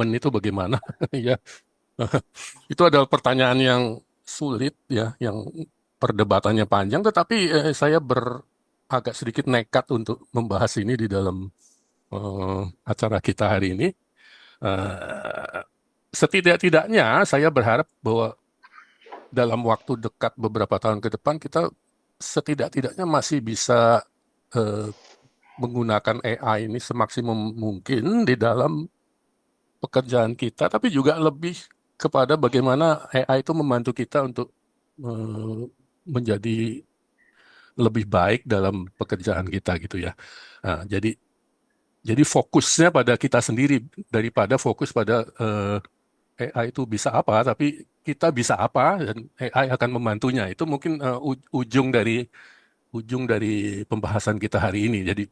human itu bagaimana? Ya, itu adalah pertanyaan yang sulit ya, yang perdebatannya panjang, tetapi saya agak sedikit nekat untuk membahas ini di dalam acara kita hari ini. Eh, Setidak-tidaknya saya berharap bahwa dalam waktu dekat beberapa tahun ke depan kita setidak-tidaknya masih bisa eh, menggunakan AI ini semaksimum mungkin di dalam pekerjaan kita, tapi juga lebih kepada bagaimana AI itu membantu kita untuk eh, menjadi lebih baik dalam pekerjaan kita gitu ya. Nah, jadi fokusnya pada kita sendiri daripada fokus pada AI itu bisa apa, tapi kita bisa apa dan AI akan membantunya. Itu mungkin ujung dari pembahasan kita hari ini. Jadi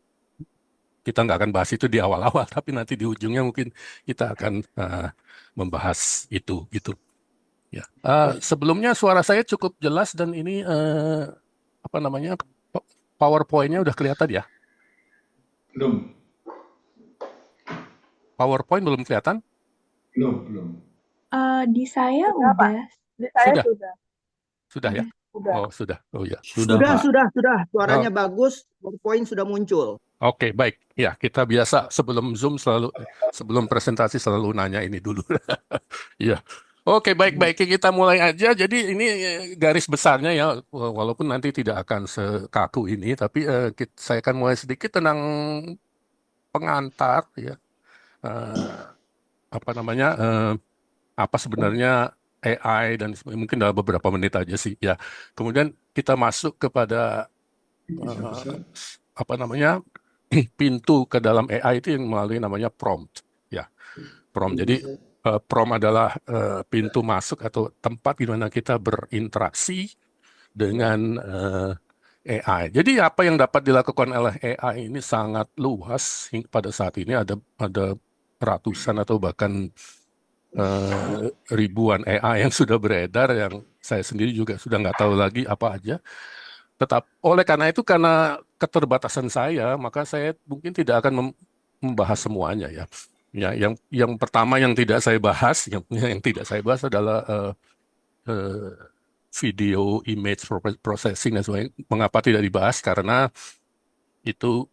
kita nggak akan bahas itu di awal-awal, tapi nanti di ujungnya mungkin kita akan membahas itu gitu. Ya. Sebelumnya suara saya cukup jelas dan ini apa namanya PowerPoint-nya udah kelihatan ya? Belum, PowerPoint belum kelihatan? belum. Di saya Sudah, Pak. udah, Di saya Sudah, sudah. sudah ya? Sudah. Oh sudah, oh ya. Sudah, Sudah, Pak. sudah. Oh, Suaranya bagus, poin sudah muncul. oke, baik. Ya, kita biasa sebelum Zoom sebelum presentasi selalu nanya ini dulu. Ya. Oke, baik-baik. Kita mulai aja. Jadi ini garis besarnya ya, walaupun nanti tidak akan sekaku ini, tapi saya akan mulai sedikit tentang pengantar ya. Eh, Apa namanya? Apa sebenarnya AI dan mungkin dalam beberapa menit aja sih ya. Kemudian kita masuk kepada eh, apa namanya? Pintu ke dalam AI itu yang melalui namanya prompt ya. Prompt. Jadi prompt adalah pintu masuk atau tempat di mana kita berinteraksi dengan AI. Jadi apa yang dapat dilakukan oleh AI ini sangat luas. Pada saat ini ada ratusan atau bahkan ribuan AI yang sudah beredar, yang saya sendiri juga sudah nggak tahu lagi apa aja. Oleh karena itu, karena keterbatasan saya, maka saya mungkin tidak akan membahas semuanya ya. Ya, yang pertama yang tidak saya bahas, yang tidak saya bahas adalah eh, video image processing dan sebagainya. Mengapa tidak dibahas? Karena itu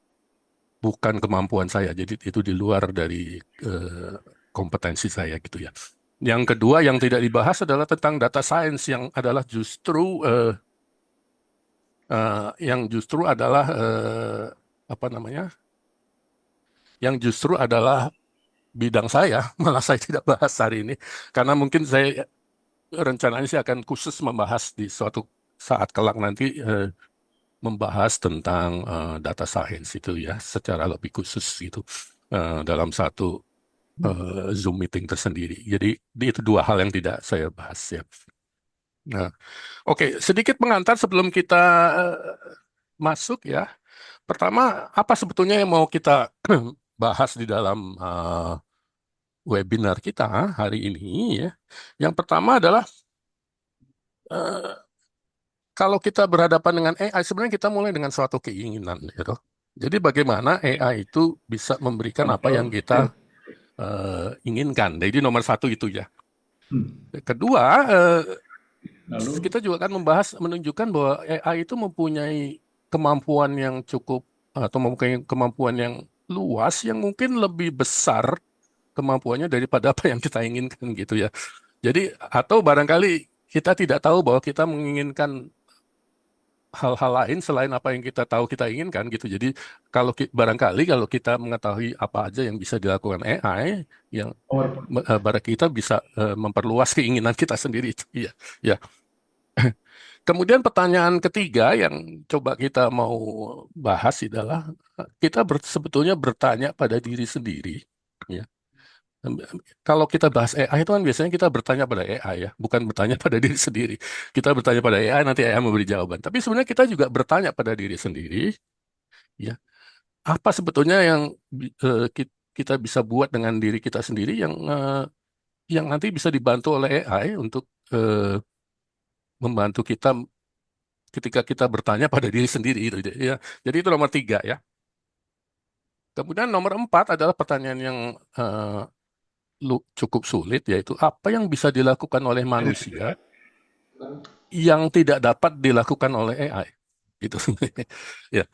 bukan kemampuan saya, jadi itu di luar dari kompetensi saya gitu ya. Yang kedua yang tidak dibahas adalah tentang data science yang adalah justru adalah apa namanya? Yang justru adalah bidang saya, malah saya tidak bahas hari ini karena mungkin saya rencananya sih akan khusus membahas di suatu saat kelak nanti membahas tentang data science itu ya secara lebih khusus gitu dalam satu Zoom meeting tersendiri. Jadi itu dua hal yang tidak saya bahas ya. Nah, oke, sedikit pengantar sebelum kita eh, masuk ya. Pertama, apa sebetulnya yang mau kita bahas di dalam webinar kita hari ini ya. Yang pertama adalah eh, kalau kita berhadapan dengan AI, sebenarnya kita mulai dengan suatu keinginan gitu. Jadi bagaimana AI itu bisa memberikan apa yang kita inginkan. Jadi nomor satu itu ya. Kedua, Lalu, kita juga akan menunjukkan bahwa AI itu mempunyai kemampuan yang cukup atau mempunyai kemampuan yang luas yang mungkin lebih besar kemampuannya daripada apa yang kita inginkan gitu ya. Jadi atau barangkali kita tidak tahu bahwa kita menginginkan hal-hal lain selain apa yang kita tahu kita inginkan gitu. Jadi barangkali kalau kita mengetahui apa aja yang bisa dilakukan AI, yang PowerPoint. barang kita bisa memperluas keinginan kita sendiri itu. Iya, ya. Kemudian pertanyaan ketiga yang coba kita mau bahas adalah kita sebetulnya bertanya pada diri sendiri. Ya. Kalau kita bahas AI itu kan biasanya kita bertanya pada AI ya, bukan bertanya pada diri sendiri. Kita bertanya pada AI, nanti AI memberi jawaban. Tapi sebenarnya kita juga bertanya pada diri sendiri, ya, apa sebetulnya yang kita bisa buat dengan diri kita sendiri yang nanti bisa dibantu oleh AI untuk eh, membantu kita ketika kita bertanya pada diri sendiri itu ya. Jadi itu nomor tiga ya. Kemudian nomor empat adalah pertanyaan yang cukup sulit, yaitu apa yang bisa dilakukan oleh manusia yang tidak dapat dilakukan oleh AI. Gitu. Ya.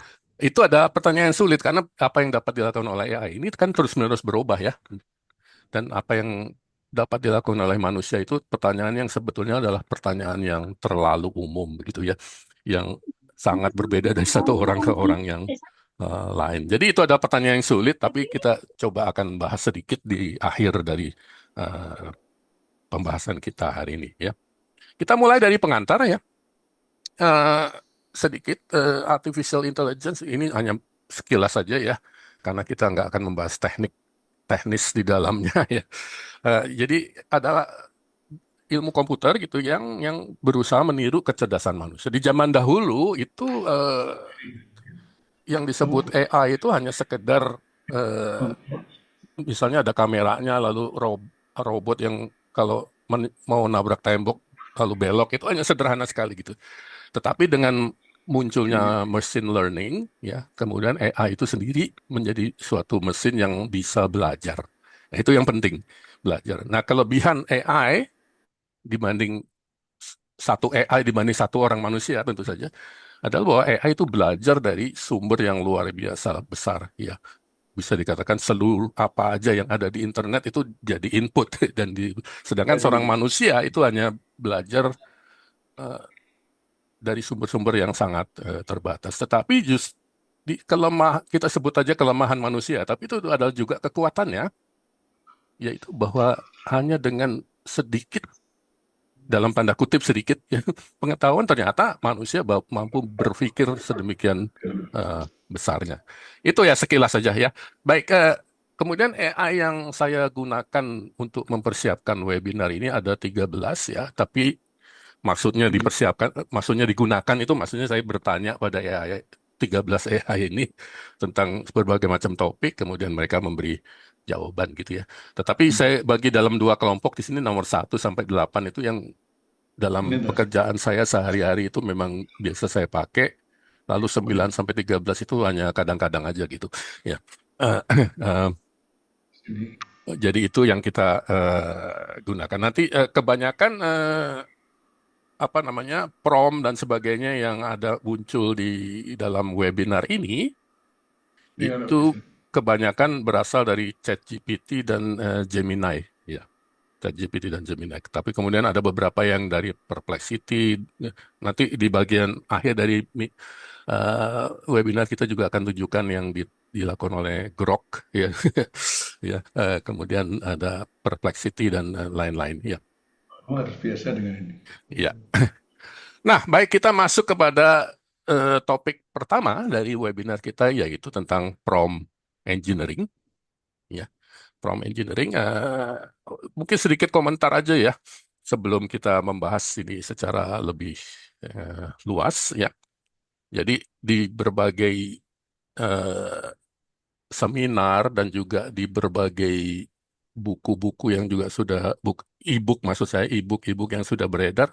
Itu ada pertanyaan yang sulit karena apa yang dapat dilakukan oleh AI ini kan terus-menerus berubah ya. Dan apa yang dapat dilakukan oleh manusia itu pertanyaan yang sebetulnya adalah pertanyaan yang terlalu umum begitu ya. Yang sangat berbeda dari satu orang ke orang yang lain. Jadi itu ada pertanyaan yang sulit, tapi kita coba akan bahas sedikit di akhir dari uh, pembahasan kita hari ini ya. Kita mulai dari pengantar ya. Eh, Sedikit artificial intelligence ini hanya sekilas saja ya, karena kita nggak akan membahas teknis di dalamnya ya. Jadi adalah ilmu komputer gitu yang berusaha meniru kecerdasan manusia. Di zaman dahulu itu yang disebut AI itu hanya sekedar misalnya ada kameranya lalu robot yang kalau mau nabrak tembok lalu belok, itu hanya sederhana sekali gitu. Tetapi dengan munculnya machine learning, ya, kemudian AI itu sendiri menjadi suatu mesin yang bisa belajar. Nah, itu yang penting, belajar. Nah, kelebihan AI dibanding satu AI dibanding satu orang manusia tentu saja adalah bahwa AI itu belajar dari sumber yang luar biasa besar, ya. Bisa dikatakan seluruh apa aja yang ada di internet itu jadi input sedangkan seorang manusia itu hanya belajar eh, dari sumber-sumber yang sangat terbatas. Tetapi kita sebut aja kelemahan manusia, tapi itu adalah juga kekuatannya, yaitu bahwa hanya dengan sedikit, dalam tanda kutip sedikit, ya, pengetahuan ternyata manusia mampu berpikir sedemikian besarnya. Itu ya sekilas saja ya. Baik, kemudian AI yang saya gunakan untuk mempersiapkan webinar ini ada 13 ya, tapi maksudnya digunakan itu maksudnya saya bertanya pada AI, 13 AI ini tentang berbagai macam topik, kemudian mereka memberi jawaban gitu ya. Tetapi saya bagi dalam dua kelompok di sini nomor 1 sampai 8 itu yang dalam pekerjaan saya sehari-hari itu memang biasa saya pakai, lalu 9 sampai 13 itu hanya kadang-kadang aja gitu. Ya. Eh, eh, jadi itu yang kita gunakan. Nanti kebanyakan apa namanya prom dan sebagainya yang ada muncul di dalam webinar ini itu kebanyakan berasal dari ChatGPT dan Gemini ya, ChatGPT dan Gemini. Tapi kemudian ada beberapa yang dari Perplexity. Nanti di bagian akhir dari webinar kita juga akan tunjukkan yang dilakukan oleh Grok ya. Ya, kemudian ada Perplexity dan lain-lain ya. Harus biasa dengan ini. Ya. Nah, baik, kita masuk kepada topik pertama dari webinar kita, yaitu tentang prompt engineering. Ya, prompt engineering. Mungkin sedikit komentar aja ya, sebelum kita membahas ini secara lebih luas. Ya, jadi di berbagai seminar dan juga di berbagai buku-buku yang juga sudah e-book, maksud saya e-book yang sudah beredar,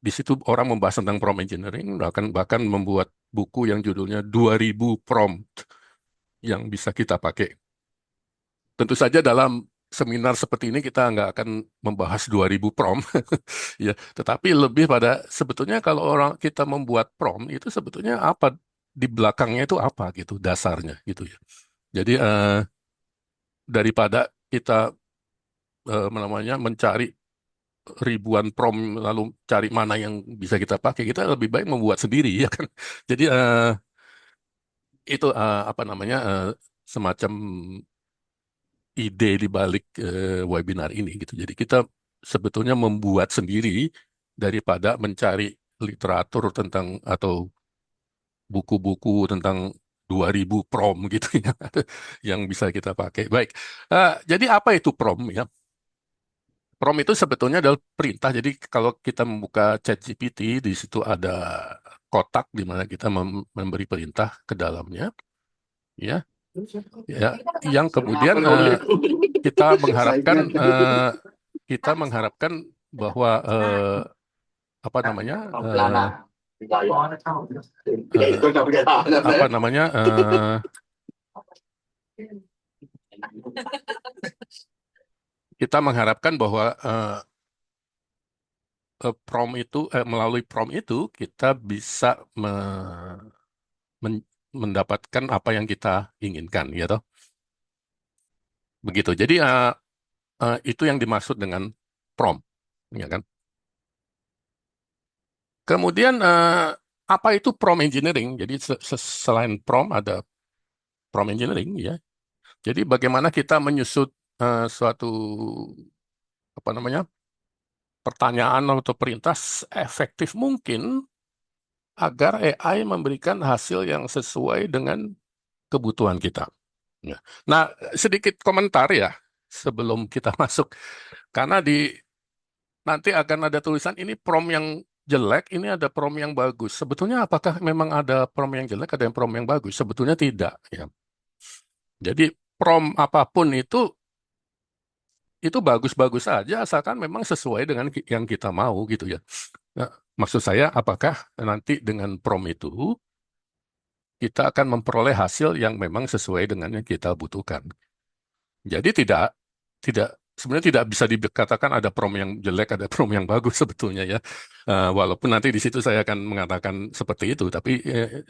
di situ orang membahas tentang prompt engineering, bahkan membuat buku yang judulnya 2000 prompt yang bisa kita pakai. Tentu saja dalam seminar seperti ini kita nggak akan membahas 2000 prompt, ya. Tetapi lebih pada sebetulnya kalau orang kita membuat prompt itu sebetulnya apa di belakangnya itu apa gitu dasarnya gitu ya. Jadi daripada kita namanya mencari ribuan prompt lalu cari mana yang bisa kita pakai, kita lebih baik membuat sendiri ya kan. Jadi itu apa namanya semacam ide di balik webinar ini gitu. Jadi kita sebetulnya membuat sendiri daripada mencari literatur tentang atau buku-buku tentang 2000 prompt gitu ya yang bisa kita pakai. Baik. Jadi apa itu prompt ya? Prompt itu sebetulnya adalah perintah. Jadi kalau kita membuka ChatGPT, di situ ada kotak di mana kita memberi perintah ke dalamnya, ya, ya, yang kemudian kita mengharapkan bahwa apa namanya apa namanya kita mengharapkan bahwa melalui prompt itu kita bisa mendapatkan apa yang kita inginkan, ya toh. Begitu. Jadi itu yang dimaksud dengan prompt, ya kan? Kemudian apa itu prompt engineering? Jadi selain prompt ada prompt engineering, ya. Jadi bagaimana kita menyusut suatu apa namanya pertanyaan atau perintah efektif mungkin agar AI memberikan hasil yang sesuai dengan kebutuhan kita. Ya. Nah, sedikit komentar ya sebelum kita masuk, karena nanti akan ada tulisan ini prompt yang jelek, ini ada prompt yang bagus. Sebetulnya apakah memang ada prompt yang jelek, ada yang prompt yang bagus? Sebetulnya tidak. Ya. Jadi prompt apapun itu bagus-bagus saja asalkan memang sesuai dengan yang kita mau gitu ya. Nah, maksud saya apakah nanti dengan prompt itu kita akan memperoleh hasil yang memang sesuai dengan yang kita butuhkan. Jadi tidak sebenarnya tidak bisa dikatakan ada prompt yang jelek, ada prompt yang bagus sebetulnya ya. Walaupun nanti di situ saya akan mengatakan seperti itu, tapi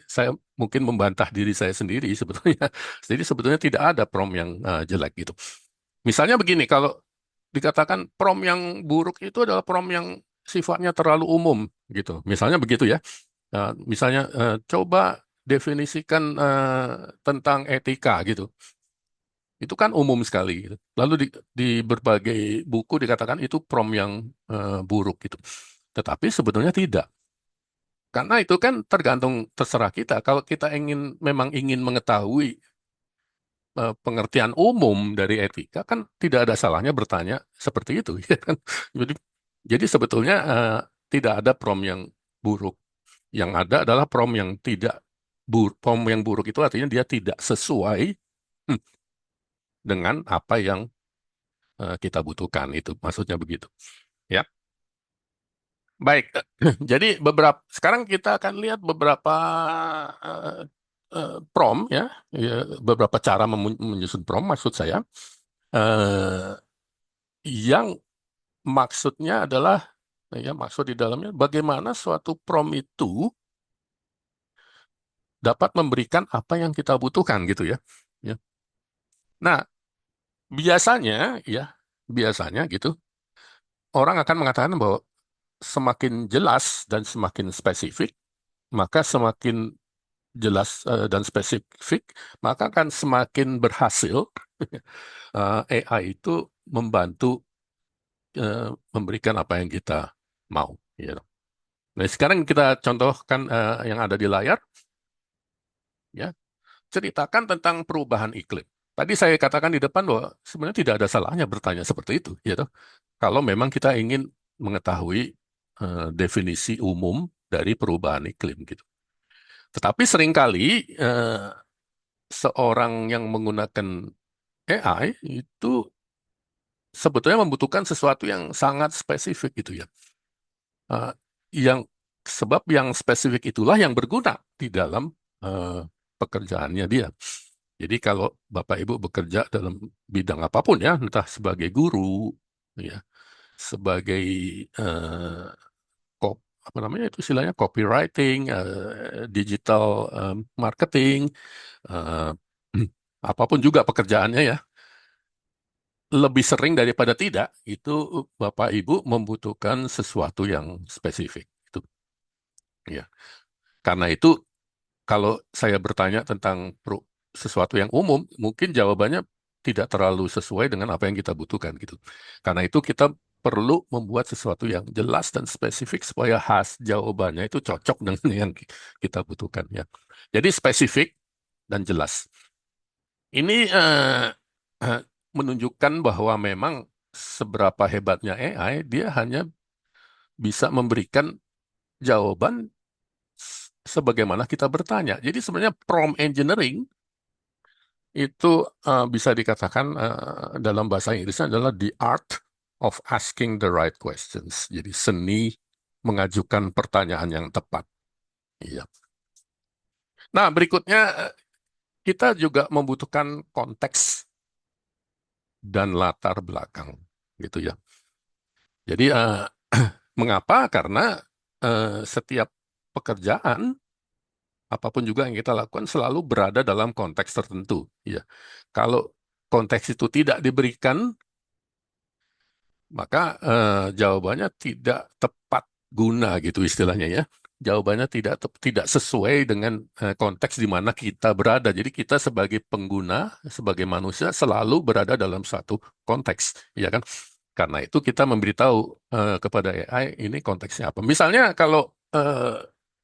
saya mungkin membantah diri saya sendiri sebetulnya. Jadi sebetulnya tidak ada prompt yang jelek gitu. Misalnya begini, kalau dikatakan prompt yang buruk itu adalah prompt yang sifatnya terlalu umum gitu. Misalnya begitu ya. Misalnya coba definisikan tentang etika gitu. Itu kan umum sekali, gitu. Lalu di berbagai buku dikatakan itu prompt yang buruk gitu. Tetapi sebetulnya tidak. Karena itu kan tergantung terserah kita. Kalau kita memang ingin mengetahui pengertian umum dari etika, kan tidak ada salahnya bertanya seperti itu, ya kan? Jadi, jadi sebetulnya tidak ada prompt yang buruk. Yang ada adalah prompt yang tidak prompt yang buruk itu artinya dia tidak sesuai hmm, dengan apa yang kita butuhkan. Itu maksudnya begitu. Ya, baik. Jadi sekarang kita akan lihat beberapa eh, prompt ya, beberapa cara menyusun prompt maksud saya. eh, yang maksudnya adalah ya maksud di dalamnya bagaimana suatu prompt itu dapat memberikan apa yang kita butuhkan gitu ya. Ya. Nah, biasanya ya, biasanya gitu orang akan mengatakan bahwa semakin jelas dan semakin spesifik, maka semakin jelas dan spesifik, maka akan semakin berhasil AI itu membantu memberikan apa yang kita mau. Ya. Nah, sekarang kita contohkan yang ada di layar, ya, ceritakan tentang perubahan iklim. Tadi saya katakan di depan bahwa sebenarnya tidak ada salahnya bertanya seperti itu, ya toh. Kalau memang kita ingin mengetahui definisi umum dari perubahan iklim gitu. Tetapi seringkali seorang yang menggunakan AI itu sebetulnya membutuhkan sesuatu yang sangat spesifik gitu ya. Eh, yang sebab yang spesifik itulah yang berguna di dalam pekerjaannya dia. Jadi kalau Bapak Ibu bekerja dalam bidang apapun ya, entah sebagai guru, ya, sebagai eh, apa namanya itu istilahnya copywriting, digital marketing, eh, apapun juga pekerjaannya ya, lebih sering daripada tidak itu Bapak Ibu membutuhkan sesuatu yang spesifik. Itu ya. Karena itu kalau saya bertanya tentang sesuatu yang umum, mungkin jawabannya tidak terlalu sesuai dengan apa yang kita butuhkan gitu. Karena itu kita perlu membuat sesuatu yang jelas dan spesifik supaya jawabannya itu cocok dengan yang kita butuhkan ya. Jadi spesifik dan jelas. Ini menunjukkan bahwa memang seberapa hebatnya AI, dia hanya bisa memberikan jawaban sebagaimana kita bertanya. Jadi sebenarnya prompt engineering itu bisa dikatakan dalam bahasa Inggrisnya adalah the art of asking the right questions. Jadi seni mengajukan pertanyaan yang tepat. Iya. Nah, berikutnya kita juga membutuhkan konteks dan latar belakang. gitu ya. Jadi mengapa? Karena setiap pekerjaan apapun juga yang kita lakukan selalu berada dalam konteks tertentu. Ya, kalau konteks itu tidak diberikan, maka jawabannya tidak tepat guna gitu istilahnya ya. Jawabannya tidak sesuai dengan konteks di mana kita berada. Jadi kita sebagai pengguna, sebagai manusia selalu berada dalam satu konteks, ya kan? Karena itu kita memberitahu kepada AI ini konteksnya apa. Misalnya kalau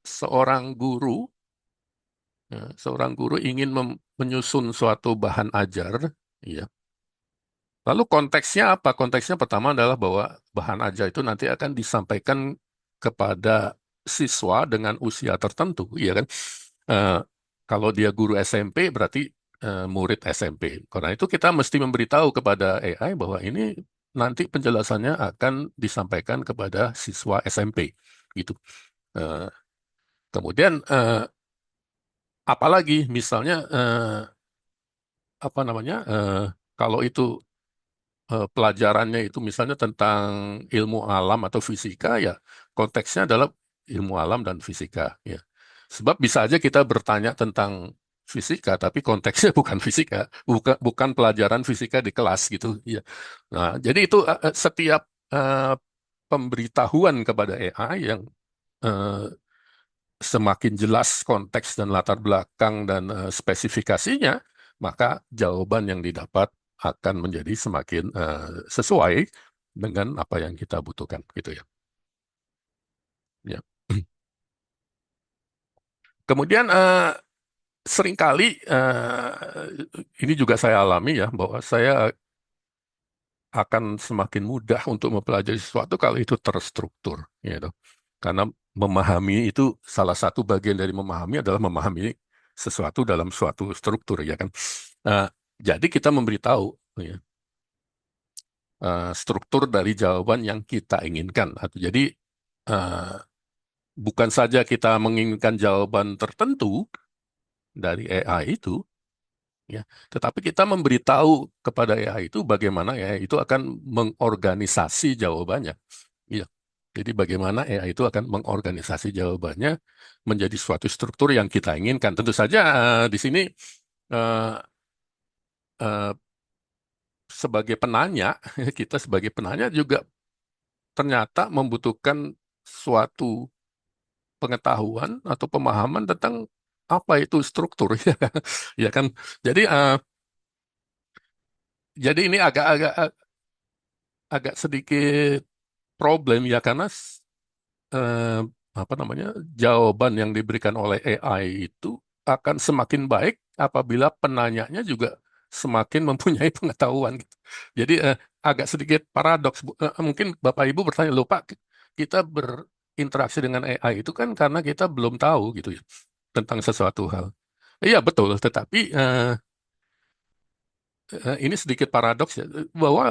seorang guru, seorang guru ingin menyusun suatu bahan ajar, ya. Lalu konteksnya apa? Konteksnya pertama adalah bahwa bahan ajar itu nanti akan disampaikan kepada siswa dengan usia tertentu, ya kan? Eh, Kalau dia guru SMP berarti murid SMP. Karena itu kita mesti memberitahu kepada AI bahwa ini nanti penjelasannya akan disampaikan kepada siswa SMP, gitu. Eh, Kemudian apalagi misalnya apa namanya? Kalau itu pelajarannya itu misalnya tentang ilmu alam atau fisika, ya konteksnya adalah ilmu alam dan fisika. Ya. Sebab bisa aja kita bertanya tentang fisika, tapi konteksnya bukan fisika, bukan pelajaran fisika di kelas gitu. Ya. Nah, jadi itu setiap eh, pemberitahuan kepada AI yang eh, semakin jelas konteks dan latar belakang dan spesifikasinya, maka jawaban yang didapat akan menjadi semakin sesuai dengan apa yang kita butuhkan, gitu ya. Ya. Kemudian seringkali ini juga saya alami ya, bahwa saya akan semakin mudah untuk mempelajari sesuatu kalau itu terstruktur, gitu. Karena memahami itu salah satu bagian dari memahami adalah memahami sesuatu dalam suatu struktur, ya kan. Eh, jadi kita memberitahu ya, struktur dari jawaban yang kita inginkan. Atau jadi eh, bukan saja kita menginginkan jawaban tertentu dari AI itu, ya, tetapi kita memberitahu kepada AI itu bagaimana AI itu akan mengorganisasi jawabannya. Iya. Jadi bagaimana AI itu akan mengorganisasi jawabannya menjadi suatu struktur yang kita inginkan. Tentu saja di sini eh, eh, sebagai penanya, kita sebagai penanya juga ternyata membutuhkan suatu pengetahuan atau pemahaman tentang apa itu struktur, ya, ya kan. Jadi jadi ini agak-agak agak sedikit problem ya karena eh, apa namanya jawaban yang diberikan oleh AI itu akan semakin baik apabila penanyanya juga semakin mempunyai pengetahuan gitu. Jadi agak sedikit paradoks. Mungkin Bapak Ibu bertanya, "Loh Pak, kita berinteraksi dengan AI itu kan karena kita belum tahu gitu ya tentang sesuatu hal." Iya betul, tetapi ini sedikit paradoks ya bahwa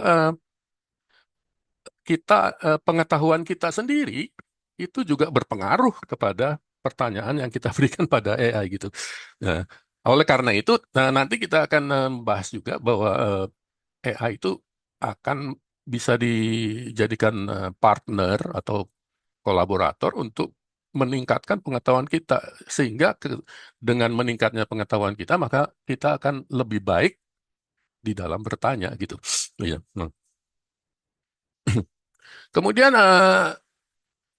pengetahuan kita sendiri itu juga berpengaruh kepada pertanyaan yang kita berikan pada AI gitu. Nah, oleh karena itu, nanti kita akan membahas juga bahwa AI itu akan bisa dijadikan partner atau kolaborator untuk meningkatkan pengetahuan kita, sehingga dengan meningkatnya pengetahuan kita, maka kita akan lebih baik di dalam bertanya gitu. Iya. Nah. Kemudian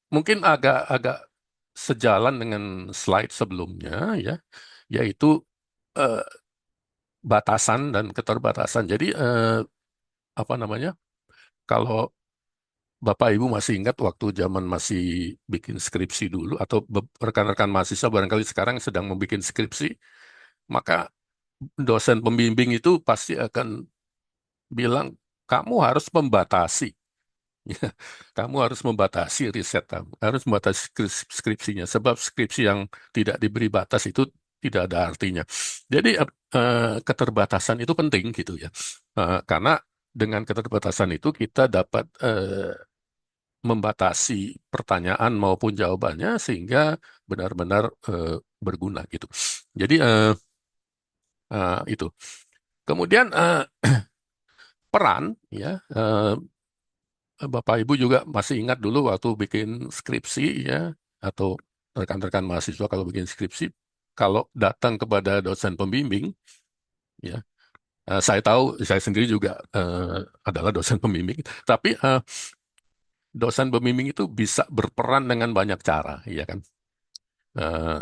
mungkin agak-agak sejalan dengan slide sebelumnya ya, yaitu eh, batasan dan keterbatasan. Jadi apa namanya? Kalau Bapak Ibu masih ingat waktu zaman masih bikin skripsi dulu atau rekan-rekan mahasiswa barangkali sekarang sedang membuat skripsi, maka dosen pembimbing itu pasti akan bilang kamu harus membatasi. Kamu harus membatasi riset kamu, harus membatasi skripsinya, sebab skripsi yang tidak diberi batas itu tidak ada artinya. Jadi keterbatasan itu penting gitu ya, karena dengan keterbatasan itu kita dapat membatasi pertanyaan maupun jawabannya sehingga benar-benar berguna gitu. Jadi itu. Kemudian peran ya. Bapak Ibu juga masih ingat dulu waktu bikin skripsi ya, atau rekan-rekan mahasiswa kalau bikin skripsi, kalau datang kepada dosen pembimbing, ya, saya tahu saya sendiri juga adalah dosen pembimbing, tapi dosen pembimbing itu bisa berperan dengan banyak cara, ya kan? Eh,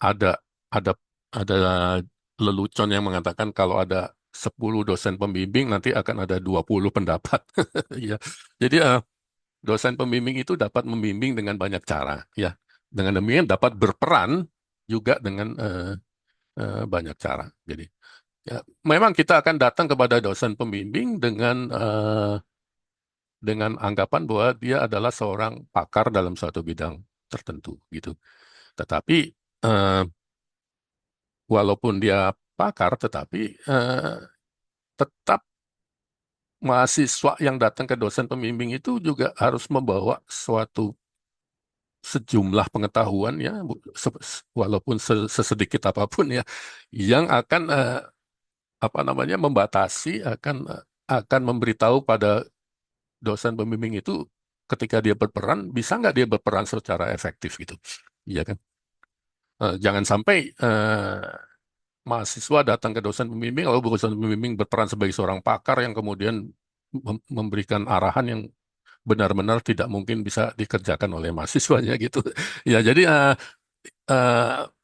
ada ada ada lelucon yang mengatakan kalau ada 10 dosen pembimbing nanti akan ada 20 pendapat. Ya. Jadi dosen pembimbing itu dapat membimbing dengan banyak cara, ya. Dengan demikian dapat berperan juga dengan banyak cara. Jadi ya, memang kita akan datang kepada dosen pembimbing dengan anggapan bahwa dia adalah seorang pakar dalam suatu bidang tertentu, gitu. Tetapi eh, walaupun dia pakar, tetapi tetap mahasiswa yang datang ke dosen pembimbing itu juga harus membawa suatu sejumlah pengetahuan ya, walaupun sesedikit apapun ya, yang akan apa namanya membatasi, akan memberitahu pada dosen pembimbing itu ketika dia berperan, bisa nggak dia berperan secara efektif gitu, iya kan? Jangan sampai mahasiswa datang ke dosen pembimbing, lalu dosen pembimbing berperan sebagai seorang pakar yang kemudian memberikan arahan yang benar-benar tidak mungkin bisa dikerjakan oleh mahasiswanya gitu. Ya, jadi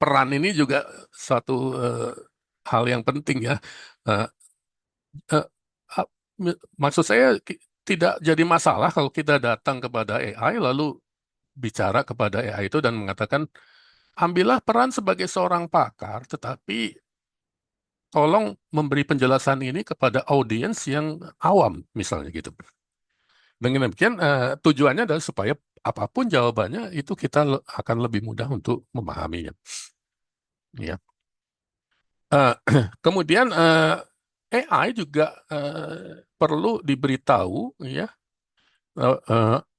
peran ini juga suatu hal yang penting ya. Eh, eh, ah, Maksud saya tidak jadi masalah kalau kita datang kepada AI lalu bicara kepada AI itu dan mengatakan ambillah peran sebagai seorang pakar, tetapi tolong memberi penjelasan ini kepada audiens yang awam, misalnya gitu. Dengan demikian, tujuannya adalah supaya apapun jawabannya itu kita akan lebih mudah untuk memahaminya. Ya. Eh, Kemudian AI juga perlu diberitahu, ya,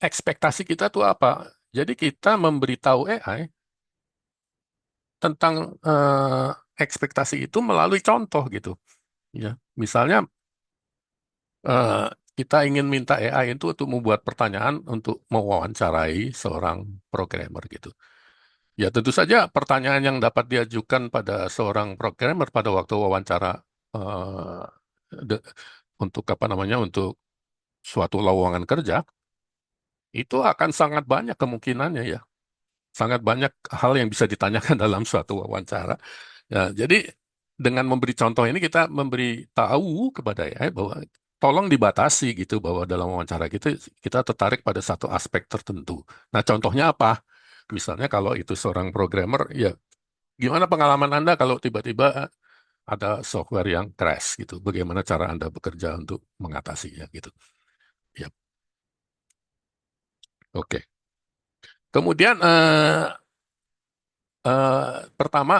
ekspektasi kita tuh apa. Jadi kita memberitahu AI tentang ekspektasi itu melalui contoh gitu. Ya, misalnya eh, kita ingin minta AI itu untuk membuat pertanyaan untuk mewawancarai seorang programmer gitu. Ya tentu saja pertanyaan yang dapat diajukan pada seorang programmer pada waktu wawancara eh, de- untuk apa namanya untuk suatu lowongan kerja itu akan sangat banyak kemungkinannya ya, sangat banyak hal yang bisa ditanyakan dalam suatu wawancara. Ya, jadi dengan memberi contoh ini kita memberi tahu kepada AI bahwa tolong dibatasi gitu bahwa dalam wawancara kita tertarik pada satu aspek tertentu. Nah, contohnya apa? Misalnya kalau itu seorang programmer, ya gimana pengalaman Anda kalau tiba-tiba ada software yang crash gitu? Bagaimana cara Anda bekerja untuk mengatasinya gitu? Ya, oke. Kemudian pertama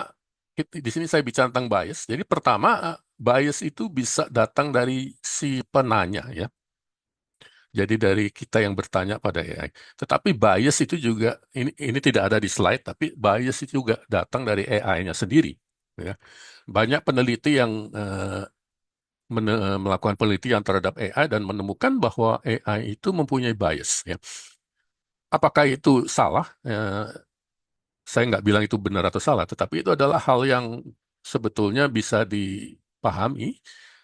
di sini saya bicara tentang bias. Jadi pertama bias itu bisa datang dari si penanya ya. Jadi dari kita yang bertanya pada AI. Tetapi bias itu juga ini tidak ada di slide, tapi bias itu juga datang dari AI-nya sendiri. Ya. Banyak peneliti yang melakukan penelitian terhadap AI dan menemukan bahwa AI itu mempunyai bias. Ya. Apakah itu salah? Saya nggak bilang itu benar atau salah, tetapi itu adalah hal yang sebetulnya bisa dipahami.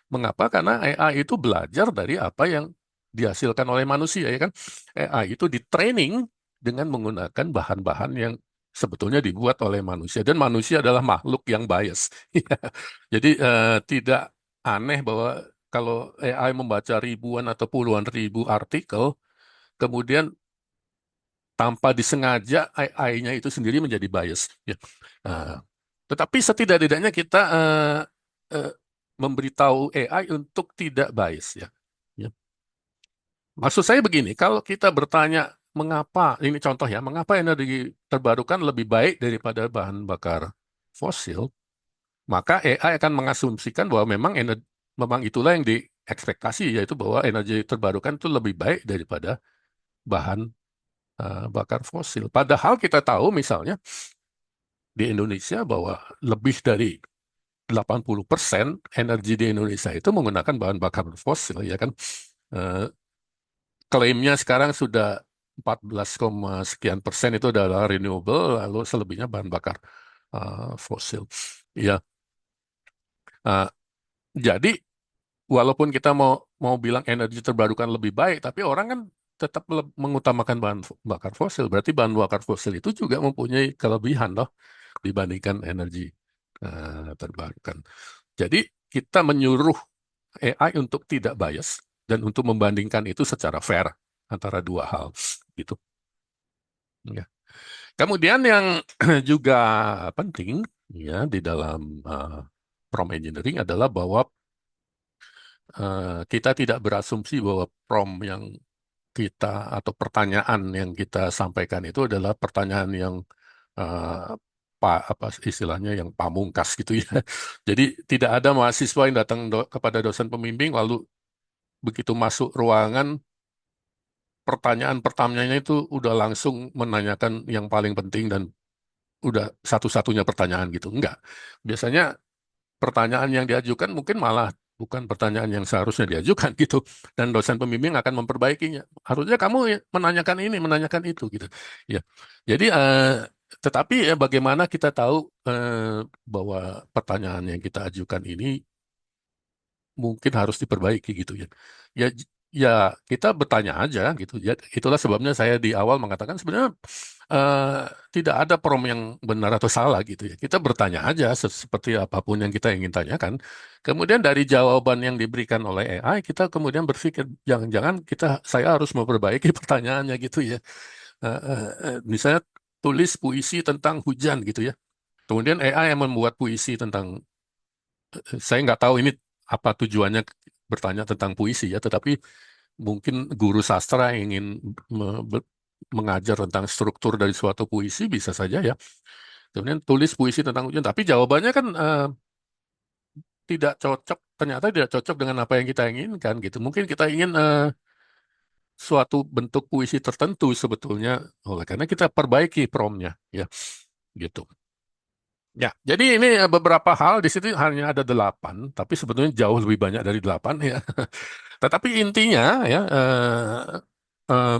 Mengapa? Karena AI itu belajar dari apa yang dihasilkan oleh manusia, ya kan? AI itu di-training dengan menggunakan bahan-bahan yang sebetulnya dibuat oleh manusia, dan manusia adalah makhluk yang bias. Jadi tidak aneh bahwa kalau AI membaca ribuan atau puluhan ribu artikel, kemudian tanpa disengaja AI-nya itu sendiri menjadi bias. Ya. Nah, tetapi setidak-tidaknya kita eh, memberitahu AI untuk tidak bias. Ya. Ya. Maksud saya begini, kalau kita bertanya mengapa, ini contoh ya, mengapa energi terbarukan lebih baik daripada bahan bakar fosil, maka AI akan mengasumsikan bahwa memang itulah yang diekspektasi, yaitu bahwa energi terbarukan itu lebih baik daripada bahan bakar fosil. Padahal kita tahu misalnya di Indonesia bahwa lebih dari 80% energi di Indonesia itu menggunakan bahan bakar fosil, ya kan? Eh, klaimnya sekarang sudah 14, sekian persen itu adalah renewable, lalu selebihnya bahan bakar fosil. Ya, uh, jadi walaupun kita mau bilang energi terbarukan lebih baik, tapi orang kan tetap mengutamakan bahan bakar fosil. Berarti bahan bakar fosil itu juga mempunyai kelebihan loh dibandingkan energi terbarukan. Jadi kita menyuruh AI untuk tidak bias dan untuk membandingkan itu secara fair antara dua hal gitu. Ya. Kemudian yang juga penting ya di dalam prompt engineering adalah bahwa kita tidak berasumsi bahwa prompt yang kita atau pertanyaan yang kita sampaikan itu adalah pertanyaan yang eh, apa istilahnya yang pamungkas gitu ya. Jadi tidak ada mahasiswa yang datang kepada dosen pembimbing lalu begitu masuk ruangan pertanyaan pertamanya itu udah langsung menanyakan yang paling penting dan udah satu-satunya pertanyaan gitu. Enggak. Biasanya pertanyaan yang diajukan mungkin malah bukan pertanyaan yang seharusnya diajukan gitu. Dan dosen pembimbing akan memperbaikinya. Harusnya kamu menanyakan ini, menanyakan itu gitu. Ya. Jadi tetapi bagaimana kita tahu bahwa pertanyaan yang kita ajukan ini mungkin harus diperbaiki gitu ya. Ya, ya kita bertanya aja gitu. Ya, itulah sebabnya saya di awal mengatakan sebenarnya eh, tidak ada prom yang benar atau salah gitu ya. Kita bertanya aja seperti apapun yang kita ingin tanyakan. Kemudian dari jawaban yang diberikan oleh AI, kita kemudian berpikir jangan-jangan saya harus memperbaiki pertanyaannya gitu ya. Misalnya tulis puisi tentang hujan gitu ya. Kemudian AI yang membuat puisi tentang saya nggak tahu ini apa tujuannya bertanya tentang puisi ya, tetapi mungkin guru sastra yang ingin mengajar tentang struktur dari suatu puisi bisa saja ya. Kemudian tulis puisi tentang hujan, tapi jawabannya kan tidak cocok, ternyata tidak cocok dengan apa yang kita inginkan gitu. Mungkin kita ingin suatu bentuk puisi tertentu sebetulnya, oleh karena kita perbaiki promptnya ya, gitu. Ya, jadi ini beberapa hal di situ hanya ada 8, tapi sebetulnya jauh lebih banyak dari 8 ya. Tetapi intinya ya, eh,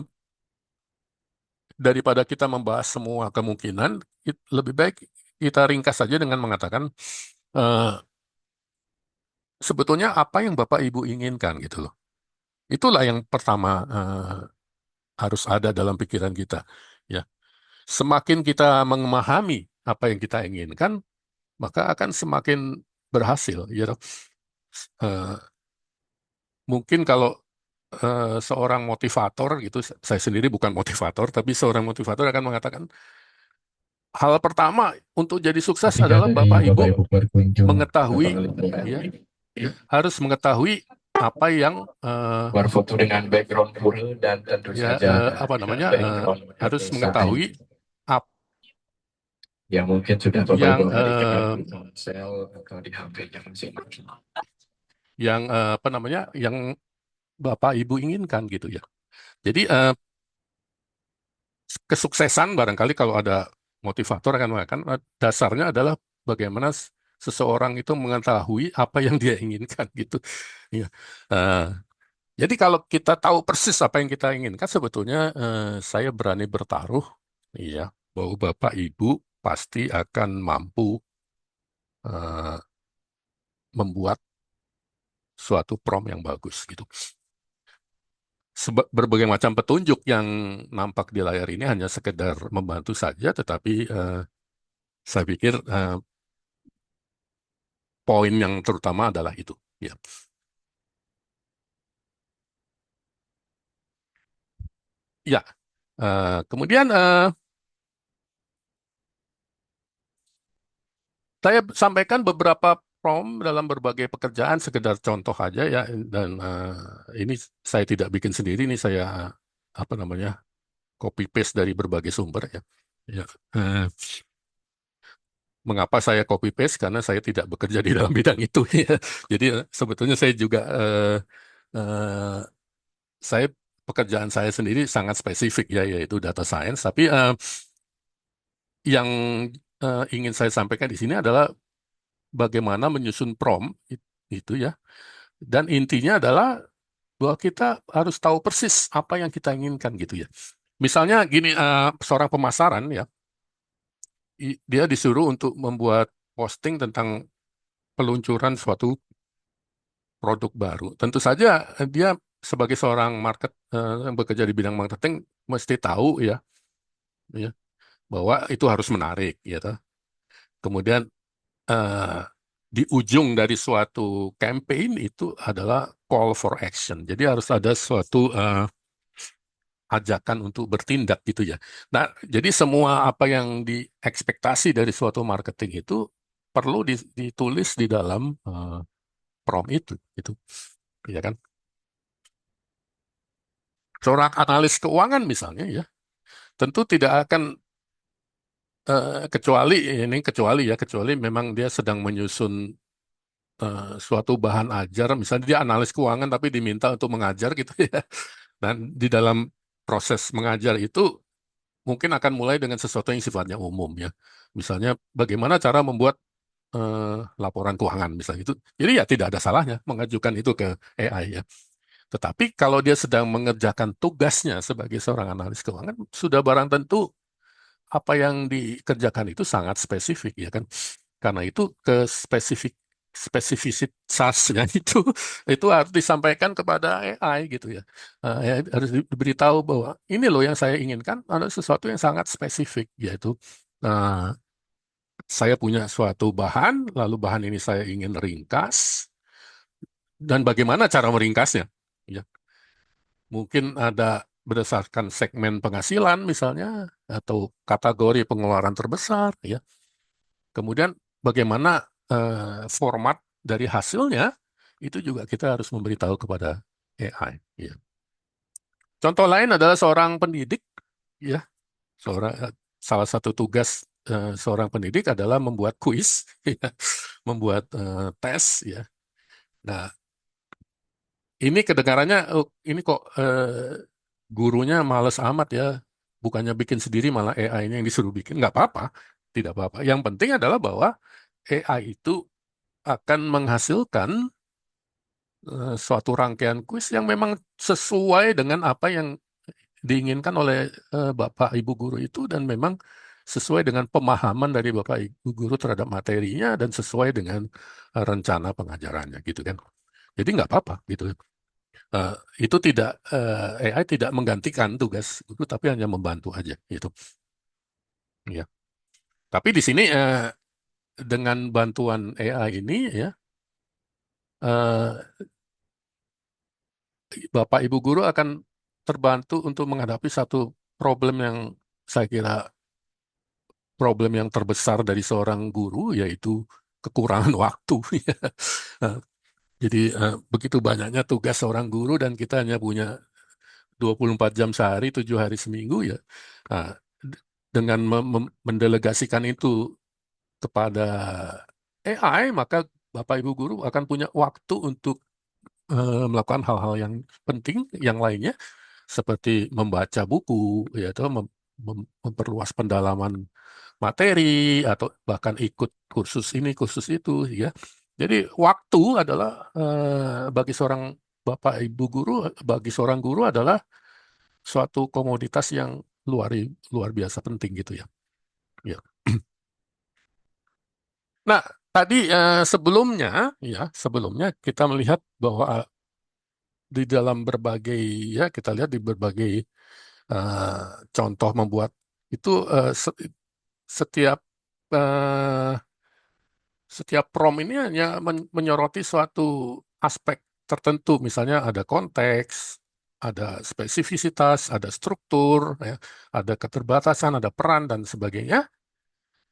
daripada kita membahas semua kemungkinan, lebih baik kita ringkas saja dengan mengatakan eh, sebetulnya apa yang Bapak Ibu inginkan gitu loh. Itulah yang pertama harus ada dalam pikiran kita. Ya, semakin kita memahami apa yang kita inginkan, maka akan semakin berhasil. Ya, toh. Eh, mungkin kalau seorang motivator gitu, saya sendiri bukan motivator, tapi seorang motivator akan mengatakan hal pertama untuk jadi sukses Ketika adalah dari Bapak Ibu Bapak Ibu berkunjung ke mengetahui penelitian, ya harus mengetahui apa yang berfoto dengan background pura dan tentu ya saja apa namanya background harus desain mengetahui apa yang mungkin sudah Bapak yang Ibu berikan di ponsel atau di HP-nya masing-masing. apa namanya yang Bapak Ibu inginkan gitu ya. Jadi kesuksesan barangkali kalau ada motivator akan mengatakan dasarnya adalah bagaimana seseorang itu mengetahui apa yang dia inginkan gitu. Ya. Eh, jadi kalau kita tahu persis apa yang kita inginkan, sebetulnya saya berani bertaruh, iya, bahwa Bapak Ibu pasti akan mampu eh, membuat suatu prompt yang bagus gitu. Berbagai macam petunjuk yang nampak di layar ini hanya sekedar membantu saja, tetapi saya pikir poin yang terutama adalah itu. Ya, ya. Kemudian saya sampaikan beberapa prompt dalam berbagai pekerjaan, sekedar contoh aja ya. Dan ini saya tidak bikin sendiri, ini saya apa namanya copy paste dari berbagai sumber ya. Ya. eh, Mengapa saya copy paste? Karena saya tidak bekerja di dalam bidang itu. Ya. Jadi sebetulnya saya juga eh, saya pekerjaan saya sendiri sangat spesifik ya, yaitu data science. Tapi yang ingin saya sampaikan di sini adalah bagaimana menyusun prompt itu ya. Dan intinya adalah bahwa kita harus tahu persis apa yang kita inginkan gitu ya. Misalnya gini, seorang pemasaran ya, dia disuruh untuk membuat posting tentang peluncuran suatu produk baru. Tentu saja dia sebagai seorang yang bekerja di bidang marketing mesti tahu ya, ya bahwa itu harus menarik, ya toh. Kemudian eh, di ujung dari suatu campaign itu adalah call for action. Jadi harus ada suatu ajakan untuk bertindak gitu ya. Nah, jadi semua apa yang diekspektasi dari suatu marketing itu perlu ditulis di dalam prompt itu, gitu, ya kan? Seorang analis keuangan misalnya ya, tentu tidak akan kecuali memang dia sedang menyusun suatu bahan ajar, misalnya dia analis keuangan tapi diminta untuk mengajar gitu ya. Dan di dalam proses mengajar itu mungkin akan mulai dengan sesuatu yang sifatnya umum ya. Misalnya bagaimana cara membuat laporan keuangan misalnya itu. Jadi ya tidak ada salahnya mengajukan itu ke AI ya. Tetapi kalau dia sedang mengerjakan tugasnya sebagai seorang analis keuangan, sudah barang tentu apa yang dikerjakan itu sangat spesifik ya kan. Karena itu ke spesifisitasnya itu harus disampaikan kepada AI gitu ya. AI harus diberitahu bahwa ini loh yang saya inginkan ada sesuatu yang sangat spesifik yaitu saya punya suatu bahan, lalu bahan ini saya ingin ringkas dan bagaimana cara meringkasnya. Ya, mungkin ada berdasarkan segmen penghasilan misalnya atau kategori pengeluaran terbesar ya. Kemudian bagaimana format dari hasilnya itu juga kita harus memberitahu kepada AI. Ya. Contoh lain adalah seorang pendidik, ya, salah satu tugas seorang pendidik adalah membuat kuis, ya, membuat tes, ya. Nah, ini kedengarannya, oh, ini kok gurunya males amat ya, bukannya bikin sendiri malah AI-nya yang disuruh bikin, nggak apa-apa, tidak apa-apa. Yang penting adalah bahwa AI itu akan menghasilkan suatu rangkaian kuis yang memang sesuai dengan apa yang diinginkan oleh Bapak Ibu guru itu dan memang sesuai dengan pemahaman dari Bapak Ibu guru terhadap materinya dan sesuai dengan rencana pengajarannya gitu kan. Jadi nggak apa-apa gitu. Eh, itu tidak AI tidak menggantikan tugas guru tapi hanya membantu aja gitu. Ya. Tapi di sini dengan bantuan AI ini ya eh, Bapak Ibu guru akan terbantu untuk menghadapi satu problem yang saya kira problem yang terbesar dari seorang guru yaitu kekurangan waktu. Nah, jadi begitu banyaknya tugas seorang guru dan kita hanya punya 24 jam sehari, 7 hari seminggu ya. Nah, dengan mendelegasikan itu kepada AI, maka Bapak Ibu guru akan punya waktu untuk melakukan hal-hal yang penting yang lainnya seperti membaca buku, yaitu memperluas pendalaman materi atau bahkan ikut kursus ini, kursus itu, ya. Jadi waktu adalah bagi seorang bapak ibu guru, bagi seorang guru adalah suatu komoditas yang luar luar biasa penting gitu ya. Ya. Nah, tadi sebelumnya kita melihat bahwa di dalam berbagai kita lihat di berbagai eh, contoh membuat itu setiap eh, setiap prompt ini hanya menyoroti suatu aspek tertentu, misalnya ada konteks, ada spesifisitas, ada struktur, ya, ada keterbatasan, ada peran dan sebagainya.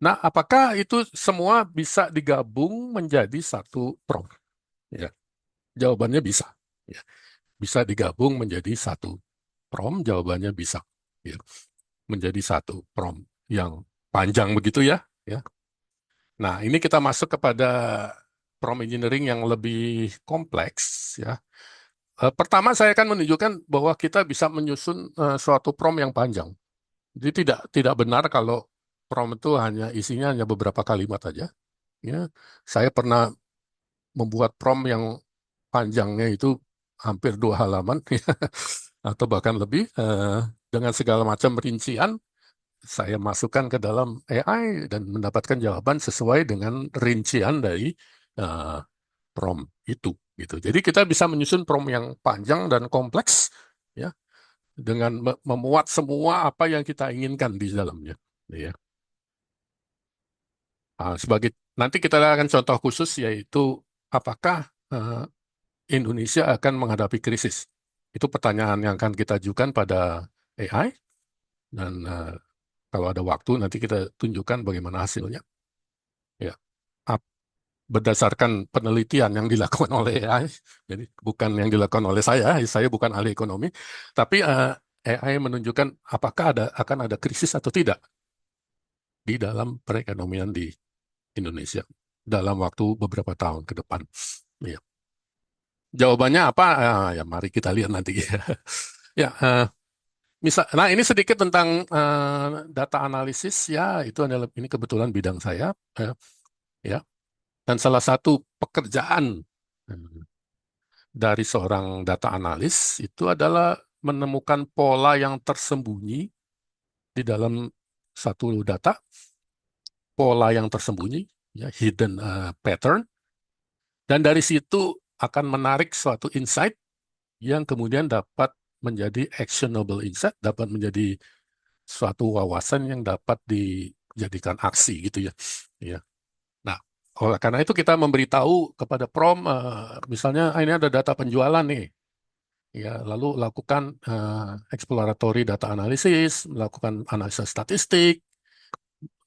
Nah, apakah itu semua bisa digabung menjadi satu prompt? Ya, jawabannya bisa. Ya, bisa digabung menjadi satu prompt. Jawabannya bisa. Ya, menjadi satu prompt yang panjang begitu ya. Ya. Nah, ini kita masuk kepada prompt engineering yang lebih kompleks ya. Pertama saya akan menunjukkan bahwa kita bisa menyusun suatu prompt yang panjang. Jadi tidak benar kalau prompt itu isinya hanya beberapa kalimat aja. Ya, saya pernah membuat prompt yang panjangnya itu hampir 2 halaman atau bahkan lebih dengan segala macam rincian saya masukkan ke dalam AI dan mendapatkan jawaban sesuai dengan rincian dari eh, prompt itu gitu. Jadi kita bisa menyusun prompt yang panjang dan kompleks ya dengan memuat semua apa yang kita inginkan di dalamnya ya. Sebagai nanti kita akan contoh khusus yaitu apakah Indonesia akan menghadapi krisis. Itu pertanyaan yang akan kita ajukan pada AI dan kalau ada waktu nanti kita tunjukkan bagaimana hasilnya. Ya, berdasarkan penelitian yang dilakukan oleh AI, jadi bukan yang dilakukan oleh saya bukan ahli ekonomi, tapi AI menunjukkan apakah akan ada krisis atau tidak di dalam perekonomian di Indonesia dalam waktu beberapa tahun ke depan. Ya. Jawabannya apa? Ya mari kita lihat nanti. Ya, nah ini sedikit tentang data analisis ya, itu adalah ini kebetulan bidang saya ya. Dan salah satu pekerjaan dari seorang data analis itu adalah menemukan pola yang tersembunyi di dalam satu data, pola yang tersembunyi, ya, hidden pattern, dan dari situ akan menarik suatu insight yang kemudian dapat menjadi actionable insight, dapat menjadi suatu wawasan yang dapat dijadikan aksi gitu ya. Ya. Nah, oleh karena itu kita memberitahu kepada prompt, misalnya ini ada data penjualan nih, ya lalu lakukan exploratory data analysis, melakukan analisa statistik,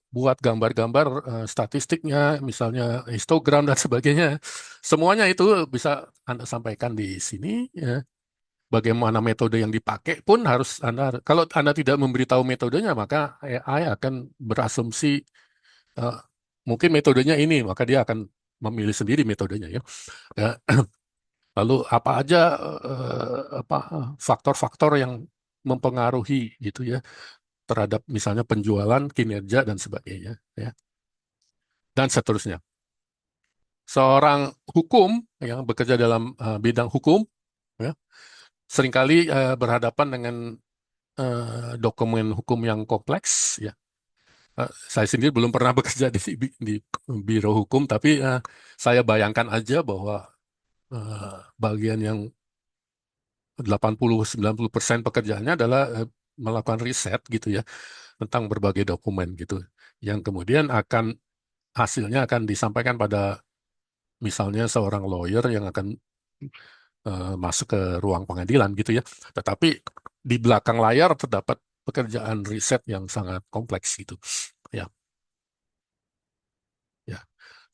buat gambar-gambar statistiknya, misalnya histogram dan sebagainya. Semuanya itu bisa Anda sampaikan di sini. Ya. Bagaimana metode yang dipakai pun harus kalau Anda tidak memberitahu metodenya, maka AI akan berasumsi mungkin metodenya ini, maka dia akan memilih sendiri metodenya ya. Ya. Lalu apa aja faktor-faktor yang mempengaruhi gitu ya terhadap misalnya penjualan, kinerja dan sebagainya ya. Dan seterusnya. Seorang hukum yang bekerja dalam bidang hukum ya, seringkali berhadapan dengan dokumen hukum yang kompleks ya. Saya sendiri belum pernah bekerja di biro hukum, tapi saya bayangkan aja bahwa bagian yang 80-90% pekerjaannya adalah melakukan riset gitu ya tentang berbagai dokumen gitu, yang kemudian hasilnya akan disampaikan pada misalnya seorang lawyer yang akan masuk ke ruang pengadilan gitu ya. Tetapi di belakang layar terdapat pekerjaan riset yang sangat kompleks gitu ya. Ya.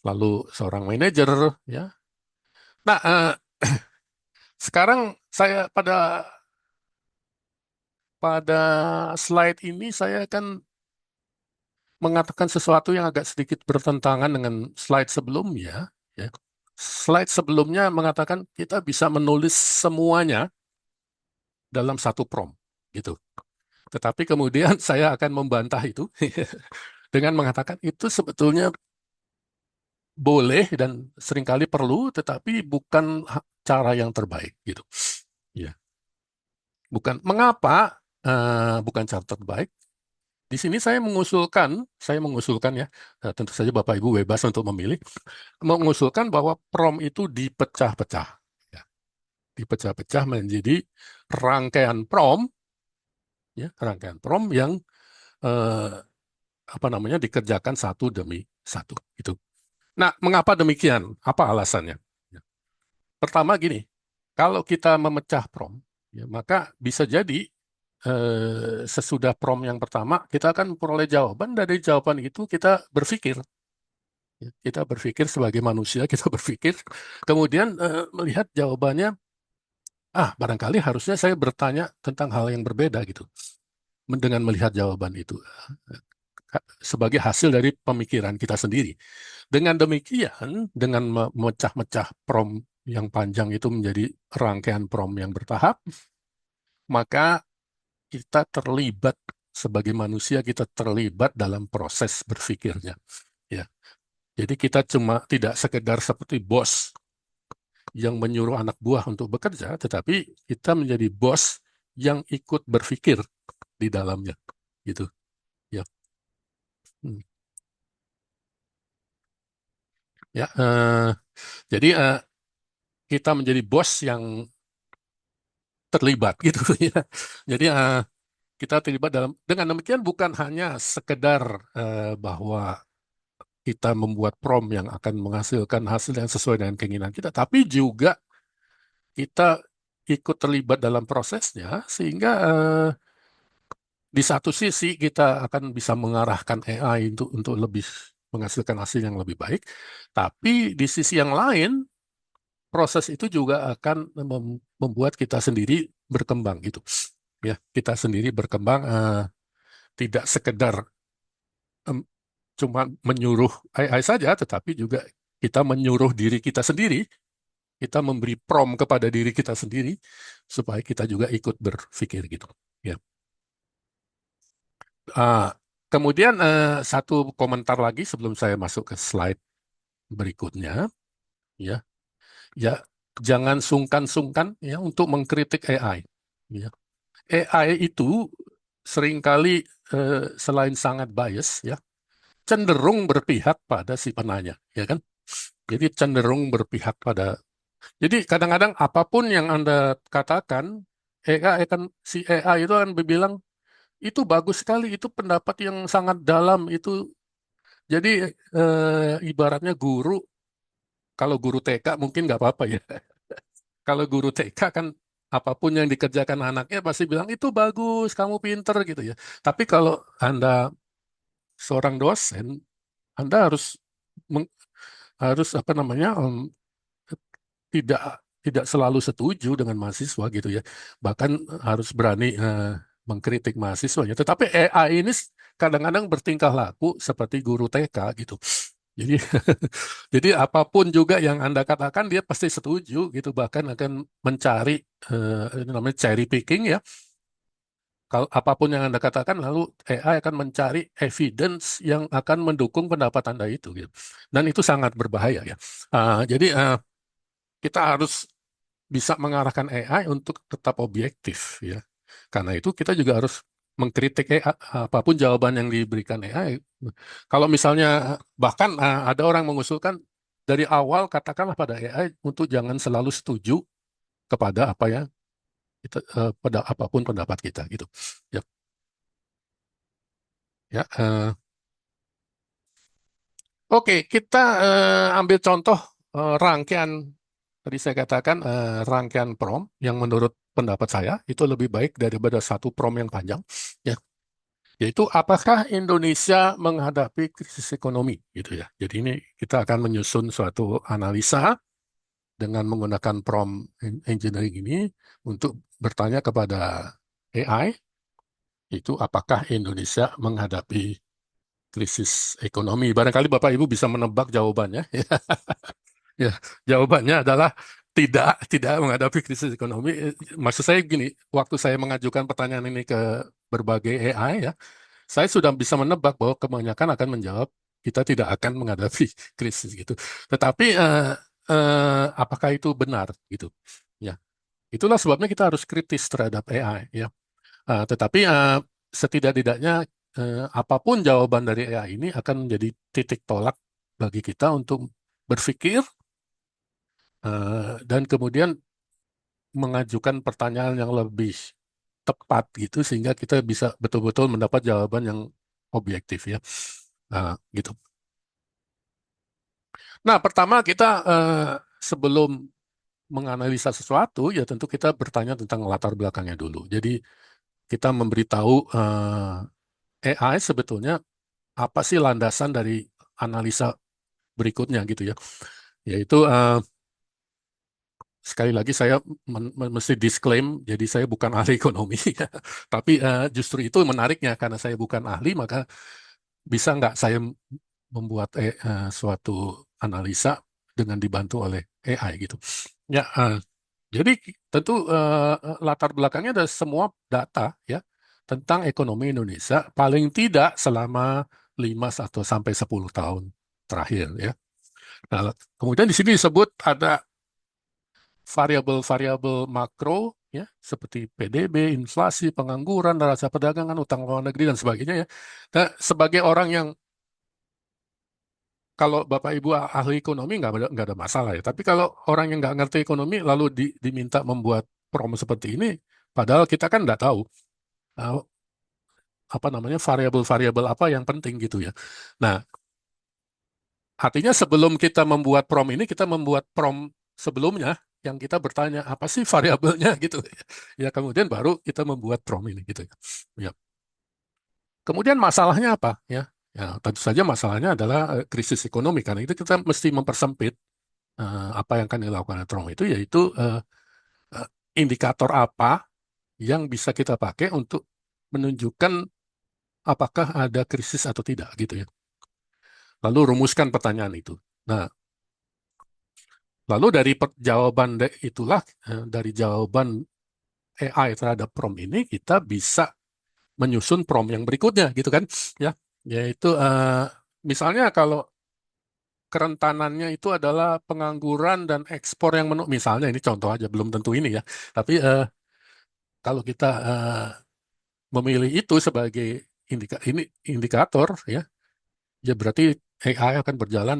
Lalu seorang manajer ya. Nah, sekarang saya pada slide ini saya akan mengatakan sesuatu yang agak sedikit bertentangan dengan slide sebelumnya. Ya. Slide sebelumnya mengatakan kita bisa menulis semuanya dalam satu prompt, gitu. Tetapi kemudian saya akan membantah itu dengan mengatakan itu sebetulnya boleh dan seringkali perlu, tetapi bukan cara yang terbaik, gitu. Ya. Mengapa bukan cara terbaik? Di sini saya mengusulkan ya, tentu saja Bapak Ibu bebas untuk memilih, mengusulkan bahwa prompt itu dipecah-pecah, ya. Dipecah-pecah menjadi rangkaian prompt, ya, rangkaian prompt yang dikerjakan satu demi satu, gitu. Nah, mengapa demikian? Apa alasannya? Ya. Pertama gini, kalau kita memecah prompt, ya, maka bisa jadi sesudah prompt yang pertama, kita akan memperoleh jawaban. Dari jawaban itu kita berpikir. Ya, kita berpikir sebagai manusia, kita berpikir. Kemudian melihat jawabannya, barangkali harusnya saya bertanya tentang hal yang berbeda gitu. Dengan melihat jawaban itu. Sebagai hasil dari pemikiran kita sendiri. Dengan demikian, dengan memecah-mecah prompt yang panjang itu menjadi rangkaian prompt yang bertahap, maka kita terlibat sebagai manusia, kita terlibat dalam proses berpikirnya. Ya. Jadi kita cuma tidak sekedar seperti bos yang menyuruh anak buah untuk bekerja, tetapi kita menjadi bos yang ikut berpikir di dalamnya, gitu. Ya, Hmm. Ya. Jadi kita menjadi bos yang terlibat, gitu ya. Jadi kita terlibat dalam. Dengan demikian bukan hanya sekedar bahwa kita membuat prompt yang akan menghasilkan hasil yang sesuai dengan keinginan kita, tapi juga kita ikut terlibat dalam prosesnya sehingga di satu sisi kita akan bisa mengarahkan AI untuk lebih menghasilkan hasil yang lebih baik, tapi di sisi yang lain proses itu juga akan membuat kita sendiri berkembang gitu. Ya, kita sendiri berkembang, tidak sekedar cuma menyuruh AI saja, tetapi juga kita menyuruh diri kita sendiri, kita memberi prompt kepada diri kita sendiri supaya kita juga ikut berpikir gitu. Ya. Kemudian satu komentar lagi sebelum saya masuk ke slide berikutnya, ya, ya jangan sungkan-sungkan ya untuk mengkritik AI. Ya. AI itu seringkali selain sangat bias, ya, cenderung berpihak pada si penanya, ya kan? Jadi cenderung berpihak pada. Jadi kadang-kadang apapun yang Anda katakan, si AI itu akan bilang itu bagus sekali, itu pendapat yang sangat dalam itu. Jadi ibaratnya guru, kalau guru TK mungkin nggak apa-apa ya. Kalau guru TK kan apapun yang dikerjakan anaknya pasti bilang itu bagus, kamu pinter gitu ya. Tapi kalau Anda seorang dosen, Anda harus apa namanya, tidak tidak selalu setuju dengan mahasiswa gitu ya. Bahkan harus berani mengkritik mahasiswanya. Tetapi AI ini kadang-kadang bertingkah laku seperti guru TK gitu. Jadi jadi apapun juga yang Anda katakan dia pasti setuju gitu, bahkan akan mencari ini namanya cherry picking ya. Kalau apapun yang Anda katakan lalu AI akan mencari evidence yang akan mendukung pendapat Anda itu gitu. Dan itu sangat berbahaya ya. Jadi kita harus bisa mengarahkan AI untuk tetap objektif ya. Karena itu kita juga harus mengkritik AI, apapun jawaban yang diberikan AI. Kalau misalnya bahkan ada orang mengusulkan dari awal katakanlah pada AI untuk jangan selalu setuju kepada apa ya kita, pada apapun pendapat kita gitu. Ya, ya. Oke, kita ambil contoh rangkaian tadi saya katakan rangkaian prompt yang menurut pendapat saya itu lebih baik daripada satu prompt yang panjang. Ya, yaitu apakah Indonesia menghadapi krisis ekonomi gitu ya. Jadi ini kita akan menyusun suatu analisa dengan menggunakan prompt engineering ini untuk bertanya kepada AI itu apakah Indonesia menghadapi krisis ekonomi. Barangkali Bapak Ibu bisa menebak jawabannya. Ya, jawabannya adalah tidak menghadapi krisis ekonomi. Maksud saya gini, waktu saya mengajukan pertanyaan ini ke berbagai AI ya, saya sudah bisa menebak bahwa kebanyakan akan menjawab kita tidak akan menghadapi krisis gitu. Tetapi apakah itu benar gitu? Ya, itulah sebabnya kita harus kritis terhadap AI ya. Tetapi setidak-tidaknya apapun jawaban dari AI ini akan menjadi titik tolak bagi kita untuk berpikir dan kemudian mengajukan pertanyaan yang lebih tepat gitu sehingga kita bisa betul-betul mendapat jawaban yang objektif ya. Gitu. Nah, pertama kita sebelum menganalisa sesuatu ya tentu kita bertanya tentang latar belakangnya dulu. Jadi kita memberitahu AI sebetulnya apa sih landasan dari analisa berikutnya gitu ya. Yaitu sekali lagi saya mesti disclaim, jadi saya bukan ahli ekonomi, tapi justru itu menariknya karena saya bukan ahli, maka bisa nggak saya membuat suatu analisa dengan dibantu oleh AI gitu. Ya, jadi tentu latar belakangnya ada semua data ya tentang ekonomi Indonesia paling tidak selama 5 atau sampai 10 tahun terakhir ya. Nah, kemudian di sini disebut ada variabel-variabel makro ya seperti PDB, inflasi, pengangguran, neraca perdagangan, utang luar negeri dan sebagainya ya. Nah, sebagai orang yang kalau Bapak Ibu ahli ekonomi nggak ada masalah ya. Tapi kalau orang yang nggak ngerti ekonomi lalu diminta membuat prom seperti ini, padahal kita kan nggak tahu uh, apa namanya variabel-variabel apa yang penting gitu ya. Nah, artinya sebelum kita membuat prom ini, kita membuat prom sebelumnya yang kita bertanya apa sih variabelnya gitu ya. Ya kemudian baru kita membuat prom ini gitu ya. Ya. Kemudian masalahnya apa ya? Ya tentu saja masalahnya adalah krisis ekonomi karena itu kita mesti mempersempit apa yang akan dilakukan Trump itu yaitu eh, indikator apa yang bisa kita pakai untuk menunjukkan apakah ada krisis atau tidak gitu ya. Lalu rumuskan pertanyaan itu. Nah, lalu dari jawaban itulah dari jawaban AI terhadap prompt ini kita bisa menyusun prompt yang berikutnya gitu kan ya, yaitu misalnya kalau kerentanannya itu adalah pengangguran dan ekspor yang menurun. Misalnya ini contoh aja, belum tentu ini ya. Tapi kalau kita memilih itu sebagai ini indikator ya, ya berarti AI akan berjalan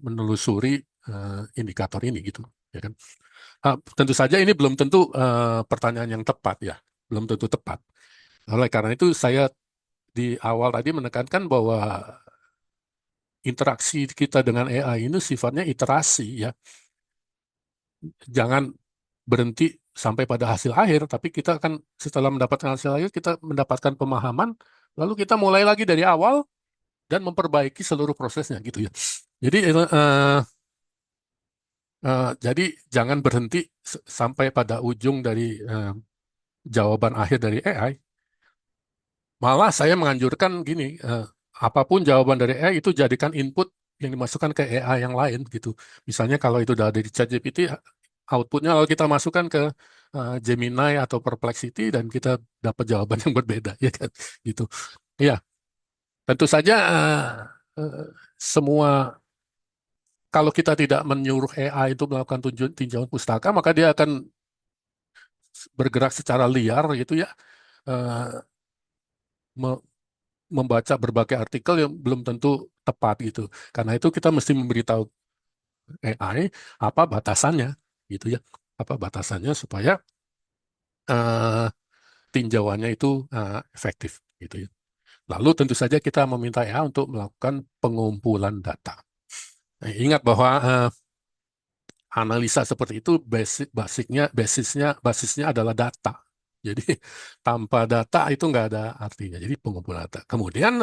menelusuri indikator ini gitu, ya kan? Tentu saja ini belum tentu pertanyaan yang tepat ya, belum tentu tepat. Oleh karena itu saya di awal tadi menekankan bahwa interaksi kita dengan AI ini sifatnya iterasi ya. Jangan berhenti sampai pada hasil akhir, tapi kita akan setelah mendapatkan hasil akhir, kita mendapatkan pemahaman, lalu kita mulai lagi dari awal dan memperbaiki seluruh prosesnya gitu ya. Jadi jadi jangan berhenti sampai pada ujung dari jawaban akhir dari AI. Malah saya menganjurkan gini, apapun jawaban dari AI itu jadikan input yang dimasukkan ke AI yang lain gitu. Misalnya kalau itu udah ada di ChatGPT, outputnya lalu kita masukkan ke Gemini atau Perplexity dan kita dapat jawaban yang berbeda, ya kan? Gitu. Ya, tentu saja semua kalau kita tidak menyuruh AI untuk melakukan tinjauan pustaka, maka dia akan bergerak secara liar gitu ya, eh, me- membaca berbagai artikel yang belum tentu tepat gitu. Karena itu kita mesti memberitahu AI apa batasannya gitu ya, apa batasannya supaya eh, tinjauannya itu efektif gitu ya. Lalu tentu saja kita meminta AI untuk melakukan pengumpulan data. Nah, ingat bahwa analisa seperti itu basisnya adalah data. Jadi tanpa data itu nggak ada artinya. Jadi pengumpulan data. Kemudian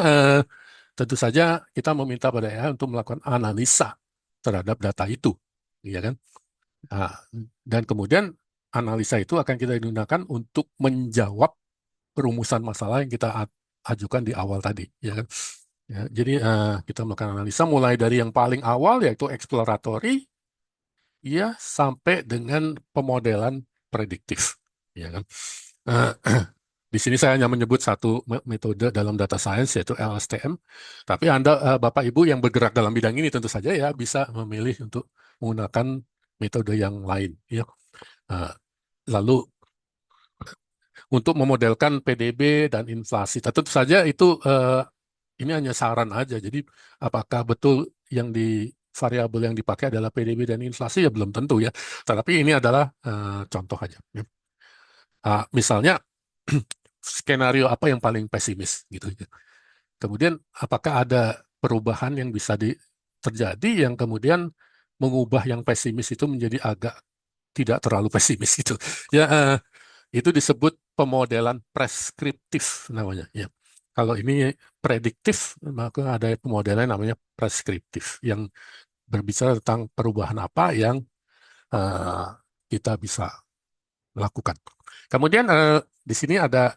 tentu saja kita meminta pada AI untuk melakukan analisa terhadap data itu, ya kan? Nah, dan kemudian analisa itu akan kita gunakan untuk menjawab perumusan masalah yang kita ajukan di awal tadi, ya kan? Ya, jadi kita melakukan analisa mulai dari yang paling awal yaitu exploratory, ya sampai dengan pemodelan prediktif, ya kan? Eh, di sini saya hanya menyebut satu metode dalam data science yaitu LSTM. Tapi Anda, Bapak Ibu yang bergerak dalam bidang ini tentu saja ya bisa memilih untuk menggunakan metode yang lain. Ya. Eh, Lalu untuk memodelkan PDB dan inflasi, tentu saja itu ini hanya saran aja. Jadi apakah betul yang di variabel yang dipakai adalah PDB dan inflasi ya belum tentu ya. Tetapi ini adalah contoh aja. Ya. Misalnya skenario apa yang paling pesimis gitu. Kemudian apakah ada perubahan yang bisa terjadi yang kemudian mengubah yang pesimis itu menjadi agak tidak terlalu pesimis gitu. Ya, itu disebut pemodelan preskriptif namanya. Ya. Kalau ini prediktif, maka ada pemodelan namanya preskriptif yang berbicara tentang perubahan apa yang eh, kita bisa lakukan. Kemudian di sini ada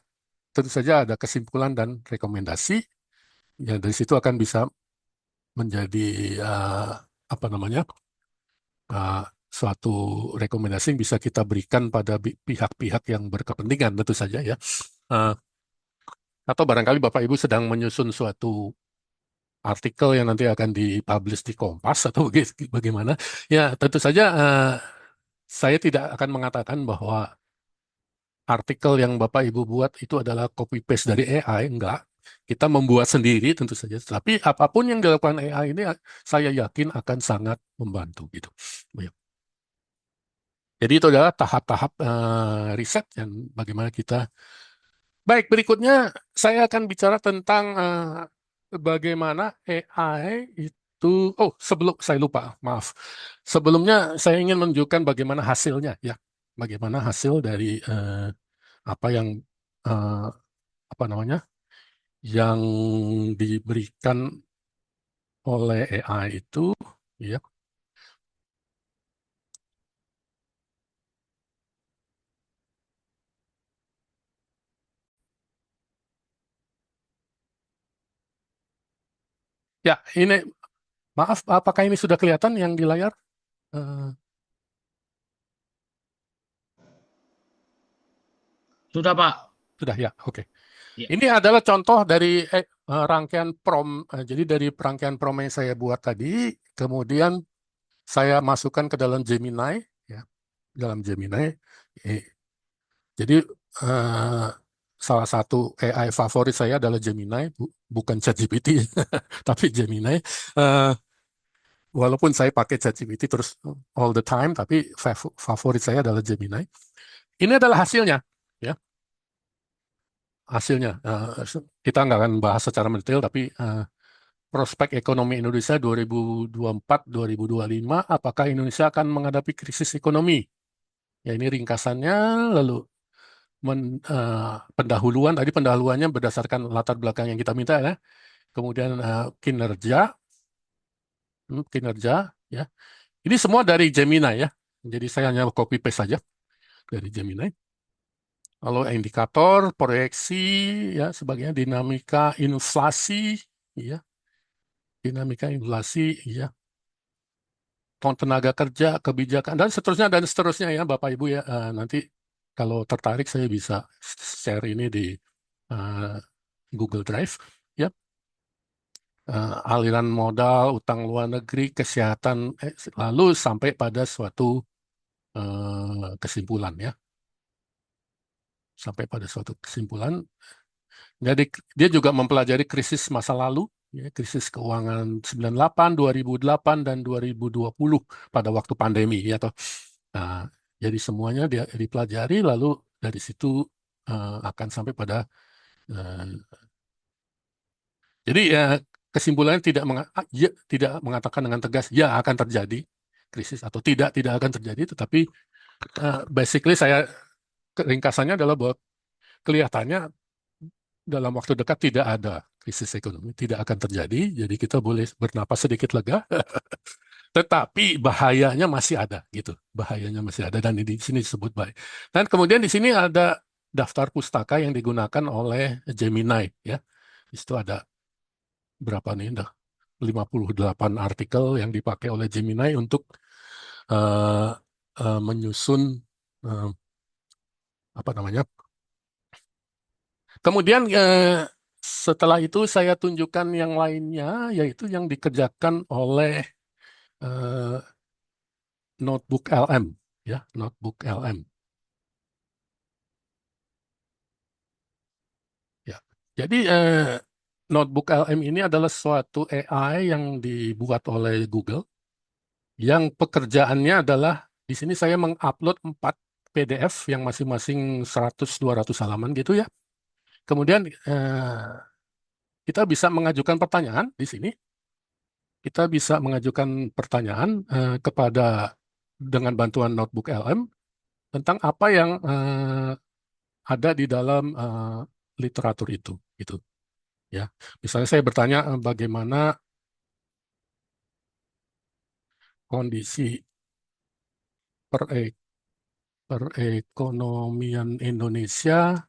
tentu saja ada kesimpulan dan rekomendasi. Ya, dari situ akan bisa menjadi apa namanya uh, suatu rekomendasi yang bisa kita berikan pada pihak-pihak yang berkepentingan tentu saja ya. Uh, atau barangkali Bapak Ibu sedang menyusun suatu artikel yang nanti akan dipublish di Kompas atau bagaimana. Ya tentu saja saya tidak akan mengatakan bahwa artikel yang Bapak Ibu buat itu adalah copy paste dari AI, enggak. Kita membuat sendiri tentu saja. Tapi apapun yang dilakukan AI ini saya yakin akan sangat membantu gitu. Ya. Jadi itu adalah tahap-tahap riset yang bagaimana kita. Baik, berikutnya saya akan bicara tentang bagaimana AI itu. Oh, sebelum saya lupa, maaf. Sebelumnya saya ingin menunjukkan bagaimana hasilnya ya. Bagaimana hasil dari apa yang eh, apa namanya yang diberikan oleh AI itu ya. Ya, ini maaf, apakah ini sudah kelihatan yang di layar? Eh, Sudah, Pak. sudah ya, oke. Ya. Ini adalah contoh dari rangkaian prompt. Jadi dari rangkaian prompt yang saya buat tadi, kemudian saya masukkan ke dalam Gemini, ya, dalam Gemini. Eh, Jadi eh, salah satu AI favorit saya adalah Gemini, bukan ChatGPT, tapi Gemini. Eh, Walaupun saya pakai ChatGPT terus all the time, tapi favorit saya adalah Gemini. Ini adalah hasilnya, ya, hasilnya. Kita nggak akan bahas secara mendetail, tapi prospek ekonomi Indonesia 2024-2025, apakah Indonesia akan menghadapi krisis ekonomi? Ya, ini ringkasannya, lalu pendahuluan, tadi pendahuluannya berdasarkan latar belakang yang kita minta ya. Kemudian kinerja, ya. Ini semua dari Gemini ya. Jadi saya hanya copy paste saja dari Gemini. Lalu indikator, proyeksi, ya, sebagainya, ya, dinamika inflasi, ya, tenaga kerja, kebijakan, dan seterusnya ya, Bapak Ibu ya. Nanti kalau tertarik saya bisa share ini di eh, Google Drive, ya. Aliran modal, utang luar negeri, kesehatan, lalu sampai pada suatu kesimpulan ya, sampai pada suatu kesimpulan. Jadi dia juga mempelajari krisis masa lalu, ya, krisis keuangan 98, 2008, dan 2020 pada waktu pandemi ya toh. Nah, jadi semuanya dia dipelajari lalu dari situ akan sampai pada eh, jadi ya kesimpulannya tidak mengatakan dengan tegas ya akan terjadi krisis atau tidak akan terjadi, tetapi basically saya ringkasannya adalah bahwa kelihatannya dalam waktu dekat tidak ada krisis ekonomi, tidak akan terjadi. Jadi kita boleh bernapas sedikit lega, tetapi bahayanya masih ada, gitu. Bahayanya masih ada dan di sini disebut baik. Dan kemudian di sini ada daftar pustaka yang digunakan oleh Gemini, ya. Di situ ada berapa nih? Udah 58 artikel yang dipakai oleh Gemini untuk eh, menyusun eh, apa namanya. Kemudian setelah itu saya tunjukkan yang lainnya, yaitu yang dikerjakan oleh eh, Notebook LM, ya, Notebook LM. Ya, jadi Notebook LM ini adalah suatu AI yang dibuat oleh Google, yang pekerjaannya adalah di sini saya mengupload 4 PDF yang masing-masing 100-200 halaman gitu ya. Kemudian kita bisa mengajukan pertanyaan di sini. Kita bisa mengajukan pertanyaan kepada dengan bantuan Notebook LM tentang apa yang ada di dalam literatur itu, gitu. Ya, misalnya saya bertanya bagaimana kondisi pere- perekonomian Indonesia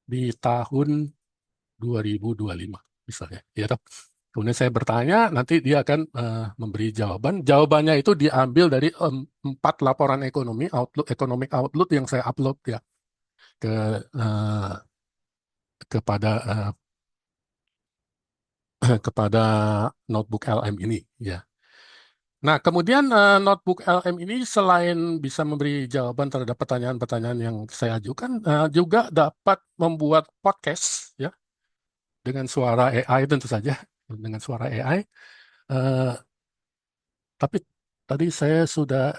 di tahun 2025, misalnya. Ya, toh. Kemudian saya bertanya, nanti dia akan memberi jawaban. Jawabannya itu diambil dari 4 laporan ekonomi, economic outlook yang saya upload ya ke eh, kepada kepada Notebook LM ini, ya. Nah, kemudian notebook LM ini selain bisa memberi jawaban terhadap pertanyaan-pertanyaan yang saya ajukan, juga dapat membuat podcast ya dengan suara AI tentu saja, dengan suara AI. Eh, tapi tadi saya sudah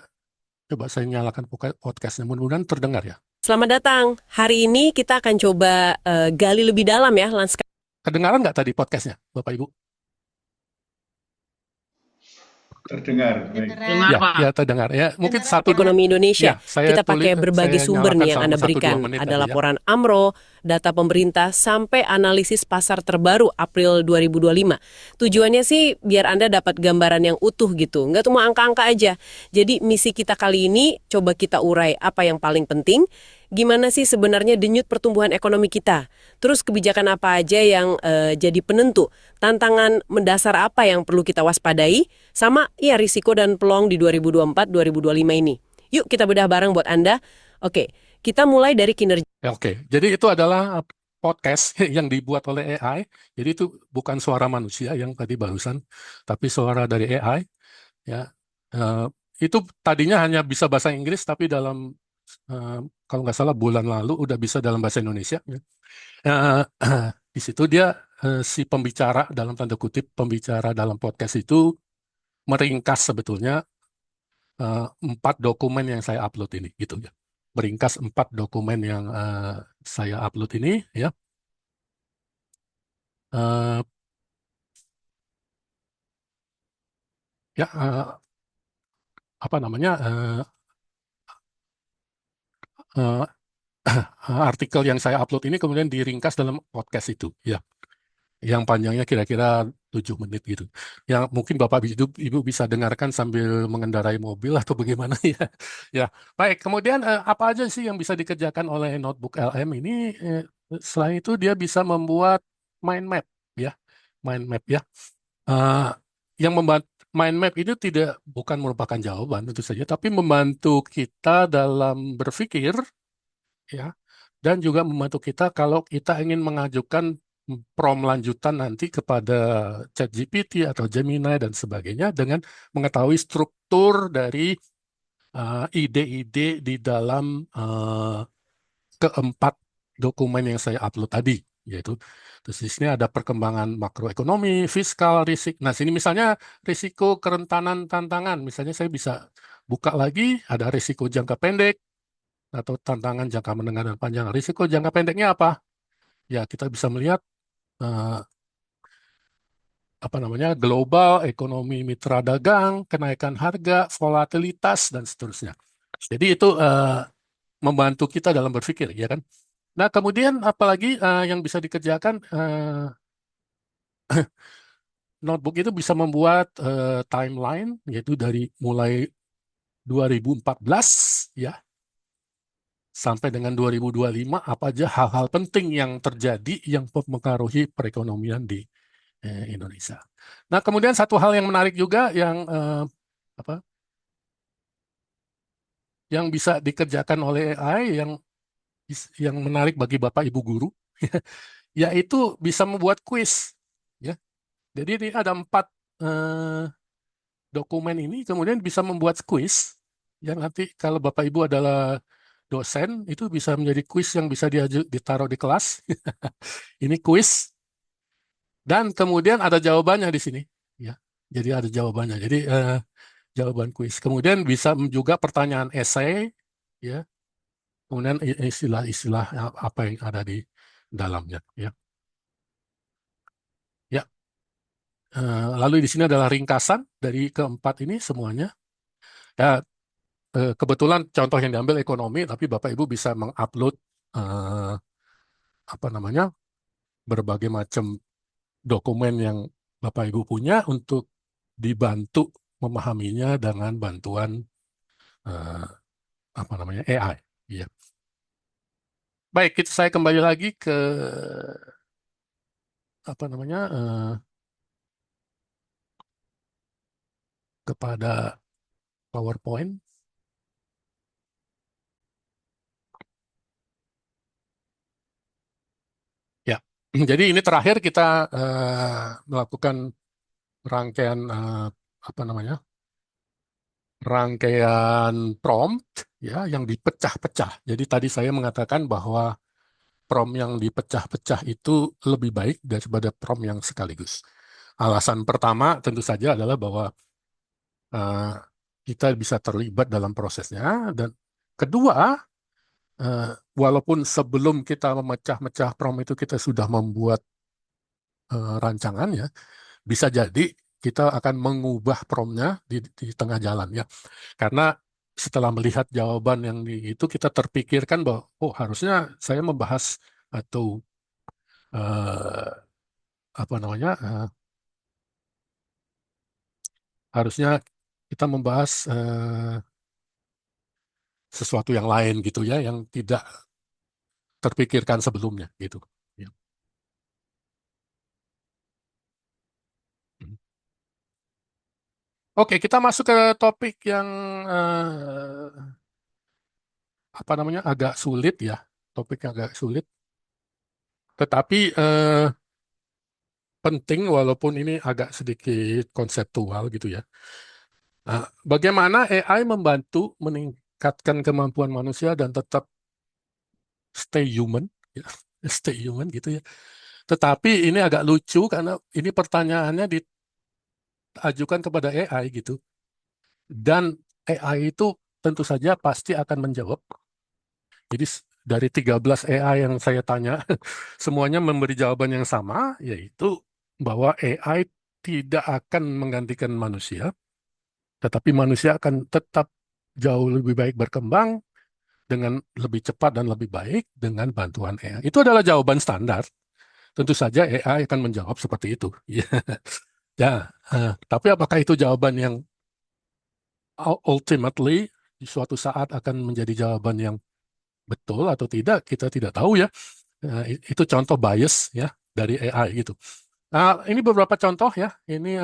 coba saya nyalakan podcastnya, mudah-mudahan terdengar ya. Selamat datang. Hari ini kita akan coba gali lebih dalam ya lanskap Kedengaran nggak tadi podcastnya, Bapak Ibu? Terdengar, baik. Dengar, Ya, Pak. ya terdengar. Ya, mungkin satu dua. ekonomi Indonesia. Ya, saya Kita pakai berbagai saya sumber nyalakan nih yang selama Anda 1-2 berikan. menit Ada tadi ya. laporan AMRO, data pemerintah, sampai analisis pasar terbaru April 2025. Tujuannya sih biar Anda dapat gambaran yang utuh gitu. Nggak cuma angka-angka aja. Jadi misi kita kali ini coba kita urai apa yang paling penting, gimana sih sebenarnya denyut pertumbuhan ekonomi kita. Terus kebijakan apa aja yang jadi penentu, tantangan mendasar apa yang perlu kita waspadai, sama ya risiko dan peluang di 2024-2025 ini. Yuk kita bedah bareng buat Anda. Oke, kita mulai dari kinerja. Ya, oke. Jadi itu adalah podcast yang dibuat oleh AI. Jadi itu bukan suara manusia yang tadi barusan, tapi suara dari AI. Ya, Eh, itu tadinya hanya bisa bahasa Inggris, tapi dalam kalau nggak salah bulan lalu udah bisa dalam bahasa Indonesia. Ya. Eh, di situ dia si pembicara dalam tanda kutip pembicara dalam podcast itu meringkas sebetulnya 4 dokumen yang saya upload ini, gitu ya. Meringkas 4 dokumen yang saya upload ini, ya. Eh, ya, apa namanya? Eh, artikel yang saya upload ini kemudian diringkas dalam podcast itu, ya. Yang panjangnya kira-kira 7 menit gitu. Yang mungkin Bapak Ibu bisa dengarkan sambil mengendarai mobil atau bagaimana ya. Ya, baik. Kemudian apa aja sih yang bisa dikerjakan oleh notebook LM ini? Selain itu dia bisa membuat mind map ya, mind map ya. Eh, yang membantu mind map itu bukan merupakan jawaban tentu saja, tapi membantu kita dalam berpikir ya, dan juga membantu kita kalau kita ingin mengajukan prompt lanjutan nanti kepada ChatGPT atau Gemini dan sebagainya dengan mengetahui struktur dari ide-ide di dalam keempat dokumen yang saya upload tadi, yaitu terus di sini ada perkembangan makroekonomi, fiskal, risiko. Nah, sini misalnya risiko kerentanan tantangan, misalnya saya bisa buka lagi, ada risiko jangka pendek atau tantangan jangka menengah dan panjang. Risiko jangka pendeknya apa? Ya, kita bisa melihat eh, apa namanya global, ekonomi mitra dagang, kenaikan harga, volatilitas dan seterusnya. Jadi itu membantu kita dalam berpikir, ya kan? Nah, kemudian apalagi yang bisa dikerjakan notebook itu bisa membuat timeline, yaitu dari mulai 2014 ya sampai dengan 2025 apa aja hal-hal penting yang terjadi yang mempengaruhi perekonomian di Indonesia. Nah, kemudian satu hal yang menarik juga yang apa yang bisa dikerjakan oleh AI yang menarik bagi Bapak Ibu guru yaitu bisa membuat kuis ya. Jadi ini ada 4 dokumen ini kemudian bisa membuat kuis yang nanti kalau Bapak Ibu adalah dosen itu bisa menjadi kuis yang bisa ditaruh di kelas. Ini kuis dan kemudian ada jawabannya di sini ya. Jadi ada jawabannya. Jadi jawaban kuis. Kemudian bisa juga pertanyaan esai ya. Kemudian istilah-istilah apa yang ada di dalamnya ya. Ya. Lalu di sini adalah ringkasan dari keempat ini semuanya. Ya, kebetulan contoh yang diambil ekonomi, tapi Bapak Ibu bisa mengupload apa namanya berbagai macam dokumen yang Bapak Ibu punya untuk dibantu memahaminya dengan bantuan eh, apa namanya AI. Ya. Baik, saya kembali lagi ke apa namanya kepada PowerPoint. Ya, jadi ini terakhir kita melakukan rangkaian apa namanya rangkaian prompt ya yang dipecah-pecah. Jadi tadi saya mengatakan bahwa prompt yang dipecah-pecah itu lebih baik daripada prompt yang sekaligus. Alasan pertama tentu saja adalah bahwa eh, kita bisa terlibat dalam prosesnya, dan kedua, eh, walaupun sebelum kita memecah-mecah prompt itu kita sudah membuat rancangan ya, bisa jadi kita akan mengubah promptnya di tengah jalan ya. Karena setelah melihat jawaban yang itu kita terpikirkan bahwa oh harusnya saya membahas atau eh, apa namanya harusnya kita membahas sesuatu yang lain gitu ya yang tidak terpikirkan sebelumnya gitu. Ya. Oke, kita masuk ke topik yang apa namanya agak sulit ya, topik yang agak sulit, tetapi penting walaupun ini agak sedikit konseptual gitu ya. Bagaimana AI membantu meningkatkan kemampuan manusia dan tetap stay human, ya, stay human gitu ya. Tetapi ini agak lucu karena ini pertanyaannya diajukan kepada AI gitu. Dan AI itu tentu saja pasti akan menjawab. Jadi dari 13 AI yang saya tanya, semuanya memberi jawaban yang sama, yaitu bahwa AI tidak akan menggantikan manusia, tetapi manusia akan tetap jauh lebih baik berkembang dengan lebih cepat dan lebih baik dengan bantuan AI. Itu adalah jawaban standar. Tentu saja AI akan menjawab seperti itu. Ya, tapi apakah itu jawaban yang ultimately di suatu saat akan menjadi jawaban yang betul atau tidak, kita tidak tahu ya. Itu contoh bias ya dari AI gitu. Ini beberapa contoh ya. Ini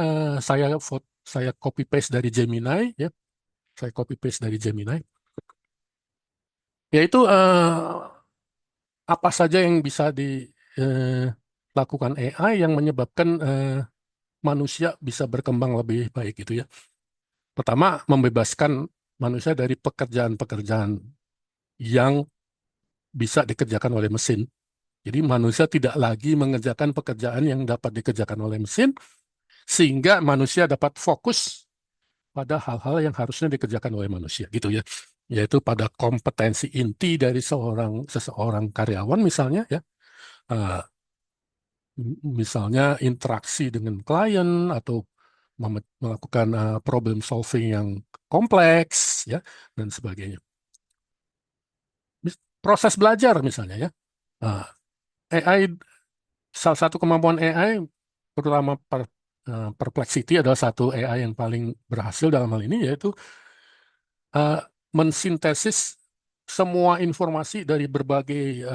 saya copy paste dari Gemini ya. Saya copy paste dari Gemini. Yaitu apa saja yang bisa dilakukan AI yang menyebabkan manusia bisa berkembang lebih baik gitu ya. Pertama, membebaskan manusia dari pekerjaan-pekerjaan yang bisa dikerjakan oleh mesin. Jadi manusia tidak lagi mengerjakan pekerjaan yang dapat dikerjakan oleh mesin, sehingga manusia dapat fokus pada hal-hal yang harusnya dikerjakan oleh manusia, gitu ya. Yaitu pada kompetensi inti dari seseorang karyawan misalnya ya. Eh, Misalnya interaksi dengan klien atau melakukan problem solving yang kompleks ya dan sebagainya. Proses belajar misalnya ya. AI, salah satu kemampuan AI terutama Perplexity adalah satu AI yang paling berhasil dalam hal ini, yaitu eh, mensintesis semua informasi dari berbagai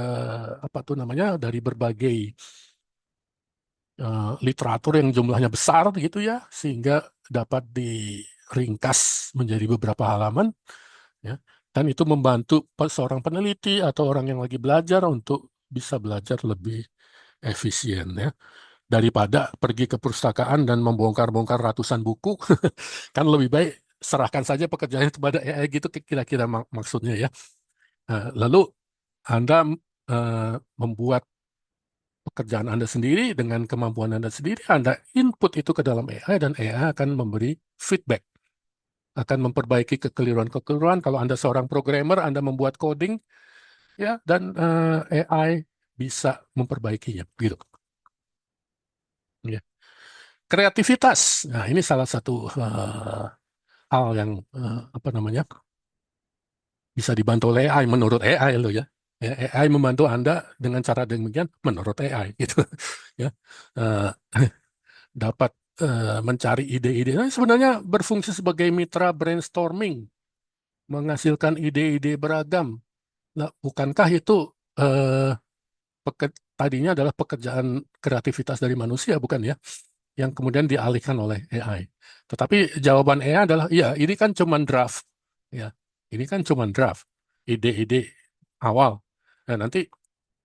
apa tuh namanya dari berbagai literatur yang jumlahnya besar gitu ya, sehingga dapat diringkas menjadi beberapa halaman ya, dan itu membantu seorang peneliti atau orang yang lagi belajar untuk bisa belajar lebih efisien ya, daripada pergi ke perpustakaan dan membongkar-bongkar ratusan buku. Kan lebih baik serahkan saja pekerjaannya kepada AI gitu, kira-kira maksudnya ya. Lalu Anda membuat pekerjaan Anda sendiri dengan kemampuan Anda sendiri, Anda input itu ke dalam AI dan AI akan memberi feedback, akan memperbaiki kekeliruan-kekeliruan. Kalau Anda seorang programmer, Anda membuat coding, ya, dan AI bisa memperbaikinya, gitu. Ya. Kreativitas, nah ini salah satu hal yang apa namanya bisa dibantu oleh AI menurut AI loh ya. AI membantu Anda dengan cara demikian menurut AI gitu ya. Eh, Dapat mencari ide-ide. Nah, sebenarnya berfungsi sebagai mitra brainstorming, menghasilkan ide-ide beragam. Nah, bukankah itu tadinya adalah pekerjaan kreativitas dari manusia, bukan ya? Yang kemudian dialihkan oleh AI. Tetapi jawaban AI adalah, iya, ini kan cuma draft, ya. Ini kan cuma draft, ide-ide awal. Dan nanti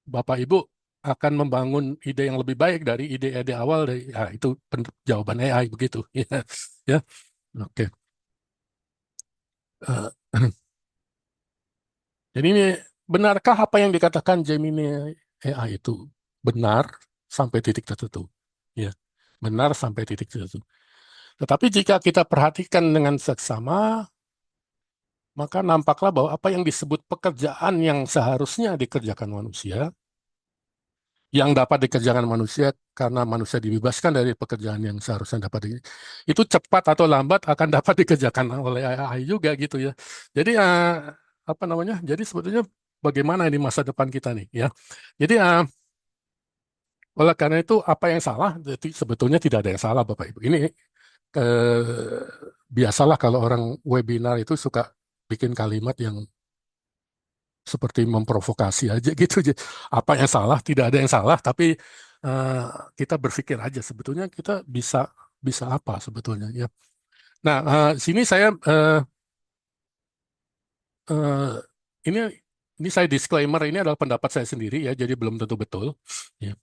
Bapak Ibu akan membangun ide yang lebih baik dari ide-ide awal dari, itu jawaban AI begitu, ya. Ya, oke. Eh, jadi ini benarkah apa yang dikatakan Gemini AI itu benar sampai titik tertentu? Ya, benar sampai titik tertentu. Tetapi jika kita perhatikan dengan seksama, maka nampaklah bahwa apa yang disebut pekerjaan yang seharusnya dikerjakan manusia, yang dapat dikerjakan manusia karena manusia dibebaskan dari pekerjaan yang seharusnya itu cepat atau lambat akan dapat dikerjakan oleh AI juga gitu ya. Jadi apa namanya? Jadi sebetulnya bagaimana di masa depan kita nih ya. Jadi oleh karena itu apa yang salah? Jadi sebetulnya tidak ada yang salah Bapak Ibu. Ini biasalah kalau orang webinar itu suka bikin kalimat yang seperti memprovokasi aja gitu. Apa yang salah? Tidak ada yang salah, tapi eh, kita berpikir aja sebetulnya kita bisa bisa apa sebetulnya ya. Nah, sini saya eh, ini ini saya disclaimer, ini adalah pendapat saya sendiri ya, jadi belum tentu betul. Ya.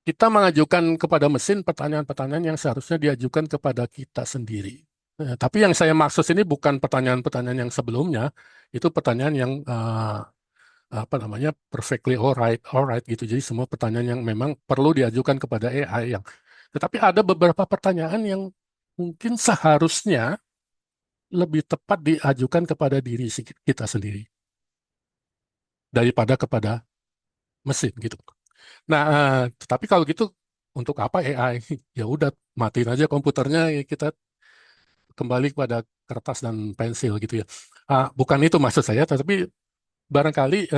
Kita mengajukan kepada mesin pertanyaan-pertanyaan yang seharusnya diajukan kepada kita sendiri. Tapi yang saya maksud ini bukan pertanyaan-pertanyaan yang sebelumnya, itu pertanyaan yang apa namanya perfectly alright gitu. Jadi semua pertanyaan yang memang perlu diajukan kepada AI yang. Tetapi ada beberapa pertanyaan yang mungkin seharusnya lebih tepat diajukan kepada diri kita sendiri daripada kepada mesin gitu. Nah, tetapi kalau gitu untuk apa AI? Ya udah matiin aja komputernya, kita kembali kepada kertas dan pensil gitu ya. Bukan itu maksud saya, tetapi barangkali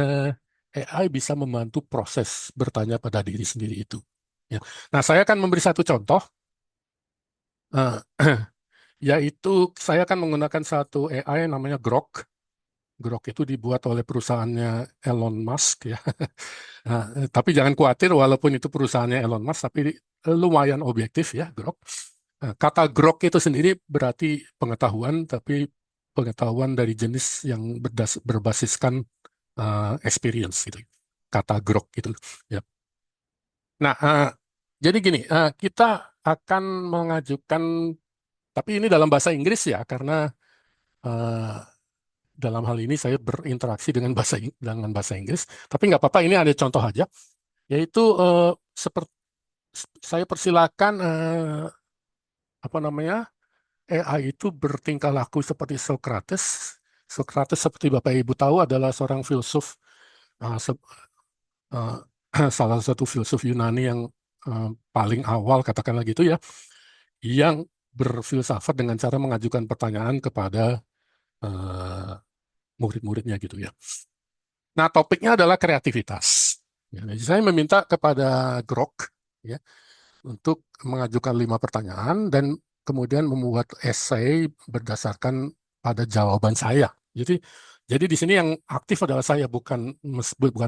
AI bisa membantu proses bertanya pada diri sendiri itu. Ya. Nah, saya akan memberi satu contoh, eh, yaitu saya akan menggunakan satu AI yang namanya Grok. Grok itu dibuat oleh perusahaannya Elon Musk ya. Nah, tapi jangan khawatir, walaupun itu perusahaannya Elon Musk, tapi lumayan objektif ya Grok. Kata Grok itu sendiri berarti pengetahuan, tapi pengetahuan dari jenis yang berbasiskan experience gitu. Kata Grok gitu. Ya. Nah, jadi gini, kita akan mengajukan, tapi ini dalam bahasa Inggris ya, karena eh, dalam hal ini saya berinteraksi dengan bahasa Inggris. Tapi nggak apa-apa, ini ada contoh aja, yaitu seperti saya persilakan apa namanya AI itu bertingkah laku seperti Socrates. Socrates seperti Bapak Ibu tahu adalah seorang filsuf, uh, se- uh, salah satu filsuf Yunani yang paling awal katakanlah gitu ya, yang berfilsafat dengan cara mengajukan pertanyaan kepada uh, murid-muridnya gitu ya. Nah, topiknya adalah kreativitas. Ya, jadi saya meminta kepada Grok ya untuk mengajukan 5 pertanyaan dan kemudian membuat esai berdasarkan pada jawaban saya. Jadi di sini yang aktif adalah saya, bukan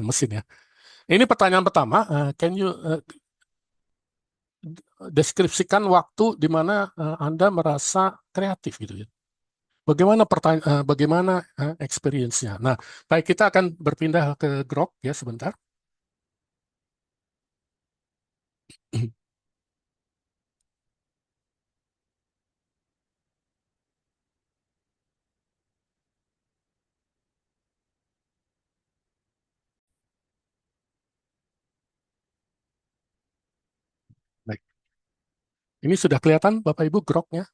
mesin ya. Ini pertanyaan pertama, can you deskripsikan waktu di mana Anda merasa kreatif gitu ya. Bagaimana experience-nya. Nah, baik, kita akan berpindah ke Grok ya sebentar. Baik. Ini sudah kelihatan Bapak Ibu Groknya?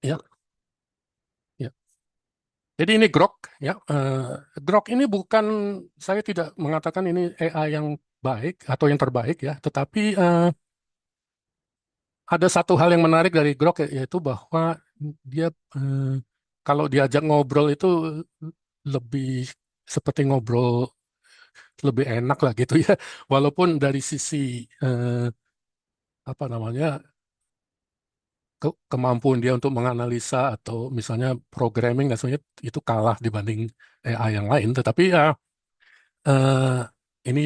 Ya, ya. Jadi ini Grok ya. Grok ini bukan, saya tidak mengatakan ini AI yang baik atau yang terbaik ya, tetapi ada satu hal yang menarik dari Grok yaitu bahwa dia kalau diajak ngobrol itu lebih seperti ngobrol lebih enak lah gitu ya. Walaupun dari sisi apa namanya kemampuan dia untuk menganalisa atau misalnya programming dan sebagainya itu kalah dibanding AI yang lain, tetapi ya eh, ini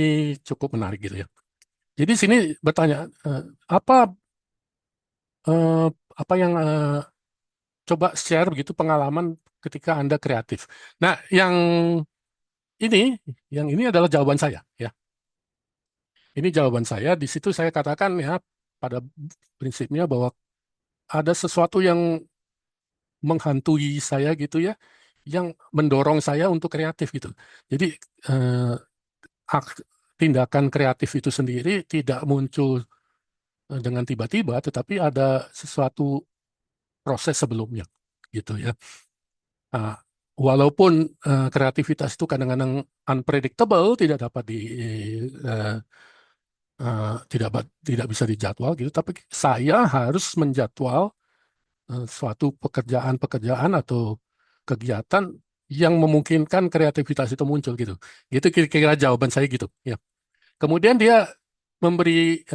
cukup menarik gitu ya. Jadi sini bertanya apa eh, apa yang coba share begitu pengalaman ketika Anda kreatif. Nah, ini yang ini adalah jawaban saya ya. Ini jawaban saya. Di situ saya katakan ya pada prinsipnya bahwa ada sesuatu yang menghantui saya gitu ya, yang mendorong saya untuk kreatif gitu. Jadi eh, tindakan kreatif itu sendiri tidak muncul dengan tiba-tiba, tetapi ada sesuatu proses sebelumnya gitu ya. Nah, walaupun kreativitas itu kadang-kadang unpredictable, tidak dapat eh, tidak bisa dijadwal gitu, tapi saya harus menjadwal suatu pekerjaan-pekerjaan atau kegiatan yang memungkinkan kreativitas itu muncul gitu. Gitu kira-kira jawaban saya gitu ya. Kemudian dia memberi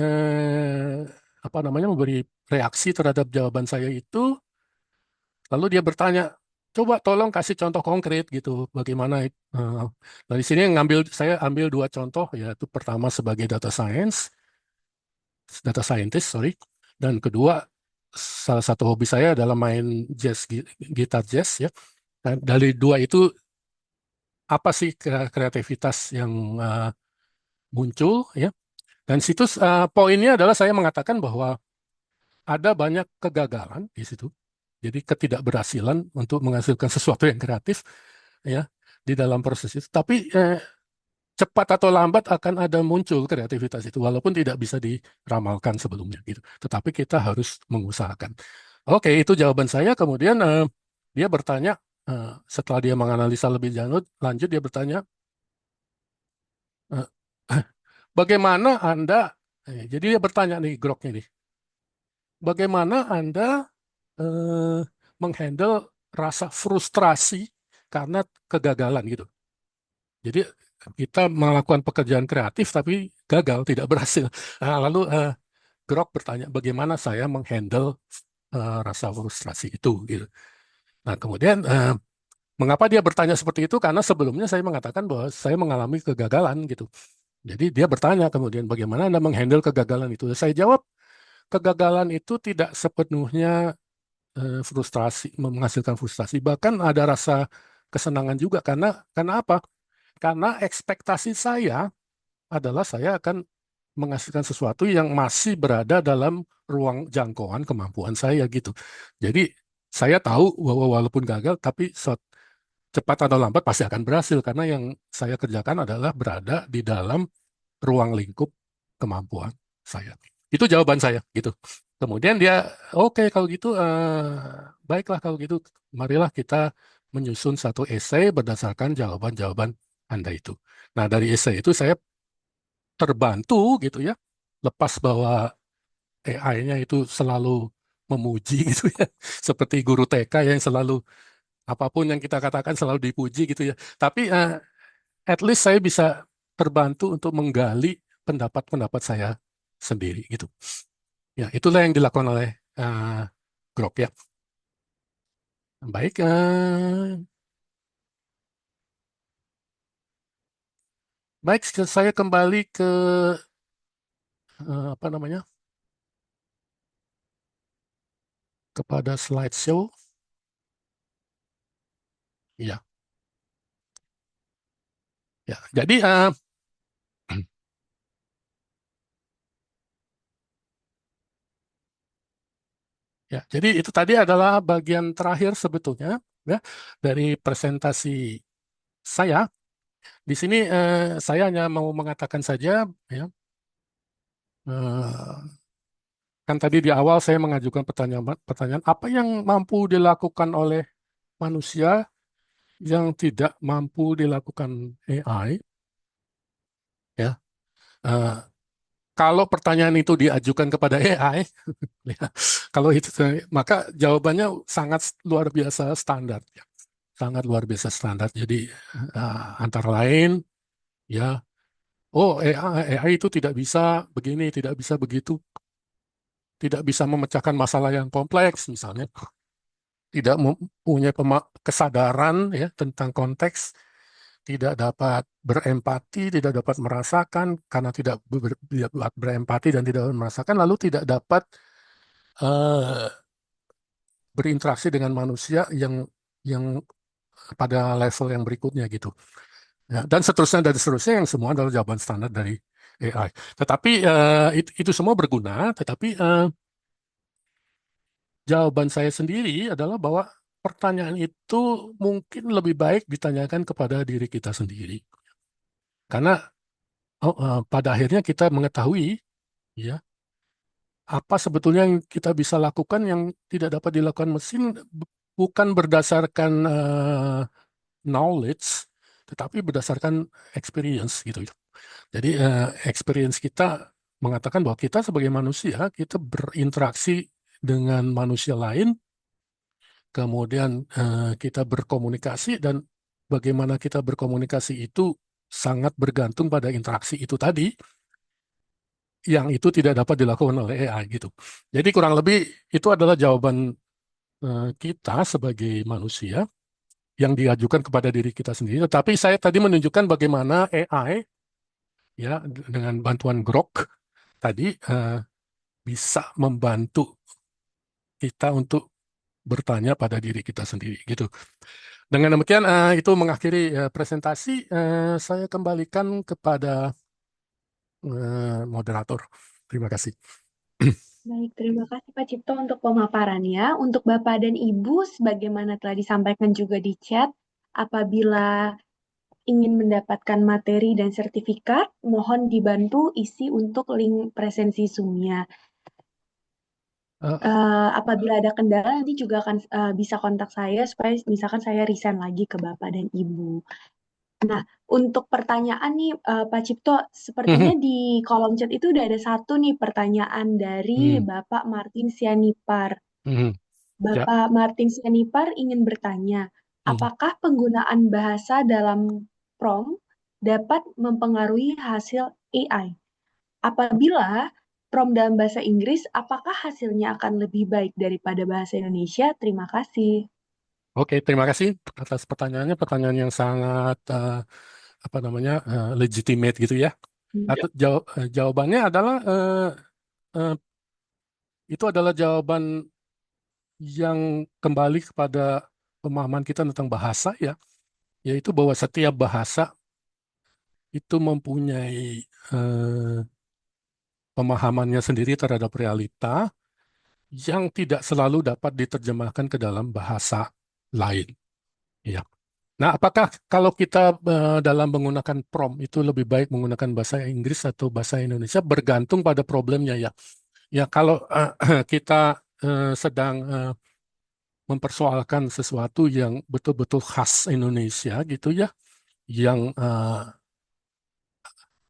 apa namanya, memberi reaksi terhadap jawaban saya itu, lalu dia bertanya, coba tolong kasih contoh konkret gitu, bagaimana dari sini saya ambil dua contoh, yaitu pertama sebagai data scientist, sorry, dan kedua salah satu hobi saya adalah main gitar jazz ya. Dan dari dua itu apa sih kreativitas yang muncul ya? Dan situ poinnya adalah saya mengatakan bahwa ada banyak kegagalan di situ. Jadi ketidakberhasilan untuk menghasilkan sesuatu yang kreatif ya di dalam proses itu. Tapi cepat atau lambat akan ada muncul kreativitas itu walaupun tidak bisa diramalkan sebelumnya gitu. Tetapi kita harus mengusahakan. Oke, itu jawaban saya. Kemudian dia bertanya setelah dia menganalisa lebih lanjut dia bertanya, eh, bagaimana Anda, jadi dia bertanya nih Groknya nih, bagaimana Anda menghandle rasa frustrasi karena kegagalan gitu. Jadi kita melakukan pekerjaan kreatif tapi gagal, tidak berhasil. Nah, lalu Grok bertanya bagaimana saya menghandle rasa frustrasi itu gitu. Nah, kemudian mengapa dia bertanya seperti itu? Karena sebelumnya saya mengatakan bahwa saya mengalami kegagalan gitu. Jadi dia bertanya kemudian bagaimana Anda menghandle kegagalan itu. Saya jawab, kegagalan itu tidak sepenuhnya frustrasi, menghasilkan frustrasi. Bahkan ada rasa kesenangan juga karena apa? Karena ekspektasi saya adalah saya akan menghasilkan sesuatu yang masih berada dalam ruang jangkauan kemampuan saya gitu. Jadi saya tahu bahwa walaupun gagal, tapi cepat atau lambat pasti akan berhasil karena yang saya kerjakan adalah berada di dalam ruang lingkup kemampuan saya. Itu jawaban saya gitu. Kemudian dia, oke kalau gitu, baiklah kalau gitu, marilah kita menyusun satu esai berdasarkan jawaban-jawaban Anda itu. Nah dari esai itu saya terbantu gitu ya, lepas bahwa AI-nya itu selalu memuji gitu ya, seperti guru TK yang selalu apapun yang kita katakan selalu dipuji gitu ya. Tapi at least saya bisa terbantu untuk menggali pendapat-pendapat saya sendiri gitu. Ya, itulah yang dilakukan oleh Grok ya. Baik, baik saya kembali ke apa namanya, kepada slideshow. Ya, ya. Jadi ya, jadi itu tadi adalah bagian terakhir sebetulnya ya dari presentasi saya. Di sini saya hanya mau mengatakan saja ya, kan tadi di awal saya mengajukan pertanyaan apa yang mampu dilakukan oleh manusia yang tidak mampu dilakukan AI ya. Eh, Kalau pertanyaan itu diajukan kepada AI, ya, kalau itu maka jawabannya sangat luar biasa standar, ya. Sangat luar biasa standar. Jadi antara lain, ya, oh AI itu tidak bisa begini, tidak bisa begitu, tidak bisa memecahkan masalah yang kompleks, misalnya, tidak mempunyai kesadaran ya tentang konteks, tidak dapat berempati, tidak dapat merasakan karena tidak berempati dan tidak merasakan, lalu tidak dapat eh, berinteraksi dengan manusia yang pada level yang berikutnya gitu. Ya, dan seterusnya yang semua adalah jawaban standar dari AI. Tetapi itu semua berguna, tetapi jawaban saya sendiri adalah bahwa pertanyaan itu mungkin lebih baik ditanyakan kepada diri kita sendiri. Karena pada akhirnya kita mengetahui ya apa sebetulnya yang kita bisa lakukan yang tidak dapat dilakukan mesin bukan berdasarkan knowledge, tetapi berdasarkan experience gitu. Jadi experience kita mengatakan bahwa kita sebagai manusia kita berinteraksi dengan manusia lain, kemudian kita berkomunikasi dan bagaimana kita berkomunikasi itu sangat bergantung pada interaksi itu tadi, yang itu tidak dapat dilakukan oleh AI gitu. Jadi kurang lebih itu adalah jawaban kita sebagai manusia yang diajukan kepada diri kita sendiri. Tetapi saya tadi menunjukkan bagaimana AI ya dengan bantuan Grok tadi bisa membantu kita untuk bertanya pada diri kita sendiri gitu. Dengan demikian itu mengakhiri presentasi. Saya kembalikan kepada moderator. Terima kasih. Baik, terima kasih Pak Cipto untuk pemaparannya. Untuk Bapak dan Ibu, sebagaimana telah disampaikan juga di chat, apabila ingin mendapatkan materi dan sertifikat, mohon dibantu isi untuk link presensi Zoom-nya. Apabila ada kendala, nanti juga akan bisa kontak saya supaya misalkan saya resign lagi ke Bapak dan Ibu. Nah, untuk pertanyaan nih Pak Cipto, sepertinya di kolom chat itu udah ada satu nih pertanyaan dari Bapak Martin Sianipar. Ya. Bapak Martin Sianipar ingin bertanya, apakah penggunaan bahasa dalam prompt dapat mempengaruhi hasil AI? Apabila prompt dalam bahasa Inggris, apakah hasilnya akan lebih baik daripada bahasa Indonesia? Terima kasih. Oke, terima kasih atas pertanyaannya. Pertanyaan yang sangat legitimate gitu ya. Atau jawabannya adalah itu adalah jawaban yang kembali kepada pemahaman kita tentang bahasa ya, yaitu bahwa setiap bahasa itu mempunyai pemahamannya sendiri terhadap realita yang tidak selalu dapat diterjemahkan ke dalam bahasa lain. Ya. Nah, apakah kalau kita dalam menggunakan prompt itu lebih baik menggunakan bahasa Inggris atau bahasa Indonesia bergantung pada problemnya ya. Ya, kalau kita sedang mempersoalkan sesuatu yang betul-betul khas Indonesia gitu ya, yang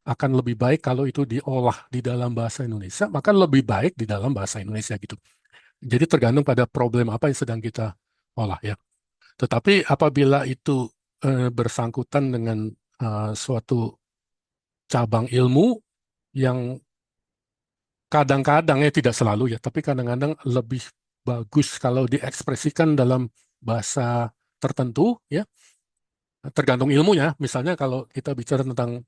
akan lebih baik kalau itu diolah di dalam bahasa Indonesia, maka lebih baik di dalam bahasa Indonesia gitu. Jadi tergantung pada problem apa yang sedang kita olah ya. Tetapi apabila itu bersangkutan dengan suatu cabang ilmu yang kadang-kadang ya tidak selalu ya, tapi kadang-kadang lebih bagus kalau diekspresikan dalam bahasa tertentu ya, tergantung ilmunya. Misalnya kalau kita bicara tentang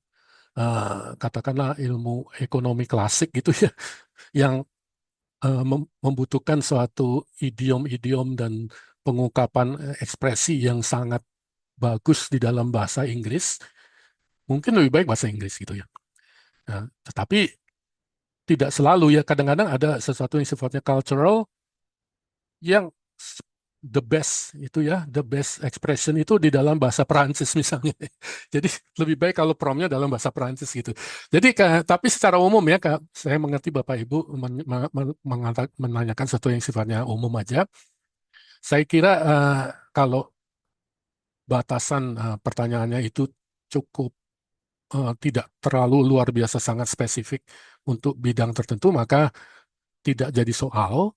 katakanlah ilmu ekonomi klasik gitu ya, yang membutuhkan suatu idiom-idiom dan pengungkapan ekspresi yang sangat bagus di dalam bahasa Inggris, mungkin lebih baik bahasa Inggris gitu ya. Nah, tetapi tidak selalu ya, kadang-kadang ada sesuatu yang sifatnya cultural yang the best itu ya, the best expression itu di dalam bahasa Perancis misalnya. Jadi lebih baik kalau promnya dalam bahasa Perancis gitu. Jadi tapi secara umum ya, saya mengerti Bapak Ibu menanyakan sesuatu yang sifatnya umum aja. Saya kira kalau batasan pertanyaannya itu cukup tidak terlalu luar biasa sangat spesifik untuk bidang tertentu, maka tidak jadi soal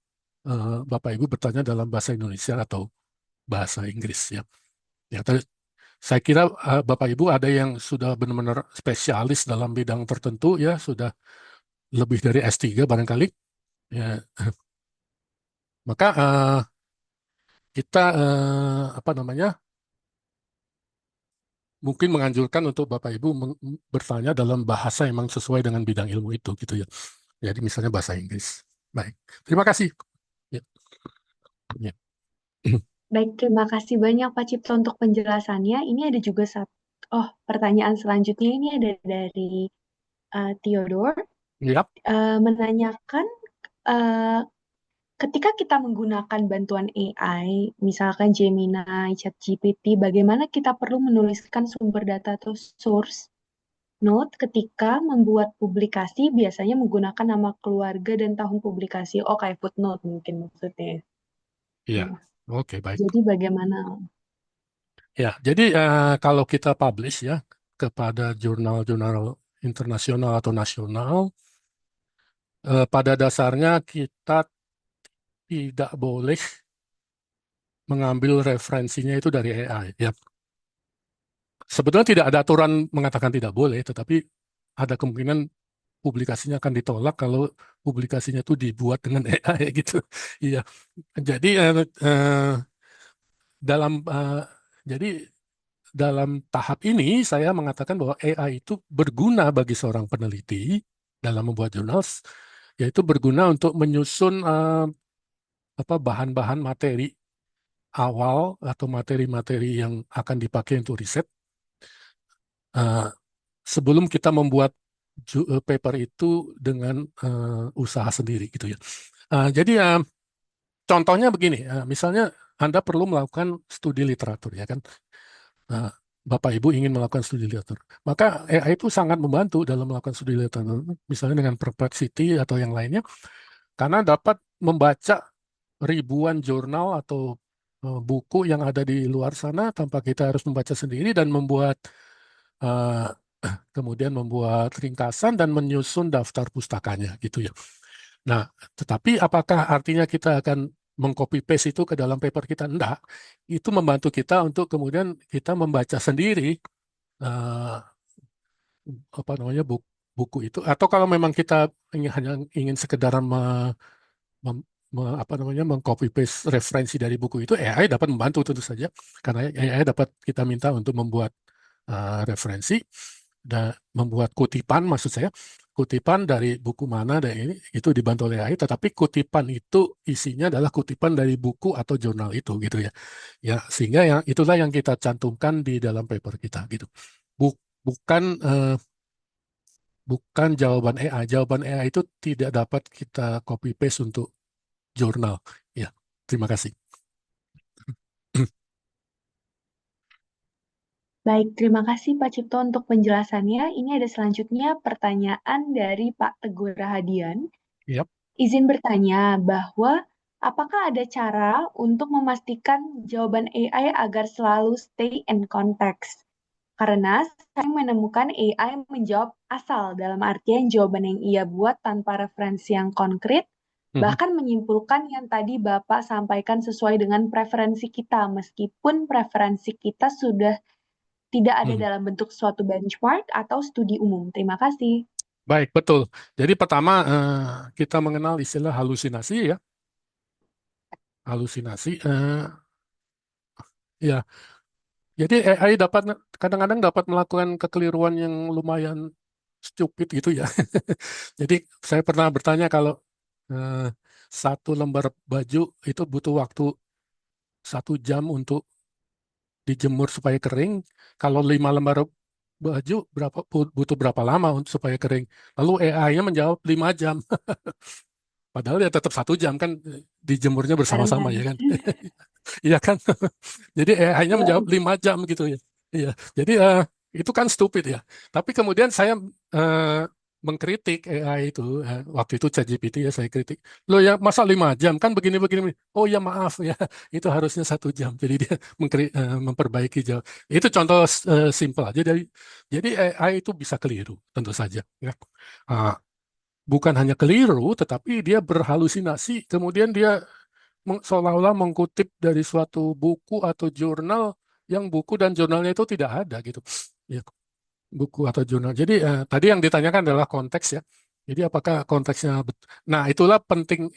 Bapak Ibu bertanya dalam bahasa Indonesia atau bahasa Inggris ya. Ya, saya kira Bapak Ibu ada yang sudah benar-benar spesialis dalam bidang tertentu ya, sudah lebih dari S3 barangkali. Ya. Maka kita mungkin menganjurkan untuk Bapak Ibu bertanya dalam bahasa yang memang sesuai dengan bidang ilmu itu gitu ya. Jadi misalnya bahasa Inggris. Baik, terima kasih. Ya. Ya. Baik, terima kasih banyak Pak Cipto untuk penjelasannya. Ini ada juga pertanyaan selanjutnya ini ada dari Theodore Yap. menanyakan Ketika kita menggunakan bantuan AI, misalkan Gemini, ChatGPT, bagaimana kita perlu menuliskan sumber data atau source note ketika membuat publikasi biasanya menggunakan nama keluarga dan tahun publikasi. Oh, kayak footnote mungkin maksudnya. Iya, oke, baik. Jadi bagaimana? Ya, jadi kalau kita publish ya kepada jurnal-jurnal internasional atau nasional, pada dasarnya kita tidak boleh mengambil referensinya itu dari AI. Ya, sebetulnya tidak ada aturan mengatakan tidak boleh, tetapi ada kemungkinan publikasinya akan ditolak kalau publikasinya itu dibuat dengan AI gitu. Iya. Jadi dalam jadi dalam tahap ini saya mengatakan bahwa AI itu berguna bagi seorang peneliti dalam membuat jurnal, yaitu berguna untuk menyusun bahan-bahan materi awal atau materi-materi yang akan dipakai untuk riset sebelum kita membuat paper itu dengan usaha sendiri gitu ya. Jadi contohnya begini, misalnya Anda perlu melakukan studi literatur ya kan. Bapak Ibu ingin melakukan studi literatur, maka AI itu sangat membantu dalam melakukan studi literatur, misalnya dengan Perplexity atau yang lainnya, karena dapat membaca ribuan jurnal atau buku yang ada di luar sana tanpa kita harus membaca sendiri dan uh, kemudian membuat ringkasan dan menyusun daftar pustakanya gitu ya. Nah, tetapi apakah artinya kita akan mengcopy paste itu ke dalam paper kita? Enggak. Itu membantu kita untuk kemudian kita membaca sendiri eh, buku itu. Atau kalau memang kita hanya ingin sekedar mengcopy paste referensi dari buku itu, AI dapat membantu tentu saja, karena AI dapat kita minta untuk membuat referensi dan membuat kutipan, maksud saya kutipan dari buku mana dan ini itu dibantu oleh AI, tetapi kutipan itu isinya adalah kutipan dari buku atau jurnal itu gitu ya. Ya, sehingga itulah yang kita cantumkan di dalam paper kita gitu. Bukan bukan jawaban AI. Jawaban AI itu tidak dapat kita copy paste untuk jurnal. Ya, terima kasih. Baik, terima kasih Pak Cipto untuk penjelasannya. Ini ada selanjutnya pertanyaan dari Pak Teguh Rahadian. Yap. Izin bertanya bahwa apakah ada cara untuk memastikan jawaban AI agar selalu stay in context? Karena saya menemukan AI menjawab asal dalam artian jawaban yang ia buat tanpa referensi yang konkret, bahkan menyimpulkan yang tadi Bapak sampaikan sesuai dengan preferensi kita, meskipun preferensi kita sudah tidak ada dalam bentuk suatu benchmark atau studi umum. Terima kasih. Baik, betul. Jadi pertama kita mengenal istilah halusinasi ya. Halusinasi. Ya, jadi AI kadang-kadang dapat melakukan kekeliruan yang lumayan stupid gitu ya. Jadi saya pernah bertanya kalau satu lembar baju itu butuh waktu 1 jam untuk dijemur supaya kering. Kalau 5 lembar baju butuh berapa lama supaya kering? Lalu AI-nya menjawab 5 jam. Padahal ya tetap 1 jam kan dijemurnya bersama-sama ya kan. Iya kan. Jadi AI-nya menjawab 5 jam gitu ya. Iya. Jadi itu kan stupid ya. Tapi kemudian saya mengkritik AI itu. Waktu itu ChatGPT ya saya kritik. Loh ya masa 5 jam kan begini-begini. Oh ya maaf ya. Itu harusnya 1 jam. Jadi dia memperbaiki jawab. Itu contoh simpel aja. Jadi AI itu bisa keliru tentu saja. Ya. Bukan hanya keliru, tetapi dia berhalusinasi. Kemudian dia seolah-olah mengkutip dari suatu buku atau jurnal yang buku dan jurnalnya itu tidak ada gitu. Ya, buku atau jurnal. Jadi tadi yang ditanyakan adalah konteks ya. Jadi apakah konteksnya Nah, itulah penting,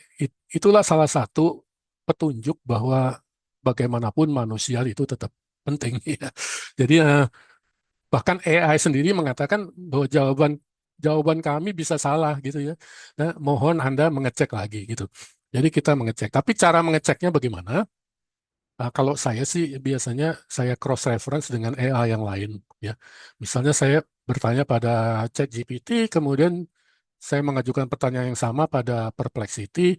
itulah salah satu petunjuk bahwa bagaimanapun manusia itu tetap penting ya. Jadi bahkan AI sendiri mengatakan bahwa jawaban kami bisa salah gitu ya. Nah, mohon Anda mengecek lagi gitu. Jadi kita mengecek. Tapi cara mengeceknya bagaimana? Kalau saya sih biasanya saya cross reference dengan AI yang lain ya. Misalnya saya bertanya pada ChatGPT, kemudian saya mengajukan pertanyaan yang sama pada Perplexity,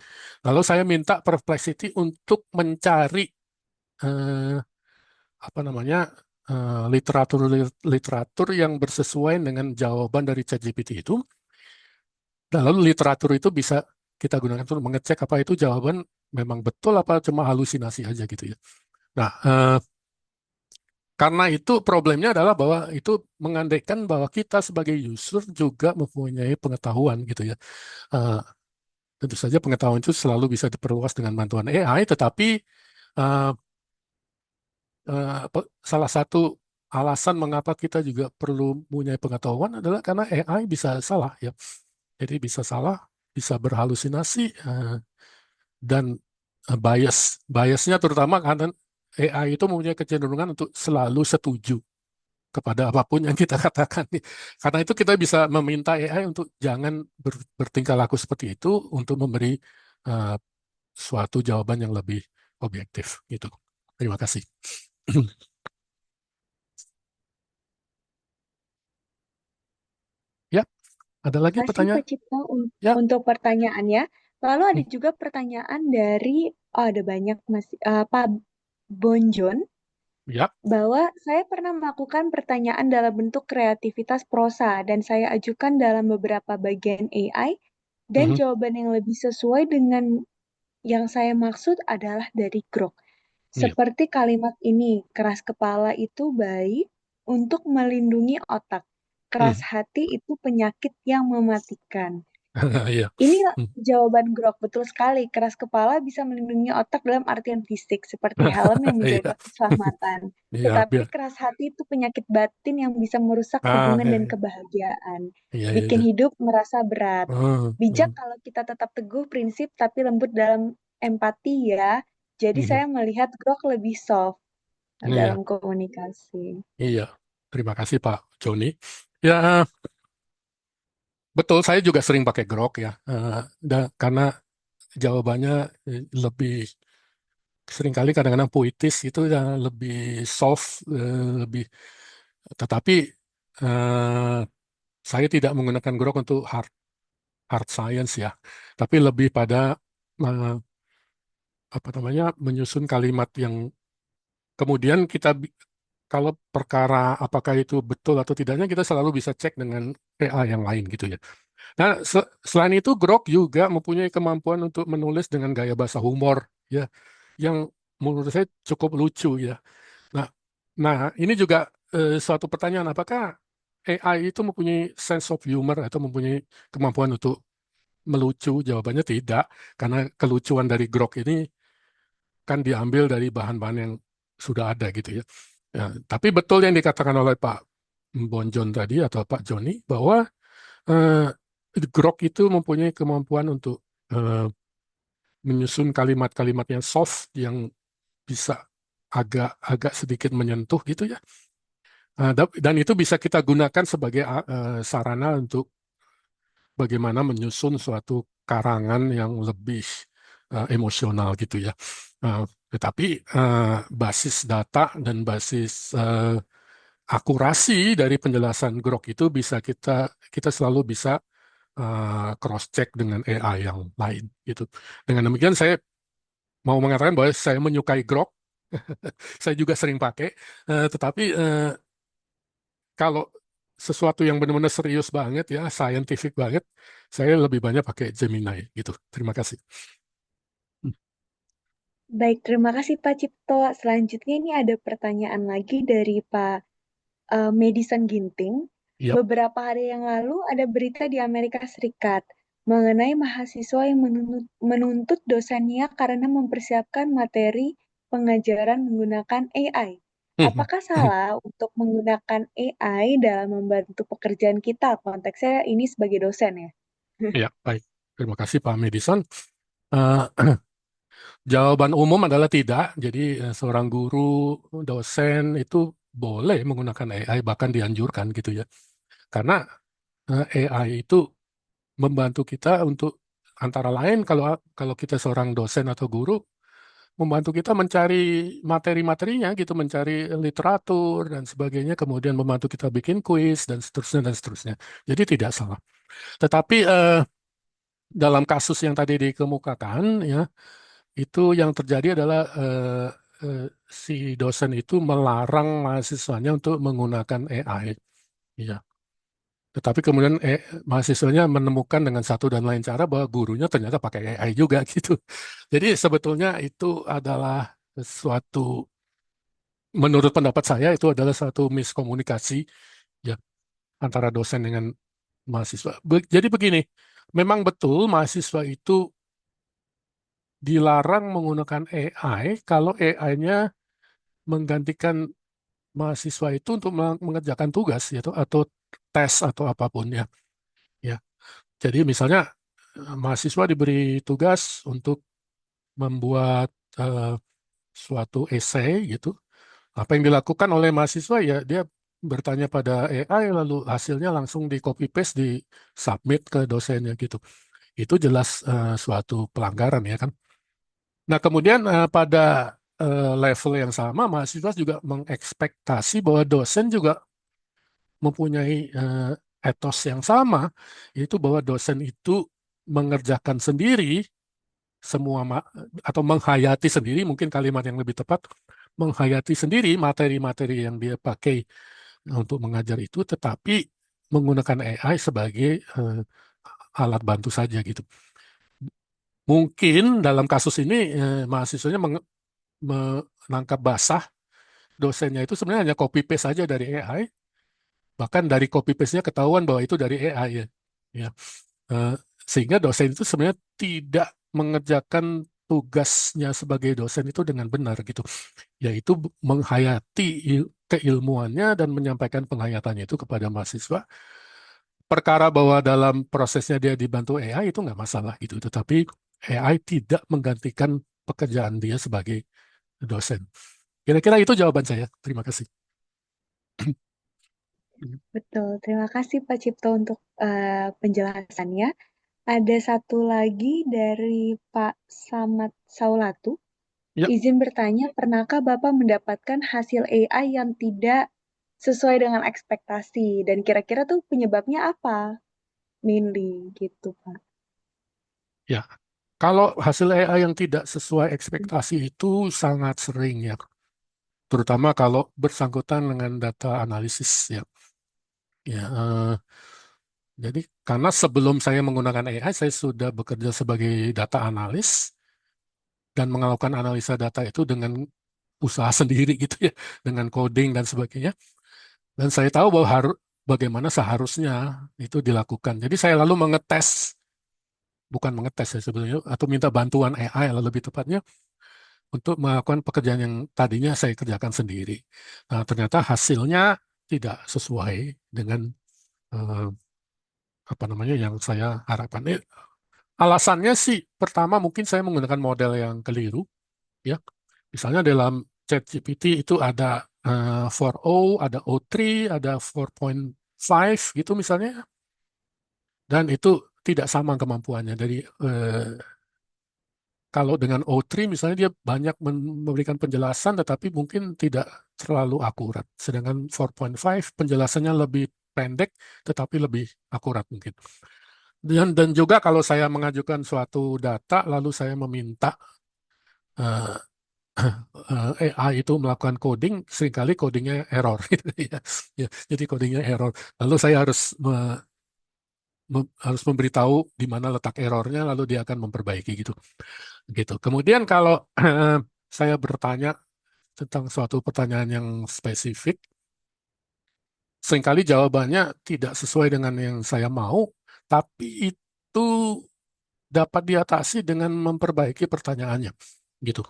lalu saya minta Perplexity untuk mencari eh, apa namanya literatur yang bersesuaian dengan jawaban dari ChatGPT itu. Dan lalu literatur itu bisa kita gunakan untuk mengecek apa itu jawaban memang betul apa cuma halusinasi aja gitu ya. Nah, karena itu problemnya adalah bahwa itu mengandaikan bahwa kita sebagai user juga mempunyai pengetahuan gitu ya. Eh, Tentu saja pengetahuan itu selalu bisa diperluas dengan bantuan AI, tetapi eh, salah satu alasan mengapa kita juga perlu punya pengetahuan adalah karena AI bisa salah ya. Jadi bisa salah, bisa berhalusinasi, dan biasnya terutama karena AI itu mempunyai kecenderungan untuk selalu setuju kepada apapun yang kita katakan. Karena itu kita bisa meminta AI untuk jangan bertingkah laku seperti itu untuk memberi eh, suatu jawaban yang lebih objektif gitu. Terima kasih. Ya, ada lagi Terima kasih pertanyaan? Pak Cipto Ya, untuk pertanyaannya. Lalu ada hmm, juga pertanyaan dari, oh ada banyak Mas, Pak Bonjon, ya, bahwa saya pernah melakukan pertanyaan dalam bentuk kreativitas prosa dan saya ajukan dalam beberapa bagian AI dan mhm, jawaban yang lebih sesuai dengan yang saya maksud adalah dari Grok. iya, Seperti kalimat ini, keras kepala itu baik untuk melindungi otak. Keras hmm, hati itu penyakit yang mematikan. iya, Ini hmm. jawaban Grok, betul sekali. Keras kepala bisa melindungi otak dalam artian fisik, seperti helm yang Iya, menjaga keselamatan. iya, Tetapi biar, keras hati itu penyakit batin yang bisa merusak hubungan iya, dan iya, kebahagiaan. iya, iya, Bikin iya. hidup merasa berat. Hmm, Bijak hmm, kalau kita tetap teguh prinsip tapi lembut dalam empati ya. Jadi iya, saya melihat Grok lebih soft iya, dalam komunikasi. iya. Terima kasih Pak Joni. Ya, betul, saya juga sering pakai Grok ya. Karena jawabannya lebih seringkali kadang-kadang puitis itu ya, lebih soft, lebih. Tetapi eh, saya tidak menggunakan Grok untuk hard science ya, tapi lebih pada eh, apa namanya menyusun kalimat yang kemudian kalau perkara apakah itu betul atau tidaknya kita selalu bisa cek dengan AI yang lain gitu ya. Nah, selain itu Grok juga mempunyai kemampuan untuk menulis dengan gaya bahasa humor ya, yang menurut saya cukup lucu ya. Nah, nah ini juga suatu pertanyaan, apakah AI itu mempunyai sense of humor atau mempunyai kemampuan untuk melucu? Jawabannya tidak, karena kelucuan dari Grok ini kan diambil dari bahan-bahan yang sudah ada gitu ya. Ya, tapi betul yang dikatakan oleh Pak Bonjon tadi atau Pak Joni bahwa eh, Grok itu mempunyai kemampuan untuk eh, menyusun kalimat-kalimat yang soft yang bisa agak sedikit menyentuh gitu ya. Dan itu bisa kita gunakan sebagai sarana untuk bagaimana menyusun suatu karangan yang lebih emosional gitu ya. Uh, tetapi basis data dan basis akurasi dari penjelasan Grok itu bisa kita selalu bisa cross check dengan AI yang lain gitu. Dengan demikian saya mau mengatakan bahwa saya menyukai Grok, saya juga sering pakai, tetapi kalau sesuatu yang benar-benar serius banget ya, scientific banget, saya lebih banyak pakai Gemini gitu. Terima kasih. Hmm, Baik, terima kasih Pak Cipto. Selanjutnya ini ada pertanyaan lagi dari Pak Madison Ginting. Yap. Beberapa hari yang lalu ada berita di Amerika Serikat mengenai mahasiswa yang menuntut dosennya karena mempersiapkan materi pengajaran menggunakan AI. Apakah salah untuk menggunakan AI dalam membantu pekerjaan kita? Konteksnya ini sebagai dosen ya. Ya, baik. Terima kasih Pak Madison. Eh, Jawaban umum adalah tidak. Jadi seorang guru, dosen itu boleh menggunakan AI, bahkan dianjurkan gitu ya. Karena AI itu membantu kita untuk antara lain kalau kalau kita seorang dosen atau guru membantu kita mencari materi-materinya gitu, mencari literatur dan sebagainya, kemudian membantu kita bikin kuis dan seterusnya dan seterusnya. Jadi tidak salah. Tetapi dalam kasus yang tadi dikemukakan, ya, itu yang terjadi adalah si dosen itu melarang mahasiswanya untuk menggunakan AI. Ya. Tetapi kemudian mahasiswanya menemukan dengan satu dan lain cara bahwa gurunya ternyata pakai AI juga gitu. Jadi sebetulnya itu adalah suatu, menurut pendapat saya itu adalah suatu miskomunikasi, ya, antara dosen dengan mahasiswa. Jadi begini, memang betul mahasiswa itu dilarang menggunakan AI kalau AI-nya menggantikan mahasiswa itu untuk mengerjakan tugas, yaitu atau tes atau apapun, ya. Ya. Jadi misalnya mahasiswa diberi tugas untuk membuat eh, suatu esai gitu. Apa yang dilakukan oleh mahasiswa, ya dia bertanya pada AI lalu hasilnya langsung di copy paste, di submit ke dosennya gitu. Itu jelas suatu pelanggaran, ya kan. Nah, kemudian pada level yang sama mahasiswa juga mengekspektasi bahwa dosen juga mempunyai etos yang sama, yaitu bahwa dosen itu mengerjakan sendiri semua atau menghayati sendiri, mungkin kalimat yang lebih tepat, menghayati sendiri materi-materi yang dia pakai untuk mengajar itu, tetapi menggunakan AI sebagai alat bantu saja gitu. Mungkin dalam kasus ini mahasiswanya menangkap basah dosennya itu sebenarnya hanya copy paste saja dari AI, bahkan dari copy paste-nya ketahuan bahwa itu dari AI, ya. Ya. Eh, Sehingga dosen itu sebenarnya tidak mengerjakan tugasnya sebagai dosen itu dengan benar gitu, yaitu menghayati keilmuannya dan menyampaikan penghayatannya itu kepada mahasiswa. Perkara bahwa dalam prosesnya dia dibantu AI itu nggak masalah gitu, tetapi AI tidak menggantikan pekerjaan dia sebagai dosen. Kira-kira itu jawaban saya. Terima kasih. Betul, terima kasih Pak Cipto untuk penjelasannya. Ada satu lagi dari Pak Samad Saulatu. Ya, Izin bertanya, pernahkah Bapak mendapatkan hasil AI yang tidak sesuai dengan ekspektasi? Dan kira-kira tuh penyebabnya apa? Mainly gitu, Pak. ya. Kalau hasil AI yang tidak sesuai ekspektasi itu sangat sering, ya, terutama kalau bersangkutan dengan data analisis, ya. Ya, jadi karena sebelum saya menggunakan AI, saya sudah bekerja sebagai data analis dan melakukan analisa data itu dengan usaha sendiri gitu, ya, dengan coding dan sebagainya. Dan saya tahu bahwa bagaimana seharusnya itu dilakukan. Jadi saya lalu bukan mengetes ya sebenarnya, atau minta bantuan AI lah lebih tepatnya, untuk melakukan pekerjaan yang tadinya saya kerjakan sendiri. Nah, ternyata hasilnya tidak sesuai dengan eh, apa namanya yang saya harapkan. Alasannya sih, pertama mungkin saya menggunakan model yang keliru, ya. Misalnya dalam ChatGPT itu ada 4O, ada O3, ada 4.5 gitu misalnya, dan itu tidak sama kemampuannya. Dari kalau dengan O3 misalnya dia banyak memberikan penjelasan tetapi mungkin tidak terlalu akurat. Sedangkan 4.5 penjelasannya lebih pendek tetapi lebih akurat mungkin. Dan juga kalau saya mengajukan suatu data lalu saya meminta eh, AI itu melakukan coding, seringkali codingnya error gitu, ya. Ya, jadi codingnya error. Lalu saya harus memberitahu di mana letak errornya lalu dia akan memperbaiki gitu. Gitu. Kemudian kalau saya bertanya tentang suatu pertanyaan yang spesifik, seringkali jawabannya tidak sesuai dengan yang saya mau, tapi itu dapat diatasi dengan memperbaiki pertanyaannya, gitu.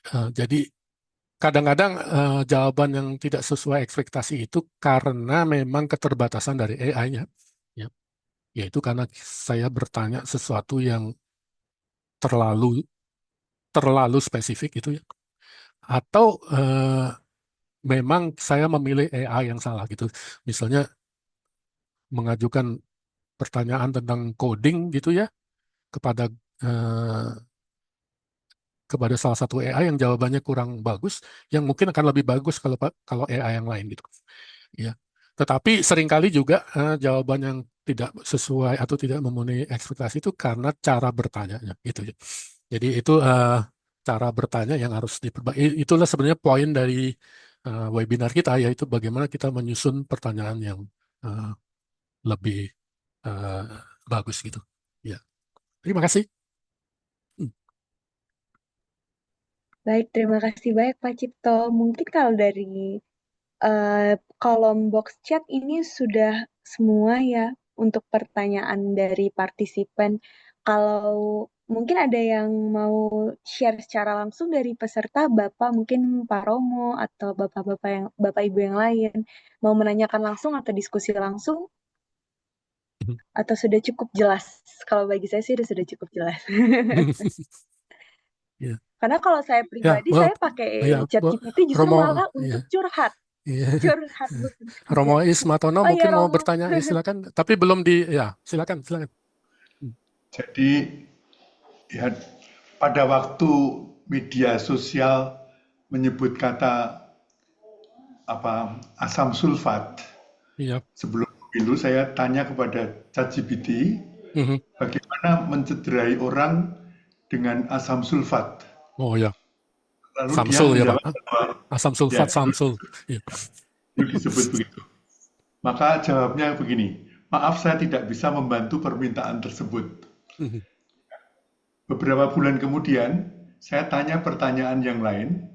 Jadi kadang-kadang jawaban yang tidak sesuai ekspektasi itu karena memang keterbatasan dari AI-nya, ya. Yaitu karena saya bertanya sesuatu yang terlalu terlalu spesifik gitu, ya. Atau memang saya memilih AI yang salah gitu. Misalnya mengajukan pertanyaan tentang coding gitu, ya, kepada eh, kepada salah satu AI yang jawabannya kurang bagus, yang mungkin akan lebih bagus kalau AI yang lain gitu. Ya. Tetapi seringkali juga jawaban yang tidak sesuai atau tidak memenuhi ekspektasi itu karena cara bertanyanya gitu ya. Jadi itu cara bertanya yang harus diperbaiki. Itulah sebenarnya poin dari webinar kita, yaitu bagaimana kita menyusun pertanyaan yang eh, lebih eh, bagus gitu. Ya, terima kasih. Baik, terima kasih banyak Pak Cipto. Mungkin kalau dari kolom box chat ini sudah semua ya untuk pertanyaan dari partisipan. Kalau mungkin ada yang mau share secara langsung dari peserta, Bapak mungkin Pak Romo atau Bapak Ibu yang lain mau menanyakan langsung atau diskusi langsung atau sudah cukup jelas? Kalau bagi saya sih sudah cukup jelas. Ya, Karena kalau saya ya, pribadi saya pakai chat GPT justru Romo, malah untuk curhat. ya. Curhat bukan Romo kerja. Ismatono Oh iya mungkin mau Romo. bertanya, silakan. Tapi belum silakan. Jadi ya, pada waktu media sosial menyebut kata asam sulfat, Iya. sebelum pemilu saya tanya kepada ChatGPT Mhm. bagaimana mencederai orang dengan asam sulfat. Oh ya, Lalu dia Samsul ya Pak. menjawab bahwa Asam sulfat Samsul. Iya. itu disebut begitu. Maka jawabnya begini, maaf saya tidak bisa membantu permintaan tersebut. Mhm. Beberapa bulan kemudian, saya tanya pertanyaan yang lain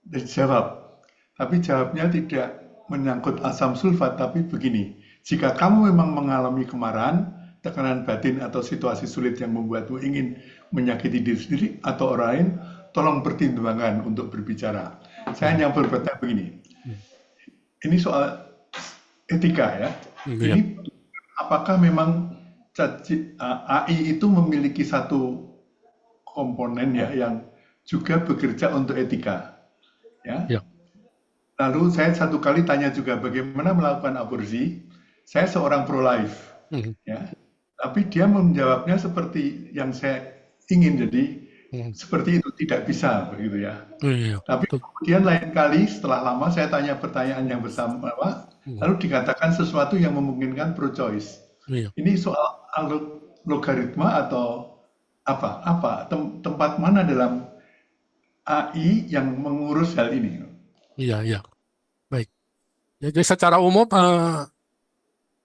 dan dijawab. Tapi jawabnya tidak menyangkut asam sulfat, tapi begini. Jika kamu memang mengalami kemarahan, tekanan batin atau situasi sulit yang membuatmu ingin menyakiti diri sendiri atau orang lain, tolong pertimbangkan untuk berbicara. Saya hanya berkata begini. Ini soal etika ya. Iya. Ini apakah memang AI itu memiliki satu komponen ya yang juga bekerja untuk etika ya. Ya. Lalu saya satu kali tanya juga bagaimana melakukan aborsi. Saya seorang pro life ya. Tapi dia menjawabnya seperti yang saya ingin, jadi seperti itu tidak bisa begitu ya. Iya, Tapi betul. kemudian lain kali setelah lama saya tanya pertanyaan yang bersama, lalu dikatakan sesuatu yang memungkinkan pro choice. Iya. Ini soal logaritma atau apa tempat mana dalam AI yang mengurus hal ini? Iya. Baik. Jadi secara umum